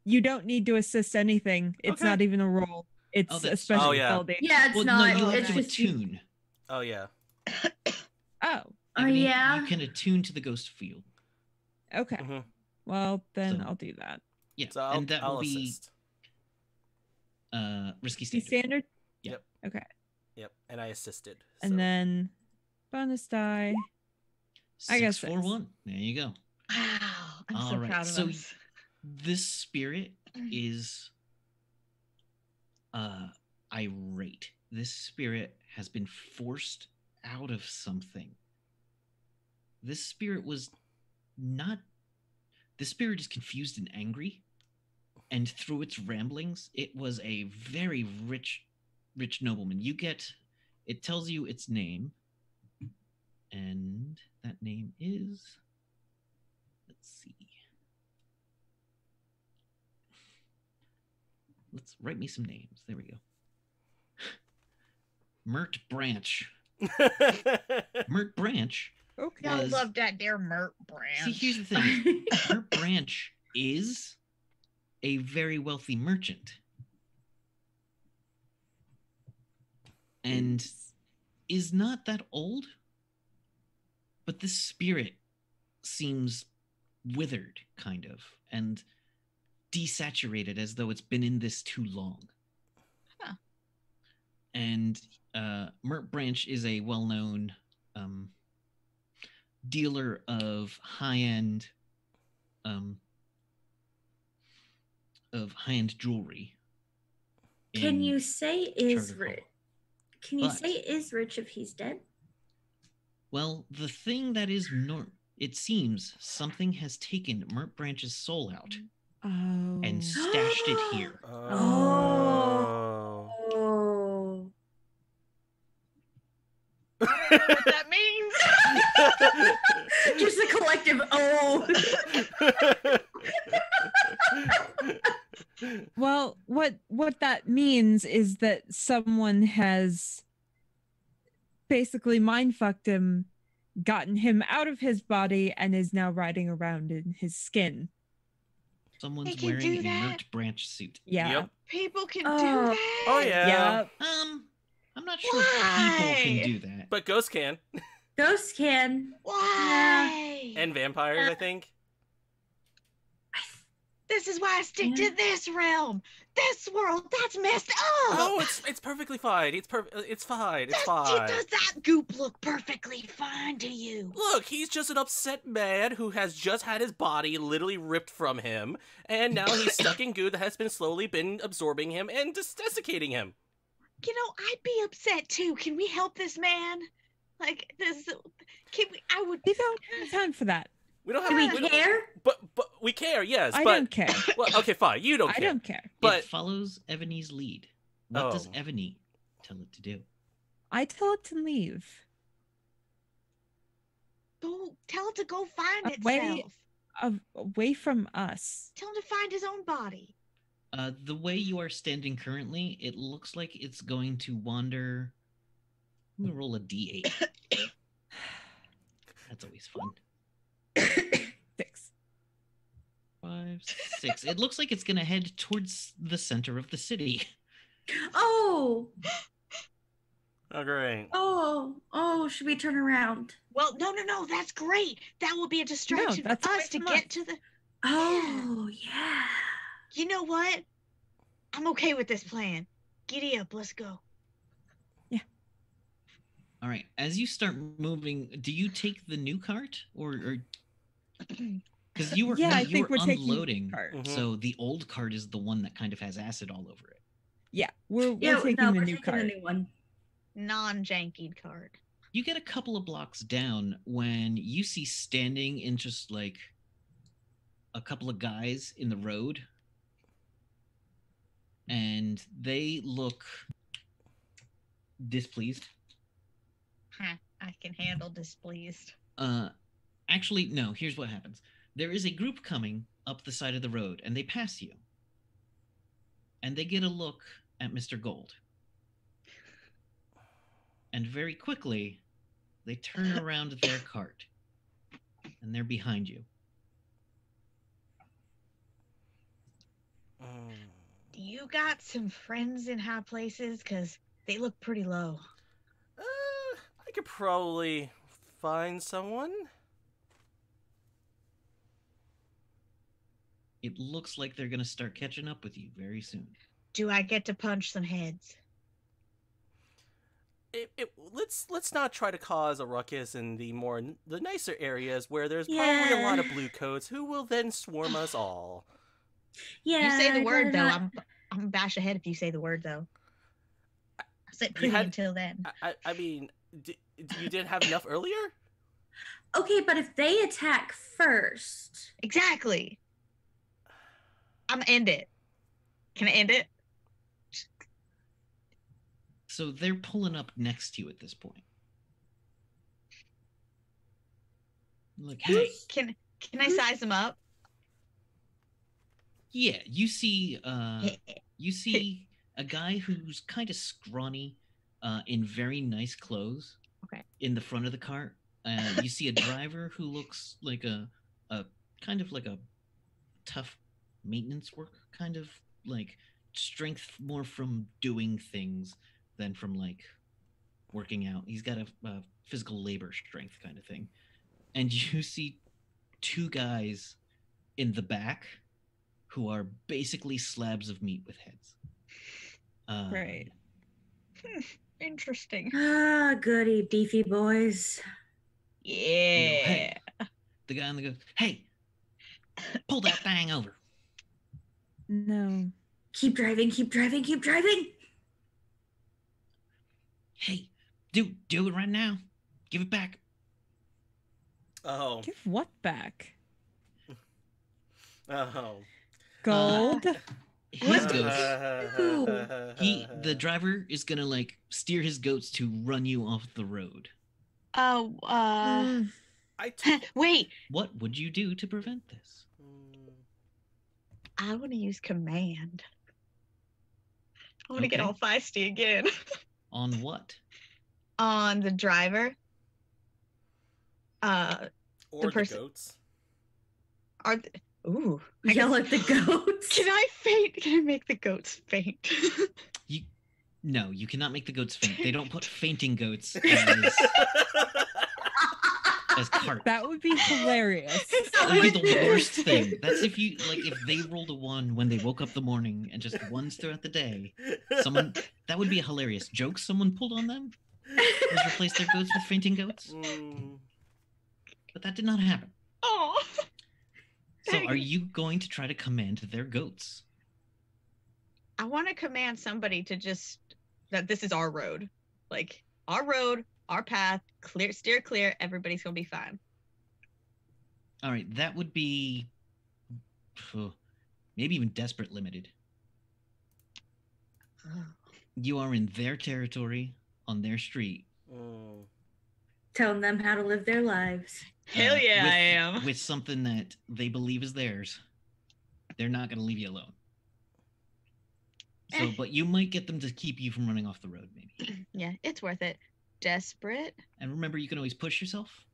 You don't need to assist anything. It's Okay. not even a roll. It's Oh, a that's special true. spell date. Yeah, it's Well, not. no, you have it's to just you. attune. Oh yeah. Oh, Oh, Ebony, yeah? You can attune to the ghost field. okay. hmm Well, then So- I'll do that. Yeah, So I'll, and that I'll will be assist. risky See standard. standard? Yep. Okay. Yep. And I assisted. And so- then bonus die. I guess 641. There you go. Wow, I'm so All right, proud of so us. This spirit is irate. This spirit has been forced out of something. This spirit was not. This spirit is confused and angry, and through its ramblings, it was a very rich nobleman. You get. It tells you its name, and that name is. Let's see. Let's write me some names. There we go. Mert Branch. Mert Branch. Okay. Y'all was- love that there Mert branch. See, here's the thing. Mert Branch is a very wealthy merchant. And is not that old. But this spirit seems withered, kind of, and desaturated as though it's been in this too long. Huh. And Mert Branch is a well-known dealer of high-end jewelry. Can in you say is Charter Hall. rich? Can you But- say is rich if he's dead? Well, the thing that is it seems something has taken Mert Branch's soul out Oh. and stashed it here. Oh. Oh. I don't know what that means. Just a collective oh. Well, what that means is that someone has basically mind fucked him, gotten him out of his body, and is now riding around in his skin. Someone's can wearing do a that? Mert Branch suit. Yeah. Yep. People can Oh. do that. Oh yeah. Yep. I'm not sure if people Why? can do that. But ghosts can, Ghosts can. Why? and vampires, I think. This is why I stick Yeah. to this realm. This world, that's messed up. Oh, it's perfectly fine. It's fine. It's fine. Does that goop look perfectly fine to you? Look, he's just an upset man who has just had his body literally ripped from him, and now he's stuck in goo that has been slowly been absorbing him and desiccating him. You know, I'd be upset too. Can we help this man? Like this? Can we? I would. We don't have time for that. We don't Do have. we don't- care? But we care, yes. I but don't care. well, okay, fine. You don't I care. don't care. But It follows Ebony's lead. What does Oh. Ebony tell it to do? I tell it to leave. Go tell it to go find Away- itself. Away from us. Tell him to find his own body. The way you are standing currently, it looks like it's going to wander. I'm gonna roll a d8. That's always fun. 6. 5, 6. It looks like it's gonna head towards the center of the city. Oh. oh, great. Oh, should we turn around? Well, no. That's great. That will be a distraction that's for away us to from get us. to the. Oh, yeah. You know what? I'm okay with this plan. Giddy up. Let's go. All right. As you start moving, do you take the new cart or because you were Yeah, I you think were we're taking the unloading, cart. Mhm. so the old cart is the one that kind of has acid all over it. Yeah, we're Yeah, taking no, the we're new taking card. the new one. Non-jankied card. You get a couple of blocks down when you see standing in just like a couple of guys in the road, and they look displeased. I can handle displeased. Actually, no, here's what happens. There is a group coming up the side of the road, and they pass you. And they get a look at Mr. Gold. And very quickly, they turn around their cart. And they're behind you. Do you got some friends in high places? Because they look pretty low. I could probably find someone. It looks like they're going to start catching up with you very soon. Do I get to punch some heads? Let's not try to cause a ruckus in the nicer areas where there's probably a lot of blue coats who will then swarm us all. Yeah. You say the I'd word, rather though. not- I'm gonna bash ahead if you say the word, though. I said pretty until then. I mean, you didn't have enough earlier? Okay, but if they attack first. Exactly. I'm gonna end it. Can I end it? So they're pulling up next to you at this point. Like, hey. Can I size them up? Yeah, you see a guy who's kind of scrawny, in very nice clothes. Okay. In the front of the cart, you see a driver who looks like a kind of like a tough maintenance work, kind of like strength more from doing things than from like working out. He's got a physical labor strength kind of thing. And you see two guys in the back who are basically slabs of meat with heads. Right. Interesting. Ah, goody beefy boys. You Yeah. go, hey. The guy on the go, hey, pull that thing over. No. Keep driving, keep driving, keep driving. Hey, do it right now. Give it back. Oh. Give what back? Oh. Gold? His goats. Ooh. The driver is gonna like steer his goats to run you off the road. Oh, wait. What would you do to prevent this? I want to use command. I want to get Okay. all feisty again. On what? On the driver. Or the person- goats. Ooh. Yell at the goats. Can I faint? Can I make the goats faint? No, you cannot make the goats faint. They don't put fainting goats as carts. That would be hilarious. That would be the worst thing. That's if they rolled a 1 when they woke up the morning and just ones throughout the day. That would be a hilarious joke someone pulled on them. Was replace their goats with fainting goats. But that did not happen. Oh. So are you going to try to command their goats? I want to command somebody to just that this is our road. Like our road, our path, steer clear, everybody's gonna be fine. All right, that would be maybe even desperate limited. You are in their territory, on their street. Telling them how to live their lives. Hell yeah, I am. With something that they believe is theirs. They're not going to leave you alone. So, but you might get them to keep you from running off the road, maybe. Yeah, it's worth it. Desperate. And remember, you can always push yourself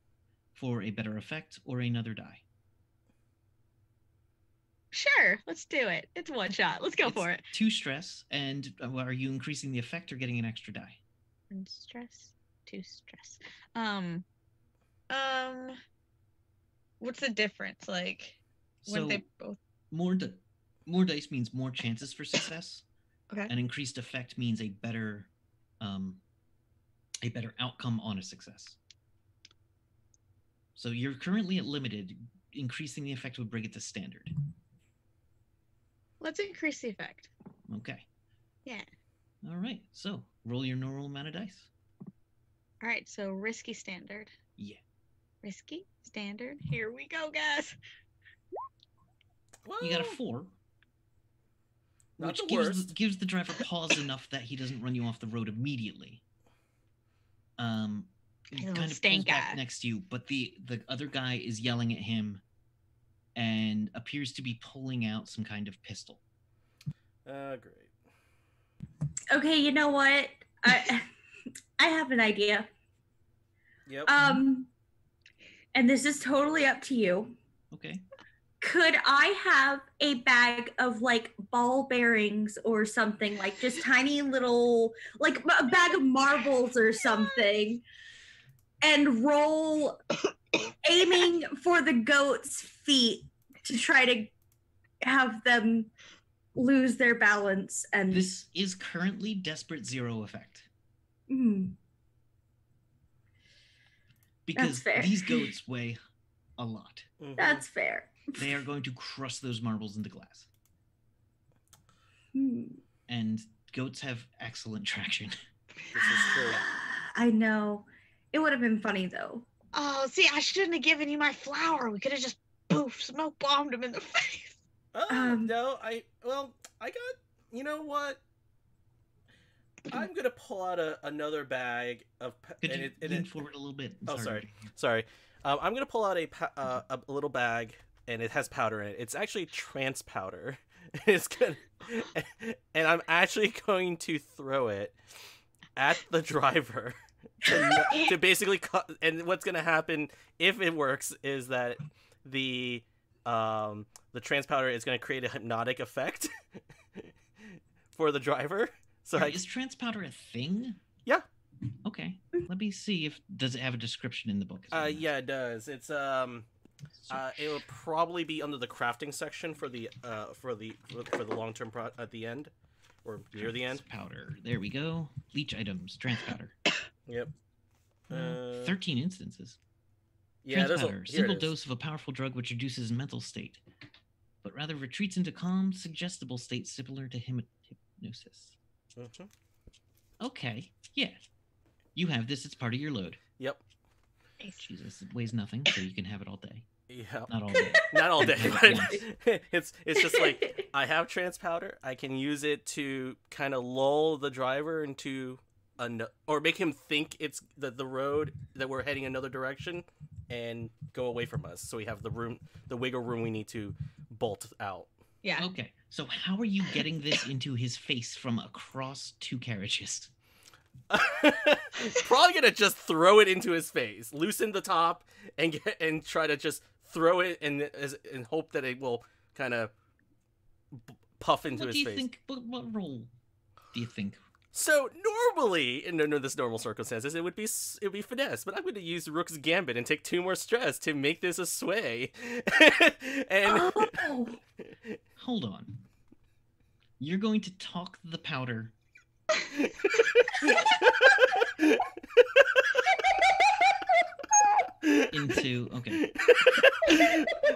for a better effect or another die. Sure, let's do it. It's one shot. Let's go for it. 2 stress, and are you increasing the effect or getting an extra die? And stress. 2 stress. What's the difference? Like, when So they both. more dice means more chances for success. Okay. An increased effect means a better outcome on a success. So you're currently at limited. Increasing the effect would bring it to standard. Let's increase the effect. Okay. Yeah. All right. So roll your normal amount of dice. All right, so risky standard. Yeah. Risky standard. Here we go, guys. You got a 4. Not Which the worst. gives the driver pause enough that he doesn't run you off the road immediately. He Little kind of pulls stank back eye. next to you, but the other guy is yelling at him and appears to be pulling out some kind of pistol. Great. Okay, you know what? I have an idea. Yep. And this is totally up to you. Okay. Could I have a bag of like ball bearings or something, like just tiny little, like a bag of marbles or something, and roll aiming for the goat's feet to try to have them lose their balance? And This is currently Desperate Zero effect. Because fair. these goats weigh a lot. Mhm. That's fair. They are going to crush those marbles into glass. Hmm. And goats have excellent traction. This is true. I know. It would have been funny though. Oh, see, I shouldn't have given you my flower. We could have just poof, smoke bombed him in the face. No, I got. You know what? I'm gonna pull out another bag of. Could you lean forward a little bit? Sorry. I'm gonna pull out a little bag, and it has powder in it. It's actually trance powder. It's good, and I'm actually going to throw it at the driver to basically cut. And what's gonna happen if it works is that the trance powder is gonna create a hypnotic effect for the driver. So Is trance powder a thing? Yeah. Okay. Let me see if does it have a description in the book? Yeah, it does. It's it will probably be under the crafting section for the long term at the end or near the end. Powder. There we go. Leech items. Trance powder. Yep. 13 instances. Yeah, Trance powder. Single dose of a powerful drug which reduces mental state, but rather retreats into calm, suggestible state similar to hypnosis. Mm-hmm. Okay. Yeah. You have this. It's part of your load. Yep. Jesus, it weighs nothing, so you can have it all day. Yeah. Not all day. Not all day, but it's just like I have trance powder. I can use it to kind of lull the driver into or make him think it's the road that we're heading another direction and go away from us. So we have the wiggle room we need to bolt out. Yeah. Okay. So how are you getting this into his face from across 2 carriages? Probably gonna just throw it into his face, loosen the top, and try to just throw it and hope that it will kind of puff into his face. What role do you think? So normally, under this normal circumstances, it would be finesse, but I'm going to use Rook's Gambit and take 2 more stress to make this a sway. And Hold on. You're going to talk the powder. Okay.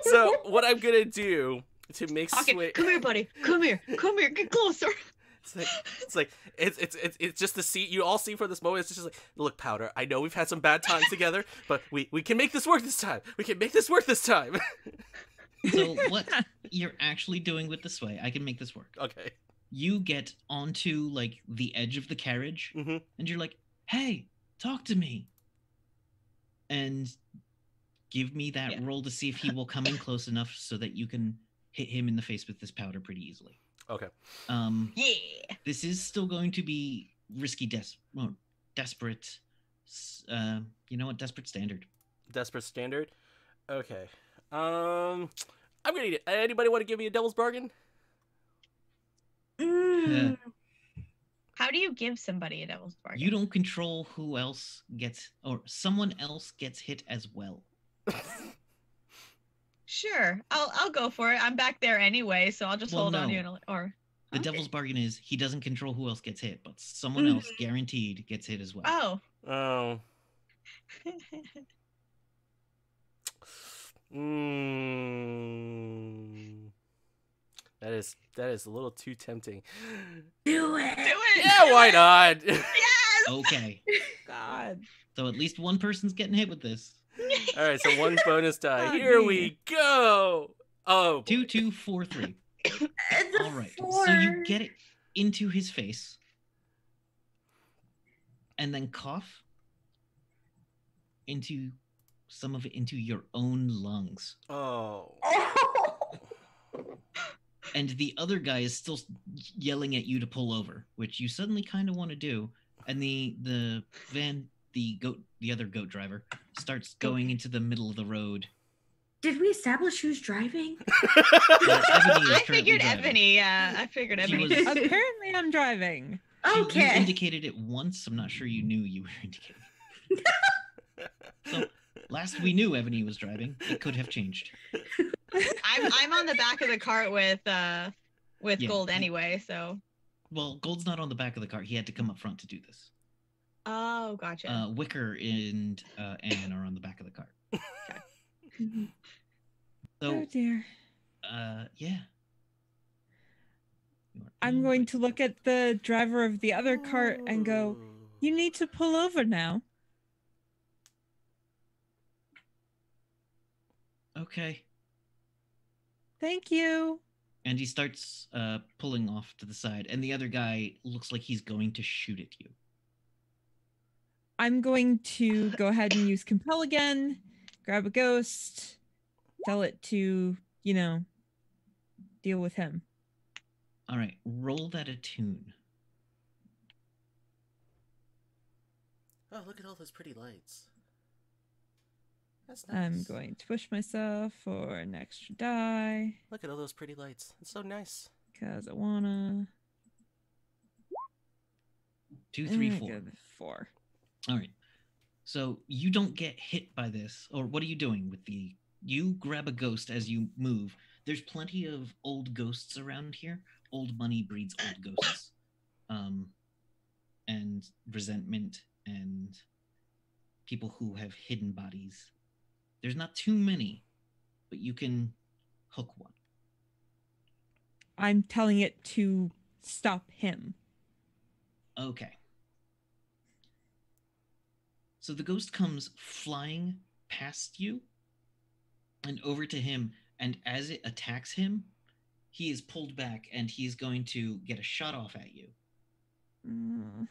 So what I'm gonna do to make sway. Come here, buddy. Come here. Get closer. It's just the see you all see for this moment. It's just like, look, Powder, I know we've had some bad times together, but we can make this work this time. So what you're actually doing with the sway, I can make this work. Okay. You get onto like the edge of the carriage, Mm-hmm. and you're like, "Hey, talk to me," and give me that roll to see if he will come in close enough so that you can hit him in the face with this powder pretty easily. Okay. Yeah. This is still going to be risky, desperate. You know what? Desperate standard. Desperate standard. Okay. I'm gonna need it. Anybody want to give me a devil's bargain? Yeah. How do you give somebody a devil's bargain? You don't control who else gets, or someone else gets hit as well. Sure, I'll go for it. I'm back there anyway, so I'll just hold on to you. The devil's bargain is he doesn't control who else gets hit, but someone else guaranteed gets hit as well. Oh. That is a little too tempting. Do it. Yeah, why not? Yes. Okay. God. God. So at least one person's getting hit with this. All right, so one bonus die. Oh, Here man. we go. Oh, boy. 2, 2, 4, 3. It's a All right. 4. So you get it into his face, and then cough into some of it into your own lungs. Oh. And the other guy is still yelling at you to pull over, which you suddenly kind of want to do. And the other goat driver starts going into the middle of the road. Did we establish who's driving? Ebony is I currently figured driving. Ebony. Yeah, I figured She Ebony. was- Apparently, I'm driving. You Okay. indicated it once. I'm not sure you knew you were indicating. So last we knew Ebony was driving. It could have changed. I'm on the back of the cart with Yeah. Gold anyway. So. Well, Gold's not on the back of the car. He had to come up front to do this. Oh, gotcha. Wicker and Anne are on the back of the car. Mhm. So, Oh dear. yeah. I'm going to look at the driver of the other cart and go, "You need to pull over now." Okay. Thank you. And he starts pulling off to the side, and the other guy looks like he's going to shoot at you. I'm going to go ahead and use compel again, grab a ghost, tell it to, deal with him. All right, roll that attune. Oh, look at all those pretty lights. That's I'm nice. going to push myself for an extra die Look at all those pretty lights. It's so nice. because I wanna. 2, 3, 4. Good 4. All right. So you don't get hit by this, or what are you doing with the? You grab a ghost as you move. There's plenty of old ghosts around here. Old money breeds old ghosts, and resentment and people who have hidden bodies. There's not too many, but you can hook one. I'm telling it to stop him. Okay. So the ghost comes flying past you and over to him, and as it attacks him, he is pulled back and he's going to get a shot off at you. Mm.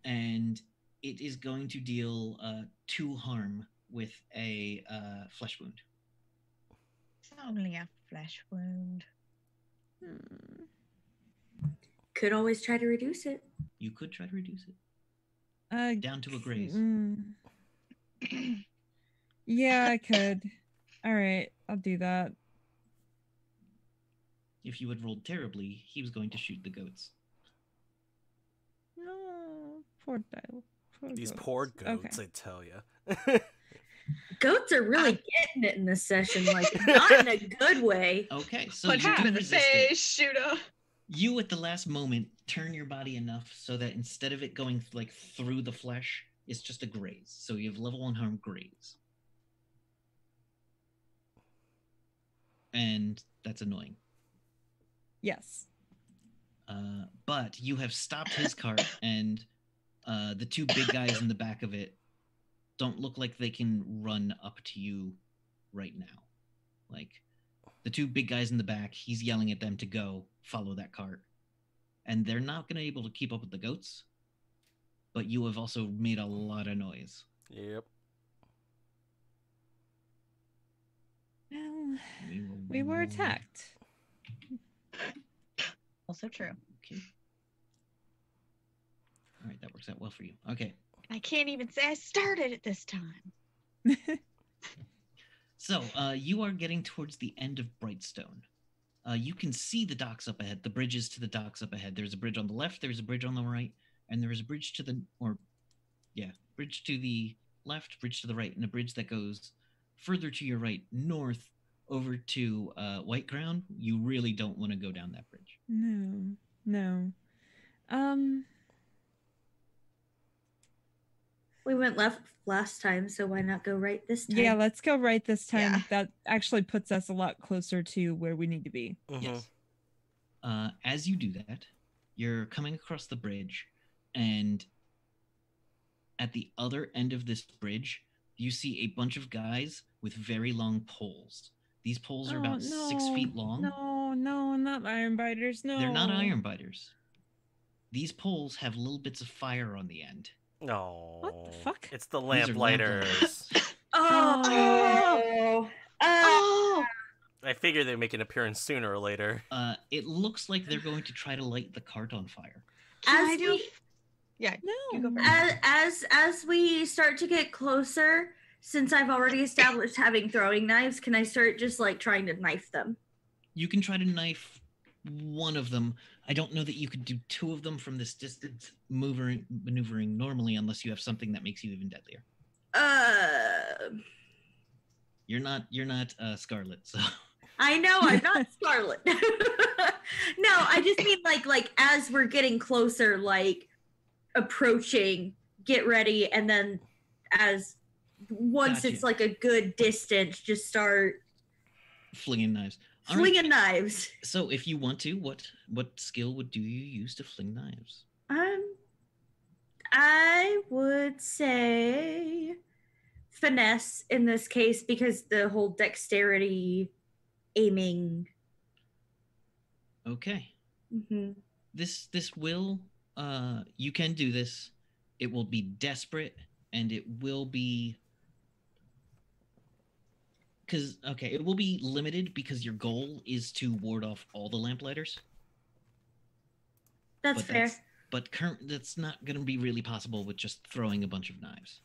And it is going to deal 2 harm with a flesh wound. It's only a flesh wound. Hmm. Could always try to reduce it. You could try to reduce it down to a c- graze. Yeah, I could. All right, I'll do that. If you had rolled terribly, he was going to shoot the goats. No, poor Dial. These poor goats, Okay. I tell you. Goats are really getting it in this session, like not in a good way. Okay, so Punch you him do in the resist it. face, shoot him. You at the last moment turn your body enough so that instead of it going like through the flesh, it's just a graze. So you have level 1 harm graze. And that's annoying. Yes. But you have stopped his cart, and the 2 big guys in the back of it don't look like they can run up to you right now. Like, the 2 big guys in the back, he's yelling at them to go follow that cart. And they're not going to be able to keep up with the goats, but you have also made a lot of noise. Yep. Well, we were attacked. Also true. Okay. All right, that works out well for you. Okay. I can't even say I started it this time. So, you are getting towards the end of Brightstone. You can see the docks up ahead, the bridges to the docks up ahead. There's a bridge on the left, there's a bridge on the right, and there is a bridge to the, bridge to the left, bridge to the right, and a bridge that goes further to your right, north, over to White Ground. You really don't want to go down that bridge. No. We went left last time, so why not go right this time? Yeah, let's go right this time. Yeah. That actually puts us a lot closer to where we need to be. Mhm. Yes. As you do that, you're coming across the bridge, and at the other end of this bridge, you see a bunch of guys with very long poles. These poles are about 6 feet long. No, not iron biters. No, They're not iron biters. These poles have little bits of fire on the end. No. What the fuck? It's the These are lamplighters. Oh. Oh, I figure they make an appearance sooner or later. It looks like they're going to try to light the cart on fire. can I As do? we Yeah, No. you go first. as we start to get closer, since I've already established having throwing knives, can I start just like trying to knife them? You can try to knife one of them. I don't know that you could do 2 of them from this distance maneuvering normally, unless you have something that makes you even deadlier. You're not Scarlet, so I know I'm not Scarlet. No, I just mean like as we're getting closer, like approaching, get ready, and then as once Gotcha. it's like a good distance, just start flinging knives. All right. flinging knives. So if you want to, what skill would you use to fling knives? I would say finesse in this case because the whole dexterity aiming. Okay. Mm-hmm. This will you can do this. It will be desperate and it will be it will be limited because your goal is to ward off all the lamplighters. That's fair. That's not going to be really possible with just throwing a bunch of knives.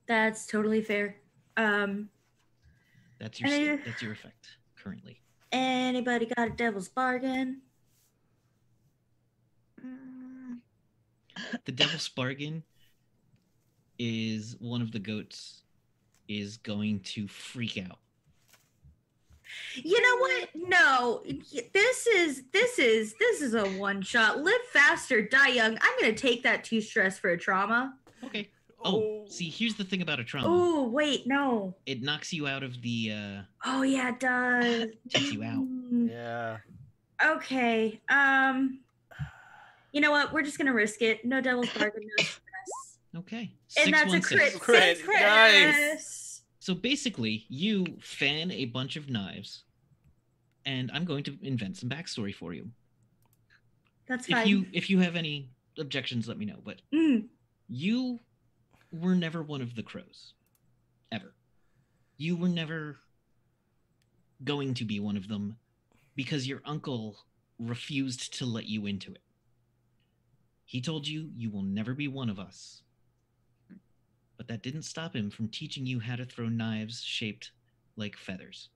That's totally fair. That's your effect currently. Anybody got a devil's bargain? The devil's bargain is one of the goats is going to freak out. You know what? No, this is a one shot. Live faster, die young. I'm gonna take that T-stress for a trauma. Okay. Oh, see, here's the thing about a trauma. Oh wait, no. It knocks you out of the. Oh yeah, it does. Takes you out. Yeah. Okay. You know what? We're just gonna risk it. No devil's bargain, no stress. Okay. And that's a 616. crit. Crit. Nice. So basically, you fan a bunch of knives, and I'm going to invent some backstory for you. That's fine. If you have any objections, let me know. But you were never one of the crows, ever. You were never going to be one of them because your uncle refused to let you into it. He told you will never be one of us. But that didn't stop him from teaching you how to throw knives shaped like feathers.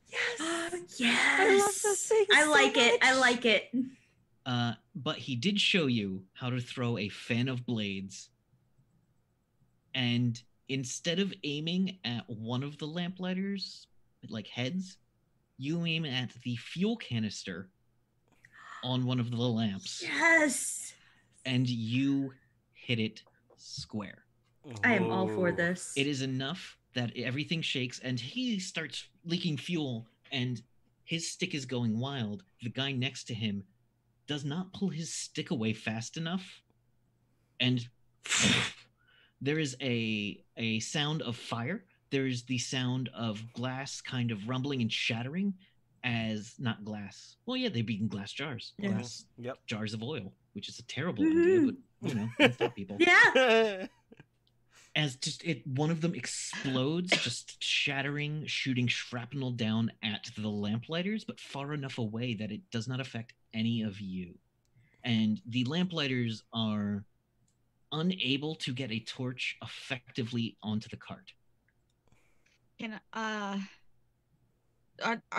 Yes. Yes. I love those things. I so like it. I much. like it. But he did show you how to throw a fan of blades. And instead of aiming at one of the lamplighters, like heads, you aim at the fuel canister on one of the lamps. Yes. And you hit it square. I am all for Ooh. this. It is enough that everything shakes and he starts leaking fuel and his stick is going wild. The guy next to him does not pull his stick away fast enough. And there is a sound of fire. There is the sound of glass kind of rumbling and shattering as not glass. Well, yeah, they'd be in glass jars. Yeah. Glass Yep. jars of oil, which is a terrible idea, but you know, can't stop people. Yeah. As one of them explodes, just shattering, shooting shrapnel down at the lamplighters, but far enough away that it does not affect any of you. And the lamplighters are unable to get a torch effectively onto the cart. Can are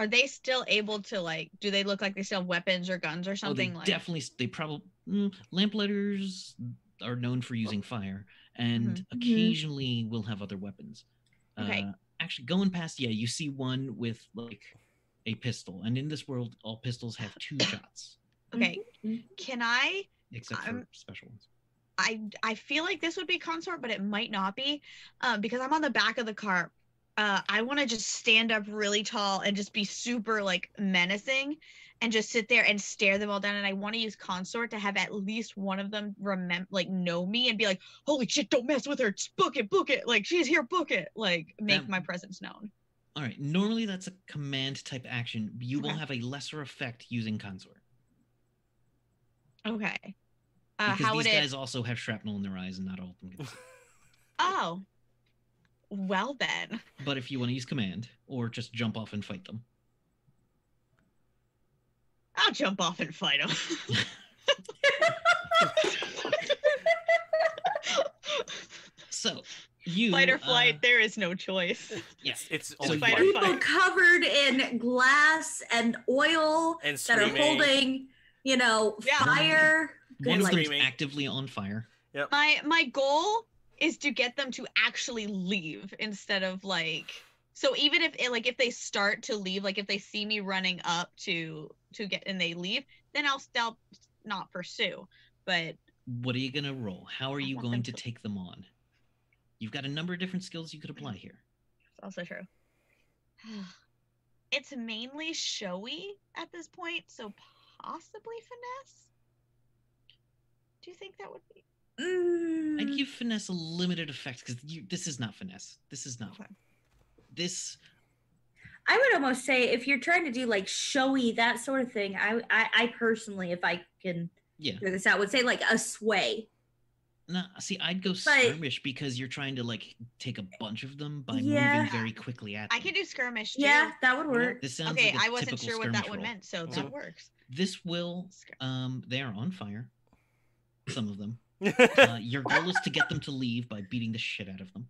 they still able to, like, do they look like they still have weapons or guns or something? They probably lamplighters are known for using fire and Mhm. occasionally will have other weapons. Okay. Actually, going past, you see one with like a pistol, and in this world, all pistols have 2 shots, Okay. Can I? except for special ones. I feel like this would be consort, but it might not be, because I'm on the back of the cart I want to just stand up really tall and just be super like menacing and just sit there and stare them all down. And I want to use consort to have at least one of them know me and be like, holy shit, don't mess with her. Just book it. Like, she's here, book it. Like, make my presence known. All right. Normally that's a command type action. You will Okay. have a lesser effect using consort. Okay. Because how these would guys also have shrapnel in their eyes and not all of them can see. Oh. Well then. But if you want to use command or just jump off and fight them. I'll jump off and fight them. So you fight or flight, there is no choice. Yes, it's so fight or People fight. covered in glass and oil And that are screaming. holding, fire. Good one of light. them's Screaming. actively on fire. My goal is to get them to actually leave instead of like. So even if they start to leave, like if they see me running up to get and they leave, then I'll still not pursue. But What are you gonna roll? How are you want going them to to- take them on? You've got a number of different skills you could apply here. it's also true. It's mainly showy at this point, so possibly finesse. Do you think that would be? I'd give finesse a limited effect because this is not finesse. This is not. Okay. This. I would almost say if you're trying to do like showy, that sort of thing, I personally, if I can figure this out, would say like a sway. No, see, I'd go skirmish because you're trying to like take a bunch of them by moving very quickly at them. I can do skirmish too. Yeah, that would work. This sounds Okay, like a I wasn't typical sure what that skirmish one roll. meant, so So- that works. This will. They are on fire. Some of them. Your goal is to get them to leave by beating the shit out of them.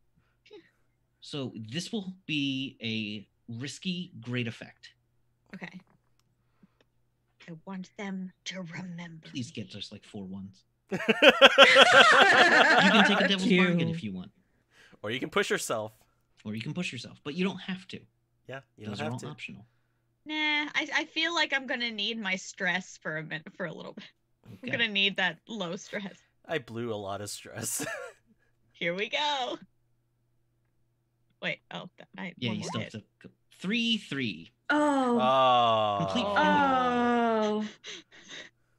So this will be a risky, great effect. Okay. I want them to remember. Please get just like 4 ones. you You can take a devil's Cute. bargain if you want, or you can push yourself. or you can push yourself, but you don't have to. Yeah, you Those don't are have all to. optional. Nah, I feel like I'm gonna need my stress for a little bit. I'm Okay. gonna need that low stress. I blew a lot of stress. Here we go. Wait, Yeah, one you more still hit. have to go. 3-3. Oh. Complete Oh. Oh.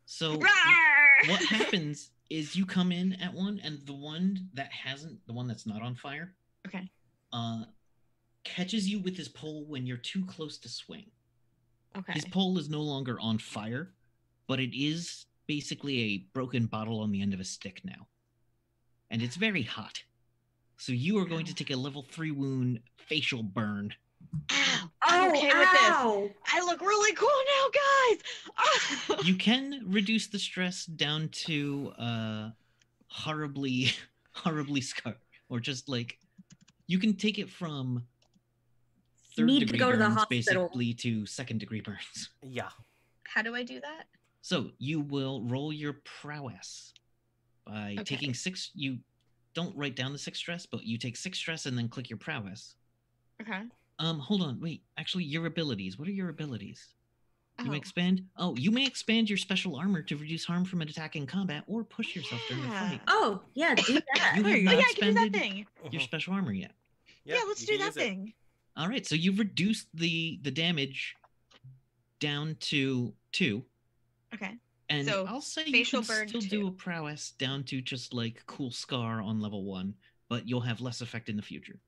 So Rawr! what happens is you come in at one, and the one that's not on fire, Okay. catches you with his pole when you're too close to swing. Okay. His pole is no longer on fire, but it is basically a broken bottle on the end of a stick now. And it's very hot. So you are going to take a level 3 wound facial burn. Ow! I'm okay with this. I look really cool now, guys. Ah! You can reduce the stress down to horribly scarred, or just like you can take it from third Need to degree go to the burns hospital. basically to 2nd degree burns. Yeah. How do I do that? So you will roll your prowess by Okay. taking 6. You don't write down the 6 stress, but you take 6 stress and then click your prowess. Okay. Hold on, wait. Actually, your abilities. What are your abilities? You may Oh. expand. Oh, you may expand your special armor to reduce harm from an attack in combat, or push yourself during the Yeah. fight. Oh, yeah, do that. You There have you not go. Oh yeah, I can do that expended thing. your Mhm. special armor yet. Yeah, let's you do can that use it. thing. All right, so you've reduced the damage down to 2, Okay. and So, I'll say you facial can burn still 2. do a prowess down to just like cool scar on level 1, but you'll have less effect in the future.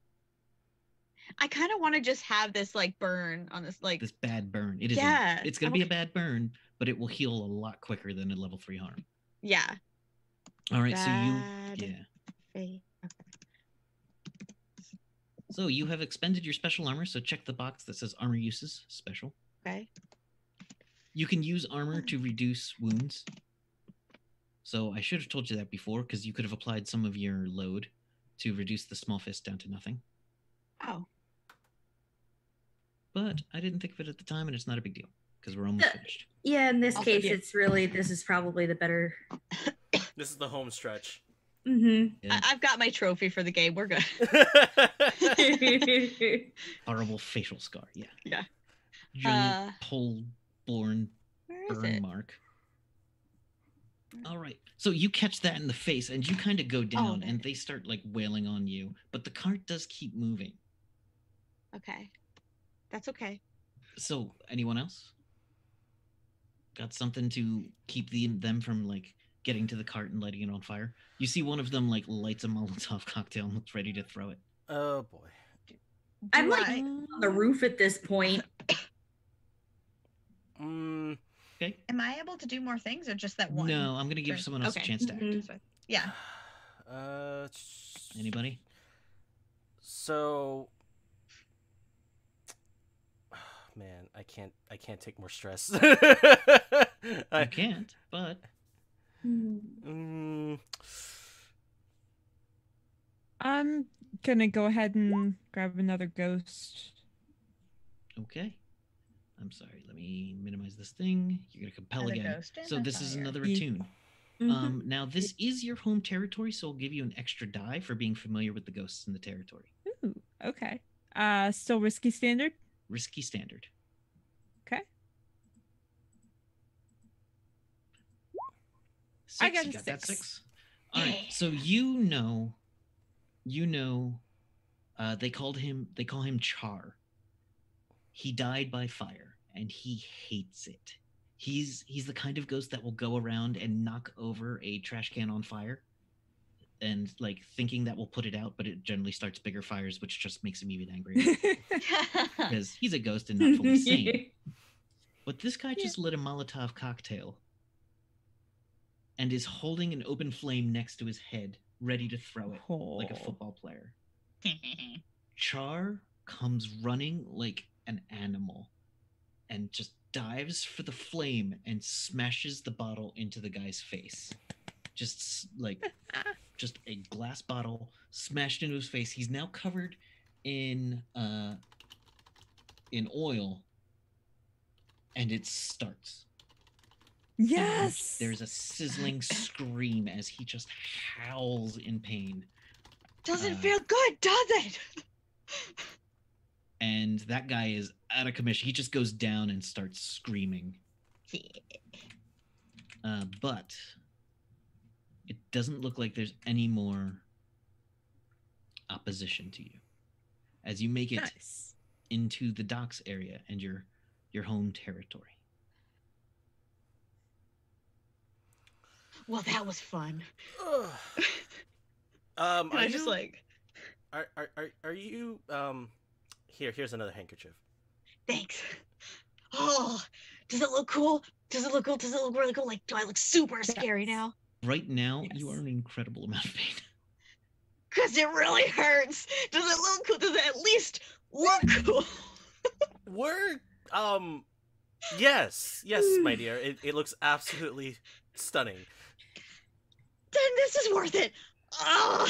I kind of want to just have this like burn on this like. This bad burn. It is. Yeah, It's going to be a bad burn, but it will heal a lot quicker than a level 3 harm. Yeah. All right, Bad. so you Okay. So you have expended your special armor, so check the box that says armor uses, special. Okay. You can use armor to reduce wounds. So I should have told you that before, because you could have applied some of your load to reduce the small fist down to nothing. Oh. But I didn't think of it at the time, and it's not a big deal, because we're almost finished. Yeah, in this Also, case, yeah. this is probably the better. This is the home stretch. Mm-hmm. Yeah. I've got my trophy for the game. We're good. Horrible facial scar, yeah. Yeah. Giant pole-borne Where is burn it? mark. All right. So you catch that in the face, and you kind of go down, there and it they start like wailing on you. But the cart does keep moving. Okay. That's okay. So, anyone else? Got something to keep them from like getting to the cart and lighting it on fire? You see one of them like lights a Molotov cocktail and looks ready to throw it. Oh boy. I'm Do like I- on the roof at this point. Okay. Am I able to do more things or just that one? No, I'm gonna give Sure. someone else a Okay. chance to act. Mhm. Yeah. Anybody? So, man, I can't take more stress. I can't, but Mm, I'm gonna go ahead and grab another ghost. okay. I'm sorry. Let me minimize this thing. You're gonna compel Another again. ghost and So a this is fire. another Ye- attune. Now this is your home territory, so I'll give you an extra die for being familiar with the ghosts in the territory. Ooh, okay. Still risky standard. Risky standard. Okay. 6, I got you a got that 6. 6. All right. So you know, they call him Char. He died by fire, and he hates it. He's the kind of ghost that will go around and knock over a trash can on fire, and like thinking that will put it out, but it generally starts bigger fires, which just makes him even angrier because he's a ghost and not fully sane. But this guy just lit a Molotov cocktail and is holding an open flame next to his head, ready to throw it like a football player. Char comes running like an animal and just dives for the flame and smashes the bottle into the guy's face. Just a glass bottle smashed into his face. He's now covered in oil, and it starts. Yes. There's a sizzling scream as he just howls in pain. Doesn't feel good, does it? And that guy is out of commission. He just goes down and starts screaming. But it doesn't look like there's any more opposition to you as you make it Nice. into the docks area and your home territory. Well, that was fun. are And I just you, like, are you here's another handkerchief. thanks. Oh, does it look cool? Does it look cool? Does it look really cool? Like, do I look super scary Yes. now? Right now, you Yes. are an incredible amount of pain. Because it really hurts. Does it look cool? Does it at least look cool? We're yes, my dear. It looks absolutely stunning. Then this is worth it. Oh.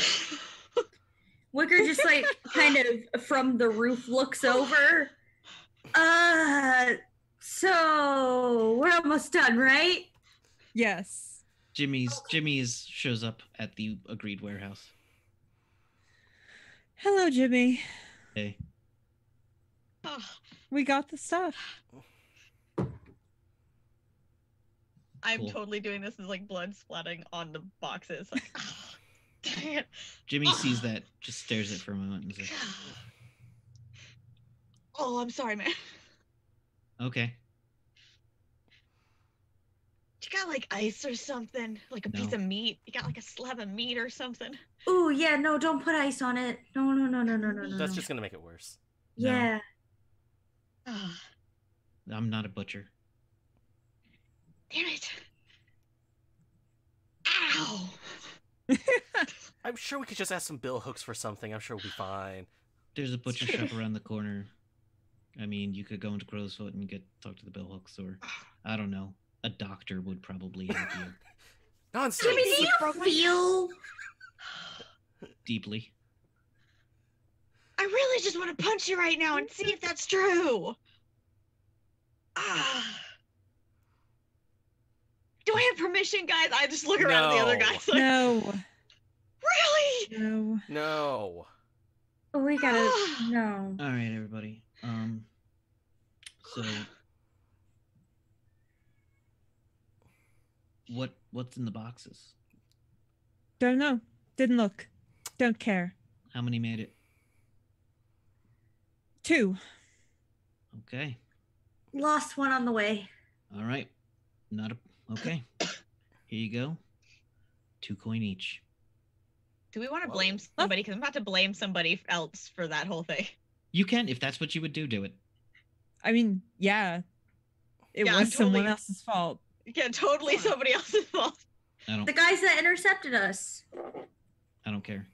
Wicker just like kind of from the roof looks over. So we're almost done, right? Yes. Jimmy's shows up at the agreed warehouse. Hello, Jimmy. Hey. Oh, We got the stuff. I'm Cool. totally doing this as like blood splatting on the boxes. Like, oh, dang it. Jimmy sees that, just stares at it for a moment and says, Oh, I'm sorry, man. okay. You got like ice or something? Like a No. piece of meat? You got like a slab of meat or something? Ooh, yeah, no, don't put ice on it. No. That's just gonna make it worse. No. Yeah. Oh, I'm not a butcher. damn it. Ow. I'm sure we could just ask some bill hooks for something. I'm sure we'll be fine. There's a butcher shop around the corner. I mean, you could go into Crowsfoot and talk to the bill hooks, or I don't know, a doctor would probably help you Nonsense. Jimmy, do you feel? deeply. I really just want to punch you right now and see if that's true. Ah. Do I have permission, guys? I just look around at the other No. guys like, No. really? No. No. Oh, we gotta. No. All right, everybody. So what's in the boxes? Don't know. Didn't look. Don't care. How many made it? 2. Okay. Lost one on the way. All right. Okay. Here you go. 2 coin each. Do we want to Whoa. blame somebody? Because I'm about to blame somebody else for that whole thing. You can, if that's what you would do it. I mean, yeah. It Yeah, was someone totally. else's fault. Yeah, totally somebody else's fault. I The guys that intercepted us. don't care.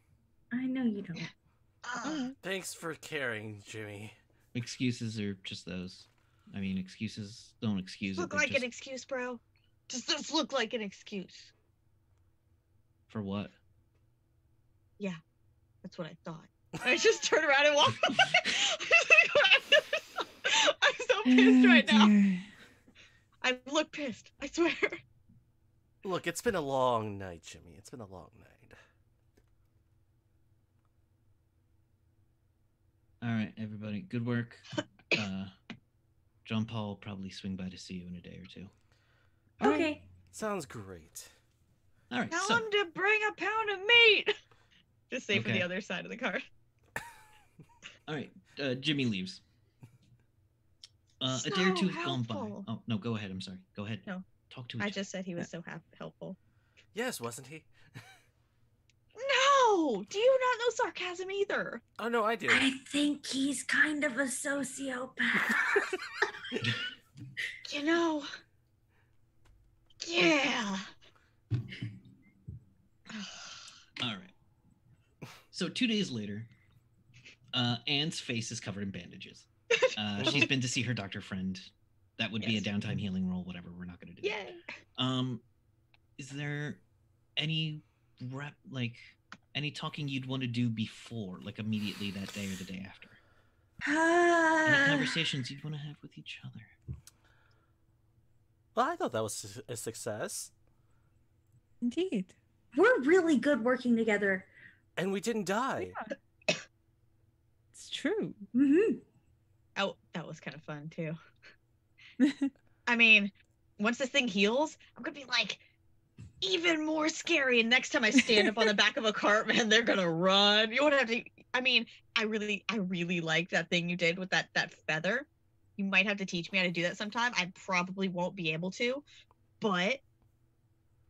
I know you don't. Thanks for caring, Jimmy. Excuses are just those. I mean, excuses don't excuse Look it. like an excuse, bro. Just look like an excuse. For what? Yeah, that's what I thought. I just turned around and walked away. I'm so pissed right now. Dear. I look pissed. I swear. Look, it's been a long night, Jimmy. It's been a long night. All right, everybody. Good work. John Paul will probably swing by to see you in a day or two. Okay. Sounds great. All right. Tell So, him to bring a pound of meat. Just say for Okay. the other side of the card. all right. Jimmy leaves. A So day or two have gone by. helpful. Oh no, go ahead. I'm sorry. Go ahead. No. Talk to each I other. just said he was so helpful. Yes, wasn't he? No! Do you not know sarcasm either? Oh, no, I do. I think he's kind of a sociopath. You know. Yeah. All right. So 2 days later, Anne's face is covered in bandages. She's been to see her doctor friend. That would be a Yes. downtime healing roll. Whatever. We're not going to do. Yay. That. Is there any any talking you'd want to do before, like immediately that day or the day after? Any conversations you'd want to have with each other? Well, I thought that was a success. Indeed. We're really good working together. And we didn't die. It's true. Mm-hmm. Oh, that was kind of fun too. I mean, once this thing heals, I'm gonna be like even more scary. And next time I stand up on the back of a cart, man, they're gonna run. You won't have to. I mean, I really like that thing you did with that feather. You might have to teach me how to do that sometime. I probably won't be able to, but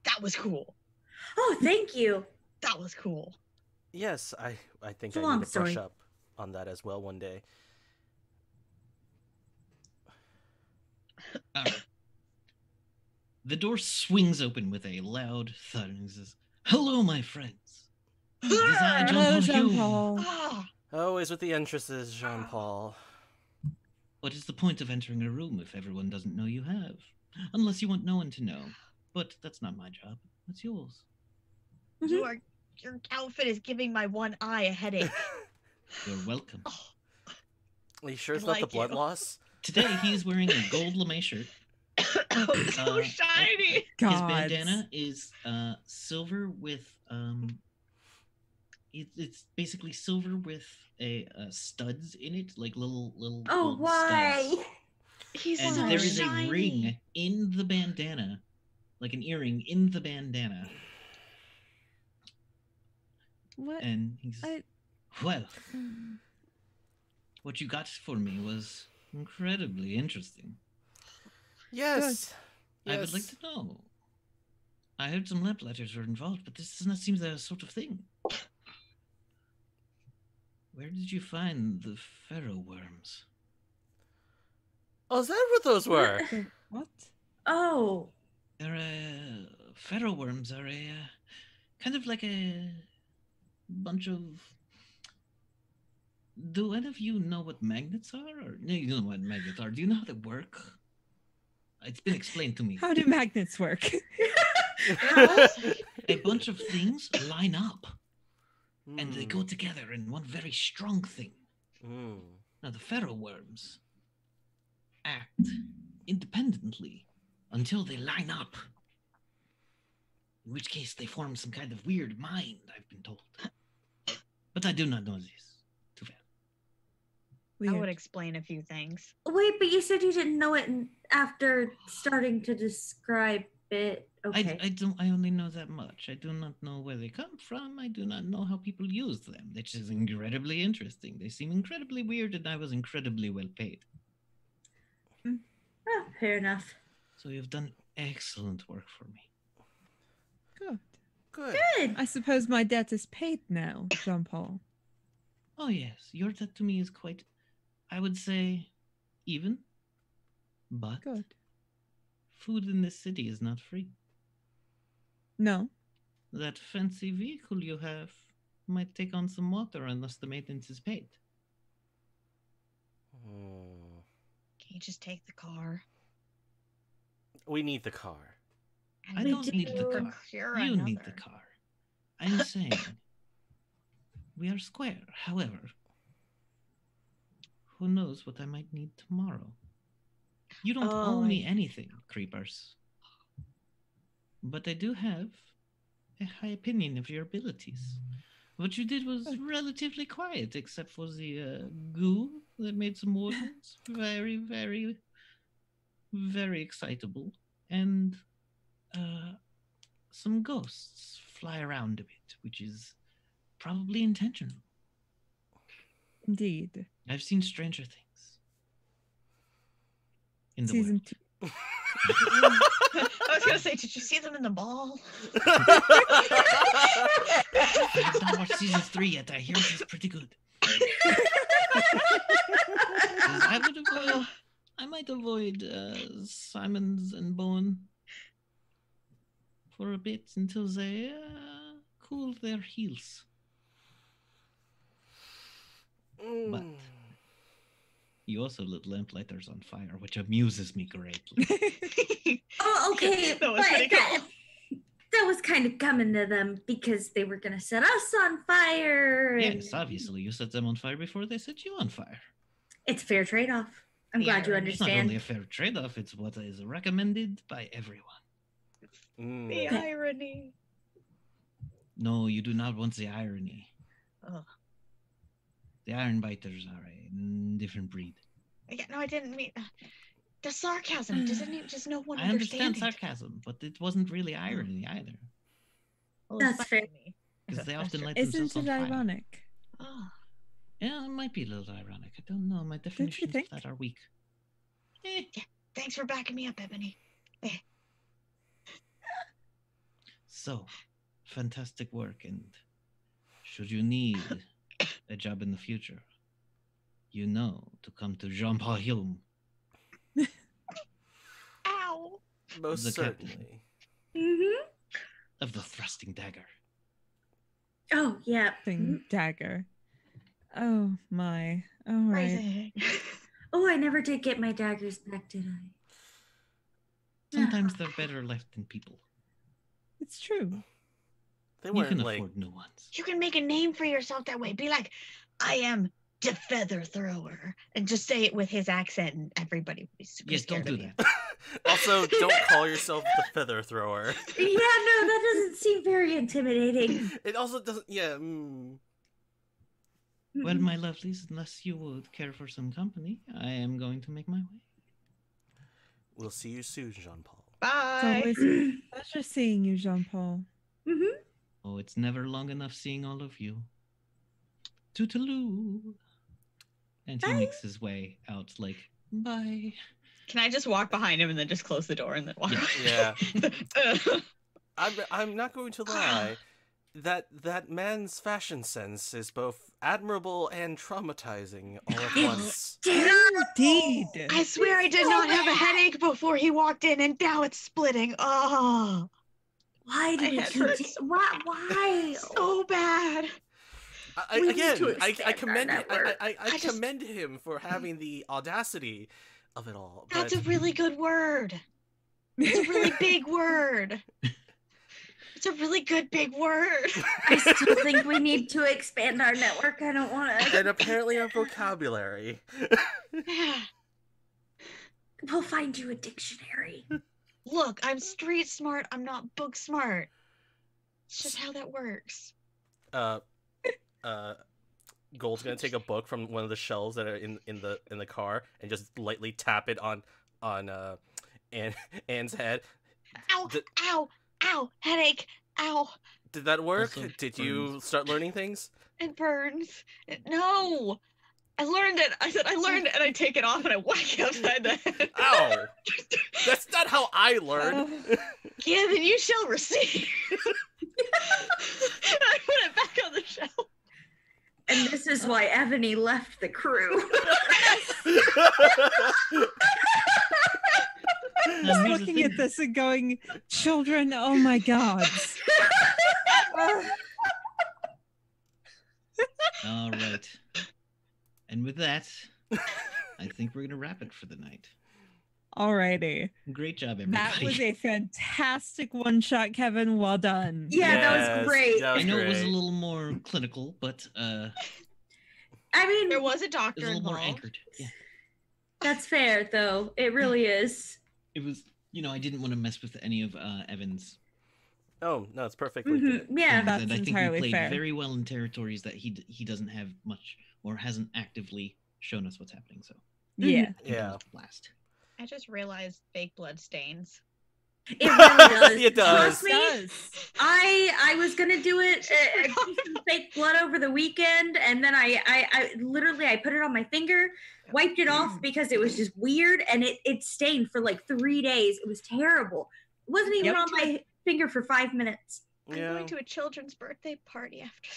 that was cool. Oh, thank you. That was cool. Yes, I think It's a I long need to brush story. up on that as well one day. All right. The door swings open with a loud thud and it says, "Hello, my friends. It is I, John Hello, Paul Jean Hume. Paul. Ah, Always with the entrances, Jean-Paul. What is the point of entering a room if everyone doesn't know you have? Unless you want no one to know. But that's not my job. That's yours. Mm-hmm. your outfit is giving my one eye a headache. You're welcome." Are you sure it's I not the like blood you. loss? Today, he is wearing a gold lame shirt. Oh, so Uh, shiny. His God. bandana is silver with it's basically silver with a studs in it, like little Oh, gold why? studs. He's And so there is shiny. a ring in the bandana, like an earring in the bandana. What? And he's I- well, what you got for me was incredibly interesting. Yes. I would like to know. I heard some lab letters were involved, but this does not seem the sort of thing. Where did you find the pharaoh worms? Oh, is that what those were? What? Oh. They're pharaoh worms are a kind of like a bunch of. Do any of you know what magnets are? Or no, you don't know what magnets are. Do you know how they work? It's been explained to me. How do magnets work? A bunch of things line up and they Hmm. go together in one very strong thing. Hmm. Now, the pharaoh worms act independently until they line up. In which case, they form some kind of weird mind, I've been told. But I do not know this. Too bad. That would Weird. explain a few things. Wait, but you said you didn't know it after starting to describe it. Okay. I only know that much. I do not know where they come from. I do not know how people use them. Which is incredibly interesting. They seem incredibly weird, and I was incredibly well paid. Oh, fair enough. So you've done excellent work for me. Good. Good. Good. I suppose my debt is paid now, Jean Paul. Oh yes, your debt to me is quite, I would say, even. But Good. food in this city is not free. No. That fancy vehicle you have might take on some water unless the maintenance is paid. Can you just take the car? We need the car. I We don't need the do. car. Procure You need the another. car. I'm saying we are square. However, who knows what I might need tomorrow? You don't Oh, owe me I- anything, creepers. But I do have a high opinion of your abilities. What you did was relatively quiet, except for the goo that made some wardens very, very, very excitable, and some ghosts fly around a bit, which is probably intentional. Indeed. I've seen stranger things in the Season world. 2. I was gonna say, did you see them in the mall? I have not watched season 3 yet. I hear it's pretty good. 'Cause I might avoid Simons and Bowen for a bit until they cool their heels. But you also lit lamplighters on fire, which amuses me greatly. Oh, okay. That was pretty cool. That was kind of coming to them because they were going to set us on fire. And Yes, obviously, you set them on fire before they set you on fire. it's a fair trade-off. I'm The glad you irony. It's not understand. only a fair trade-off, it's what is recommended by everyone. The Okay. irony. No, you do not want the irony. Oh. The iron biters are a different breed. Yeah, no, I didn't mean the sarcasm. Does no one I understand understand it? sarcasm, but it wasn't really irony either. Well, That's it's fair. funny. Because they often true. light Isn't themselves on it fire. ironic? Oh, Yeah, it might be a little ironic. I don't know. My definitions of think? that are weak. thanks for backing me up, Ebony. So, fantastic work. And should you need a job in the future, you know to come to Jean Paul Hume, Ow! Most The captain. certainly. Mm-hmm. of the thrusting dagger. Oh, yeah. Thing dagger. Oh my. All right. Crazy. Oh, I never did get my daggers back, did I? Sometimes they're better left in people. It's true. They You weren't can like afford new ones. You can make a name for yourself that way. Be like, I am the feather thrower, and just say it with his accent, and everybody would be super Yes, don't scared do of you. that. Also, don't call yourself the feather thrower. Yeah, no, that doesn't seem very intimidating. It also doesn't. Yeah. Well, my lovelies, unless you would care for some company, I am going to make my way. We'll see you soon, Jean Paul. It's Bye. always a pleasure seeing you, Jean Paul. Mm-hmm. Oh, it's never long enough seeing all of you. Toodaloo. And he Bye. makes his way out like, bye. Can I just walk behind him and then just close the door and then walk? Yeah. Yeah. I'm not going to lie. That man's fashion sense is both admirable and traumatizing all at once. Indeed. I swear I did not have a headache before he walked in, and now it's splitting. Oh, Why do My we head keep hurts. Why? so bad. We need Again, to I expand commend our network. I I just- commend him for having the audacity of it all. That's But a really good word. It's a really big word. It's a really good big word. I still think we need to expand our network. I don't want to. and apparently our vocabulary. Yeah. We'll find you a dictionary. Look, I'm street smart. I'm not book smart. It's just how that works. Gold's gonna take a book from one of the shelves that are in the car and just lightly tap it on Anne's head. Ow, Did- ow, ow, headache, ow, Did that work? Also Did you start learning things? it burns. No, I learned it. I said I learned it, and I take it off and I whack you upside the head. Ow! That's not how I learned. Give and you shall receive. And I put it back on the shelf. And this is why Ebony left the crew. Just here's the looking at thing. this and going, children, oh my god. All right. And with that, I think we're gonna wrap it for the night. Alrighty. Great job, everybody. That was a fantastic one shot, Kevin. Well done. Yeah, that Yes, was great. that was I know it was a great. little more clinical, but I mean, There was a it doctor was a little more involved. anchored. Yeah. that's fair, though. It really is. It was, I didn't want to mess with any of Evan's. Oh, no, it's perfectly good. Yeah. things, that's and I think entirely we played fair. very well in territories that he doesn't have much or hasn't actively shown us what's happening. So Yeah. I think it Yeah. was a blast. I just realized fake blood stains. It really does. It does. Trust me, Does. I was gonna do it, some fake blood over the weekend, and then I literally I put it on my finger, wiped it off because it was just weird, and it stained for like 3 days. It was terrible. It wasn't even Yep. on my finger for 5 minutes. I'm Yeah. going to a children's birthday party after.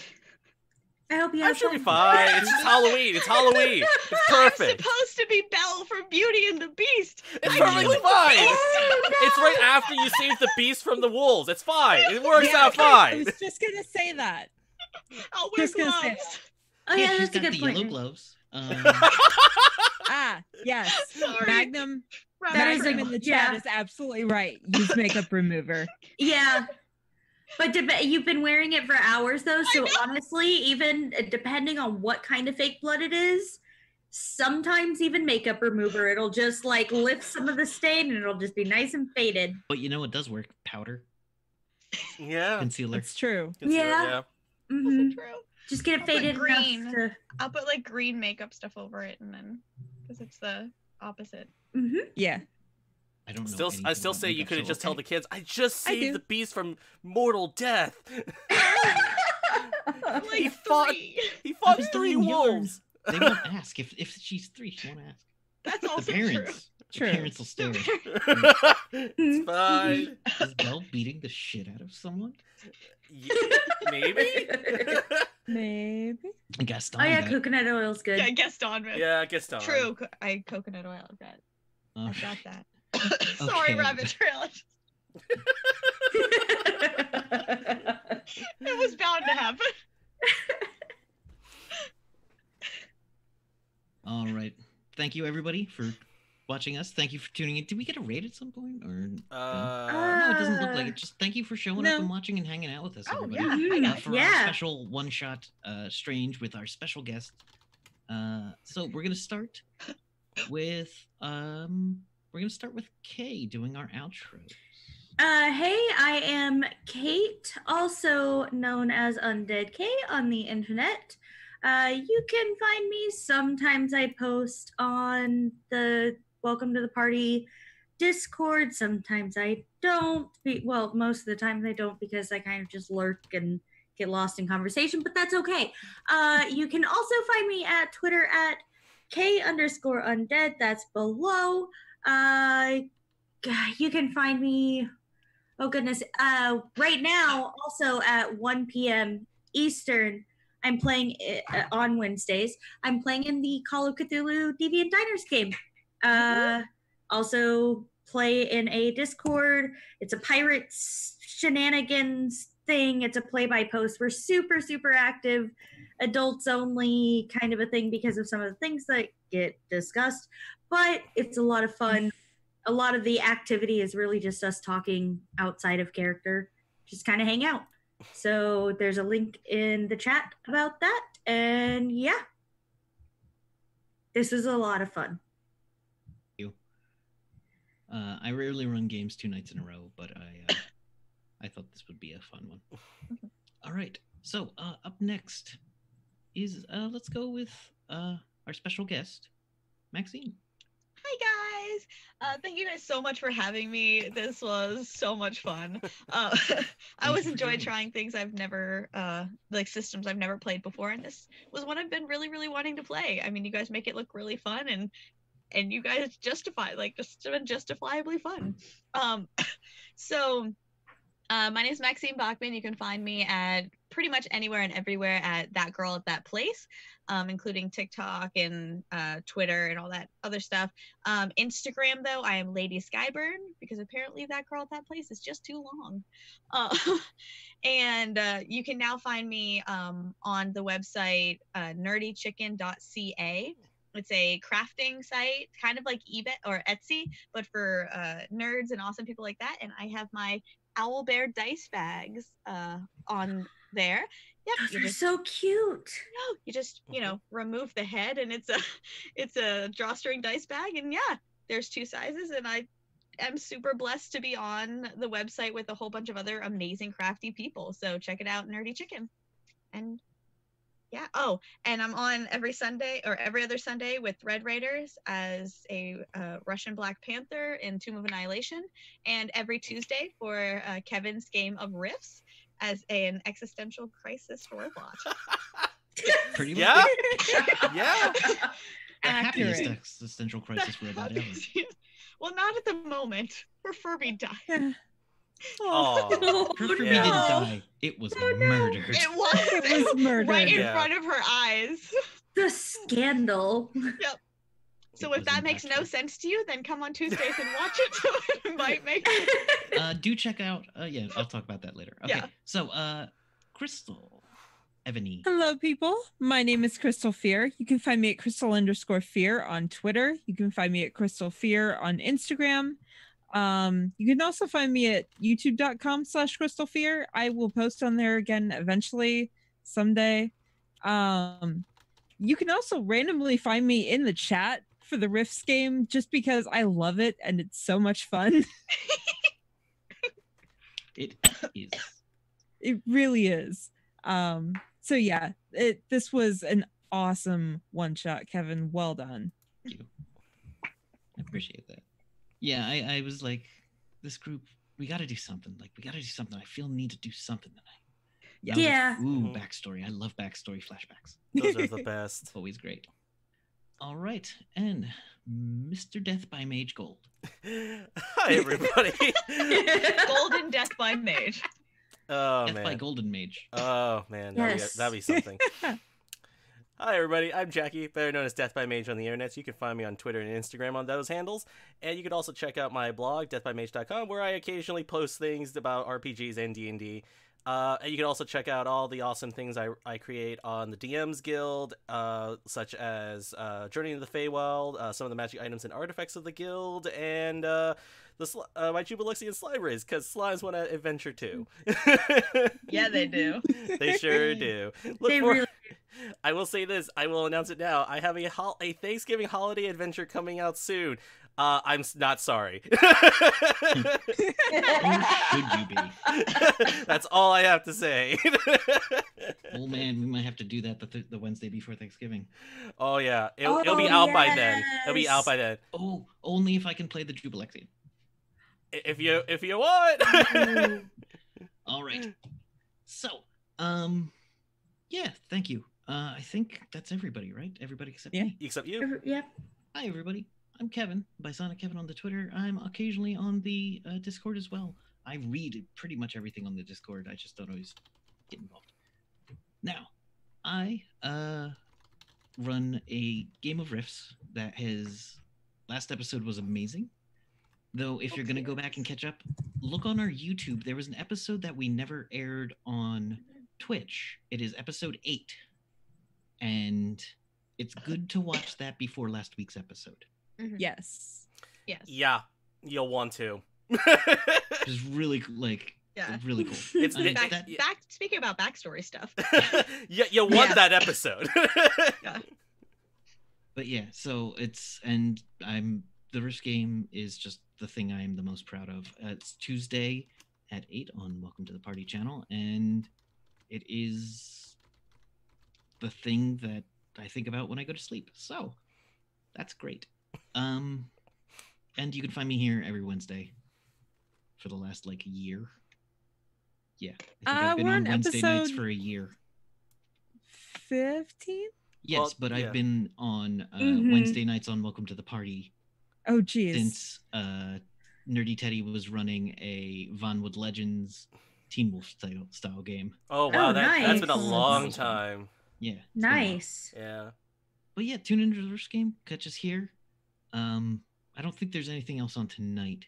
I hope you I'm have sure it'll be fun. fine. It's just Halloween. It's Halloween. It's I'm perfect. supposed to be Belle from Beauty and the Beast. It's I perfectly knew it. fine. Oh, no! It's right after you save the beast from the wolves. It's fine. It works Yeah, out I fine. was just gonna say that. I'll wear Just gonna say gloves. Oh yeah, she's that's a got good the point. yellow gloves. Ah, yes. Sorry. Magnum. That is Magnum a- in the chat yeah. is absolutely right. Use makeup remover. Yeah. But you've been wearing it for hours though, so know. honestly, even depending on what kind of fake blood it is, sometimes even makeup remover, it'll just like lift some of the stain and it'll just be nice and faded. But you know what does work? Powder, Yeah. concealer. It's true. Yeah. Also Mhm. true. Just get it I'll put faded green. enough to. I'll put like green makeup stuff over it, and then because it's the opposite. Mhm. Yeah. I don't know. Still, anything I still about say you makeup, could have so just told okay. the kids, I just I saved do. the beast from mortal death. Like He fought- three. He fought was 3 doing yours. wolves. They won't ask if she's 3. She won't ask. That's The also parents. True. The parents will stare. It's fine. Is Belle beating the shit out of someone? Maybe. Maybe. Gaston. Oh yeah, got- coconut oil's good. Yeah, Gaston. Man. Yeah, I guess not. True. Coconut oil. I All got right. that. Sorry, Okay. rabbit trail. It was bound to happen. All right. Thank you, everybody, for watching us. Thank you for tuning in. Did we get a raid at some point? Or no, it doesn't look like it. Just thank you for showing No. up and watching and hanging out with us, Oh, everybody. yeah. Mhm. For our Yeah. special one-shot Strange with our special guest. So we're gonna start with Kay doing our outro. Hey, I am Kate, also known as Undead K on the internet. You can find me. Sometimes I post on the Welcome to the Party Discord. Sometimes I don't. Well, most of the time I don't because I kind of just lurk and get lost in conversation, but that's okay. You can also find me at Twitter at K_undead. That's below. You can find me. Oh goodness. Right now, also at 1 p.m. Eastern, I'm playing on Wednesdays. I'm playing in the Call of Cthulhu Deviant Diners game. Also play in a Discord. It's a pirates shenanigans thing. It's a play-by-post. We're super, super active, adults only kind of a thing because of some of the things that get discussed. But it's a lot of fun. A lot of the activity is really just us talking outside of character, just kind of hang out. So there's a link in the chat about that. And yeah, this was a lot of fun. I rarely run games 2 nights in a row, but I thought this would be a fun one. All right. So up next is let's go with our special guest, Maxine. Hi guys. Thank you guys so much for having me. This was so much fun. I you always for enjoy joining us. trying things I've never, like systems I've never played before, and this was one I've been really, really wanting to play. I mean, you guys make it look really fun, and you guys justify, like, just been justifiably fun. So my name is Maxine Bachman. You can find me at pretty much anywhere and everywhere at That Girl at That Place, including TikTok and Twitter and all that other stuff. Instagram, though, I am Lady Skyburn, because apparently That Girl at That Place is just too long. And you can now find me on the website nerdychicken.ca. It's a crafting site, kind of like eBay or Etsy, but for nerds and awesome people like that. And I have my owl bear dice bags on there. Yep, Those you are just so cute. you just remove the head, and it's a drawstring dice bag. And yeah, there's 2 sizes, and I am super blessed to be on the website with a whole bunch of other amazing crafty people. So check it out, Nerdy Chicken. And yeah. Oh, and I'm on every Sunday or every other Sunday with Red Raiders as a Russian Black Panther in Tomb of Annihilation, and every Tuesday for Kevin's Game of Riffs as an existential crisis robot. Pretty much. Yeah. Yeah. The happiest Accurate. existential crisis robot ever. Well, not at the moment. Her Furby died. Yeah. Oh. Her Furby Yeah. didn't die. It was murdered. It was. It was murdered. Right in Yeah. front of her eyes. The scandal. So It if was that makes no impactful. sense to you, then come on Tuesdays and watch it. So it might make sense. Do check out. Yeah, I'll talk about that later. Okay. Yeah. So, Crystal, Ebony. Hello, people. My name is Crystal Fear. You can find me at Crystal_Fear on Twitter. You can find me at Crystal Fear on Instagram. You can also find me at youtube.com/Crystal Fear. I will post on there again eventually, someday. You can also randomly find me in the chat for the Rifts game just because I love it and it's so much fun. It is. It really is. So yeah, this was an awesome one shot, Kevin. Well done. Thank you. I appreciate that. Yeah, I was like, this group, we got to do something. Like, we got to do something. I feel need to do something tonight. That was a- Yeah. Ooh, Mhm. backstory. I love backstory flashbacks. Those are the best. It's always great. All right, and Mr. Death by Mage Gold. Hi, everybody. Golden Death by Mage. Oh, Death by man. Golden Mage. Oh, man. Yes. That'd be something. Hi, everybody. I'm Jackie, better known as Death by Mage on the internet. You can find me on Twitter and Instagram on those handles. And you can also check out my blog, deathbymage.com, where I occasionally post things about RPGs and D&D. And you can also check out all the awesome things I create on the DMs Guild, such as Journey into the Feywild, some of the magic items and artifacts of the guild, and my Jubiluxian slime rays, because slimes want to adventure too. Yeah, they do. They sure do. Look They for- really I will say this. I will announce it now. I have a Thanksgiving holiday adventure coming out soon. I'm not sorry. Who should you be? That's all I have to say. Oh man, we might have to do that the Wednesday before Thanksgiving. Oh yeah, it'll be Oh, out by then. It'll be out yes. by then. Oh, only if I can play the Jubilexian. If you want. Ooh. All right. So, yeah, thank you. I think that's everybody, right? Everybody except Yeah. me. Except you. Yep. Hi, everybody. I'm Kevin, by Sonic Kevin on the Twitter. I'm occasionally on the Discord as well. I read pretty much everything on the Discord. I just don't always get involved. Now, I run a game of riffs that has last episode was amazing. Though if you're gonna go back and catch up, look on our YouTube. There was an episode that we never aired on Twitch. It is episode 8. And it's good to watch that before last week's episode. Yes. Yes. Yeah, you'll want to. It's really like Yeah. really cool. It's And Back, that- speaking about backstory stuff. Yeah, you want Yeah. that episode. But yeah, so the Rift game is just the thing I am the most proud of. It's Tuesday at 8 on Welcome to the Party channel, and it is the thing that I think about when I go to sleep. So that's great. and you can find me here every Wednesday for the last like year. Yeah, I think I've been we're on on Wednesday nights episode for a year. 15? Yes, Well, but yeah. I've been on Mhm. Wednesday nights on Welcome to the Party Oh, geez. since Nerdy Teddy was running a Vonwood Legends Teen Wolf style game. Oh wow, Oh, that's been a nice. long time. Yeah. it's been a while. Nice. Yeah. But yeah, tune into the first game. Catch us here. I don't think there's anything else on tonight,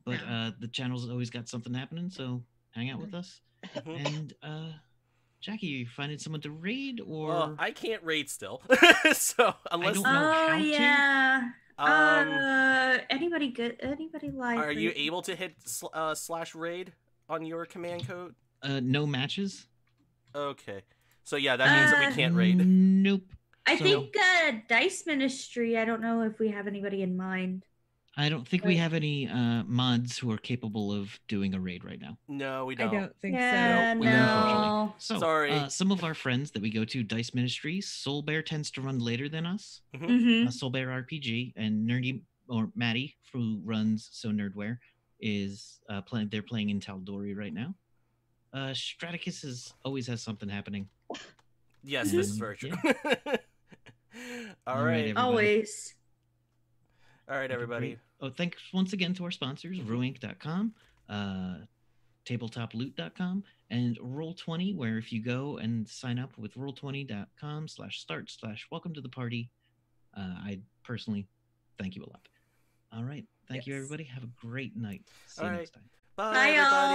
but No. the channel's always got something happening, so hang out with us. Mhm. And Jackie, are you finding someone to raid or? Well, I can't raid still, so unless don't know Oh how to. yeah. um, Anybody good? Anybody live? are you raid? able to hit slash raid on your command code? No matches. Okay, so yeah, that means that we can't raid. Nope. I So, think Dice Ministry. I don't know if we have anybody in mind. I don't think we have any mods who are capable of doing a raid right now. No, we I don't. don't think Yeah, Nope, we no. So, Sorry. Some of our friends that we go to, Dice Ministry, Soul Bear tends to run later than us. Mm-hmm. Soul Bear RPG, and Nerdy or Maddie, who runs So Nerdware, is playing. They're playing in Taldori right now. Straticus always has something happening. Yes, this is very true. All All right, right, everybody. Always. all right, everybody. Oh, thanks once again to our sponsors, Ruinc.com, tabletoploot.com, and Roll20, where if you go and sign up with roll20.com/start/welcome to the party, I personally thank you a lot. All right. Thank you, Yes. everybody. Have a great night. See All you right. next time. Bye, Bye, y'all. everybody.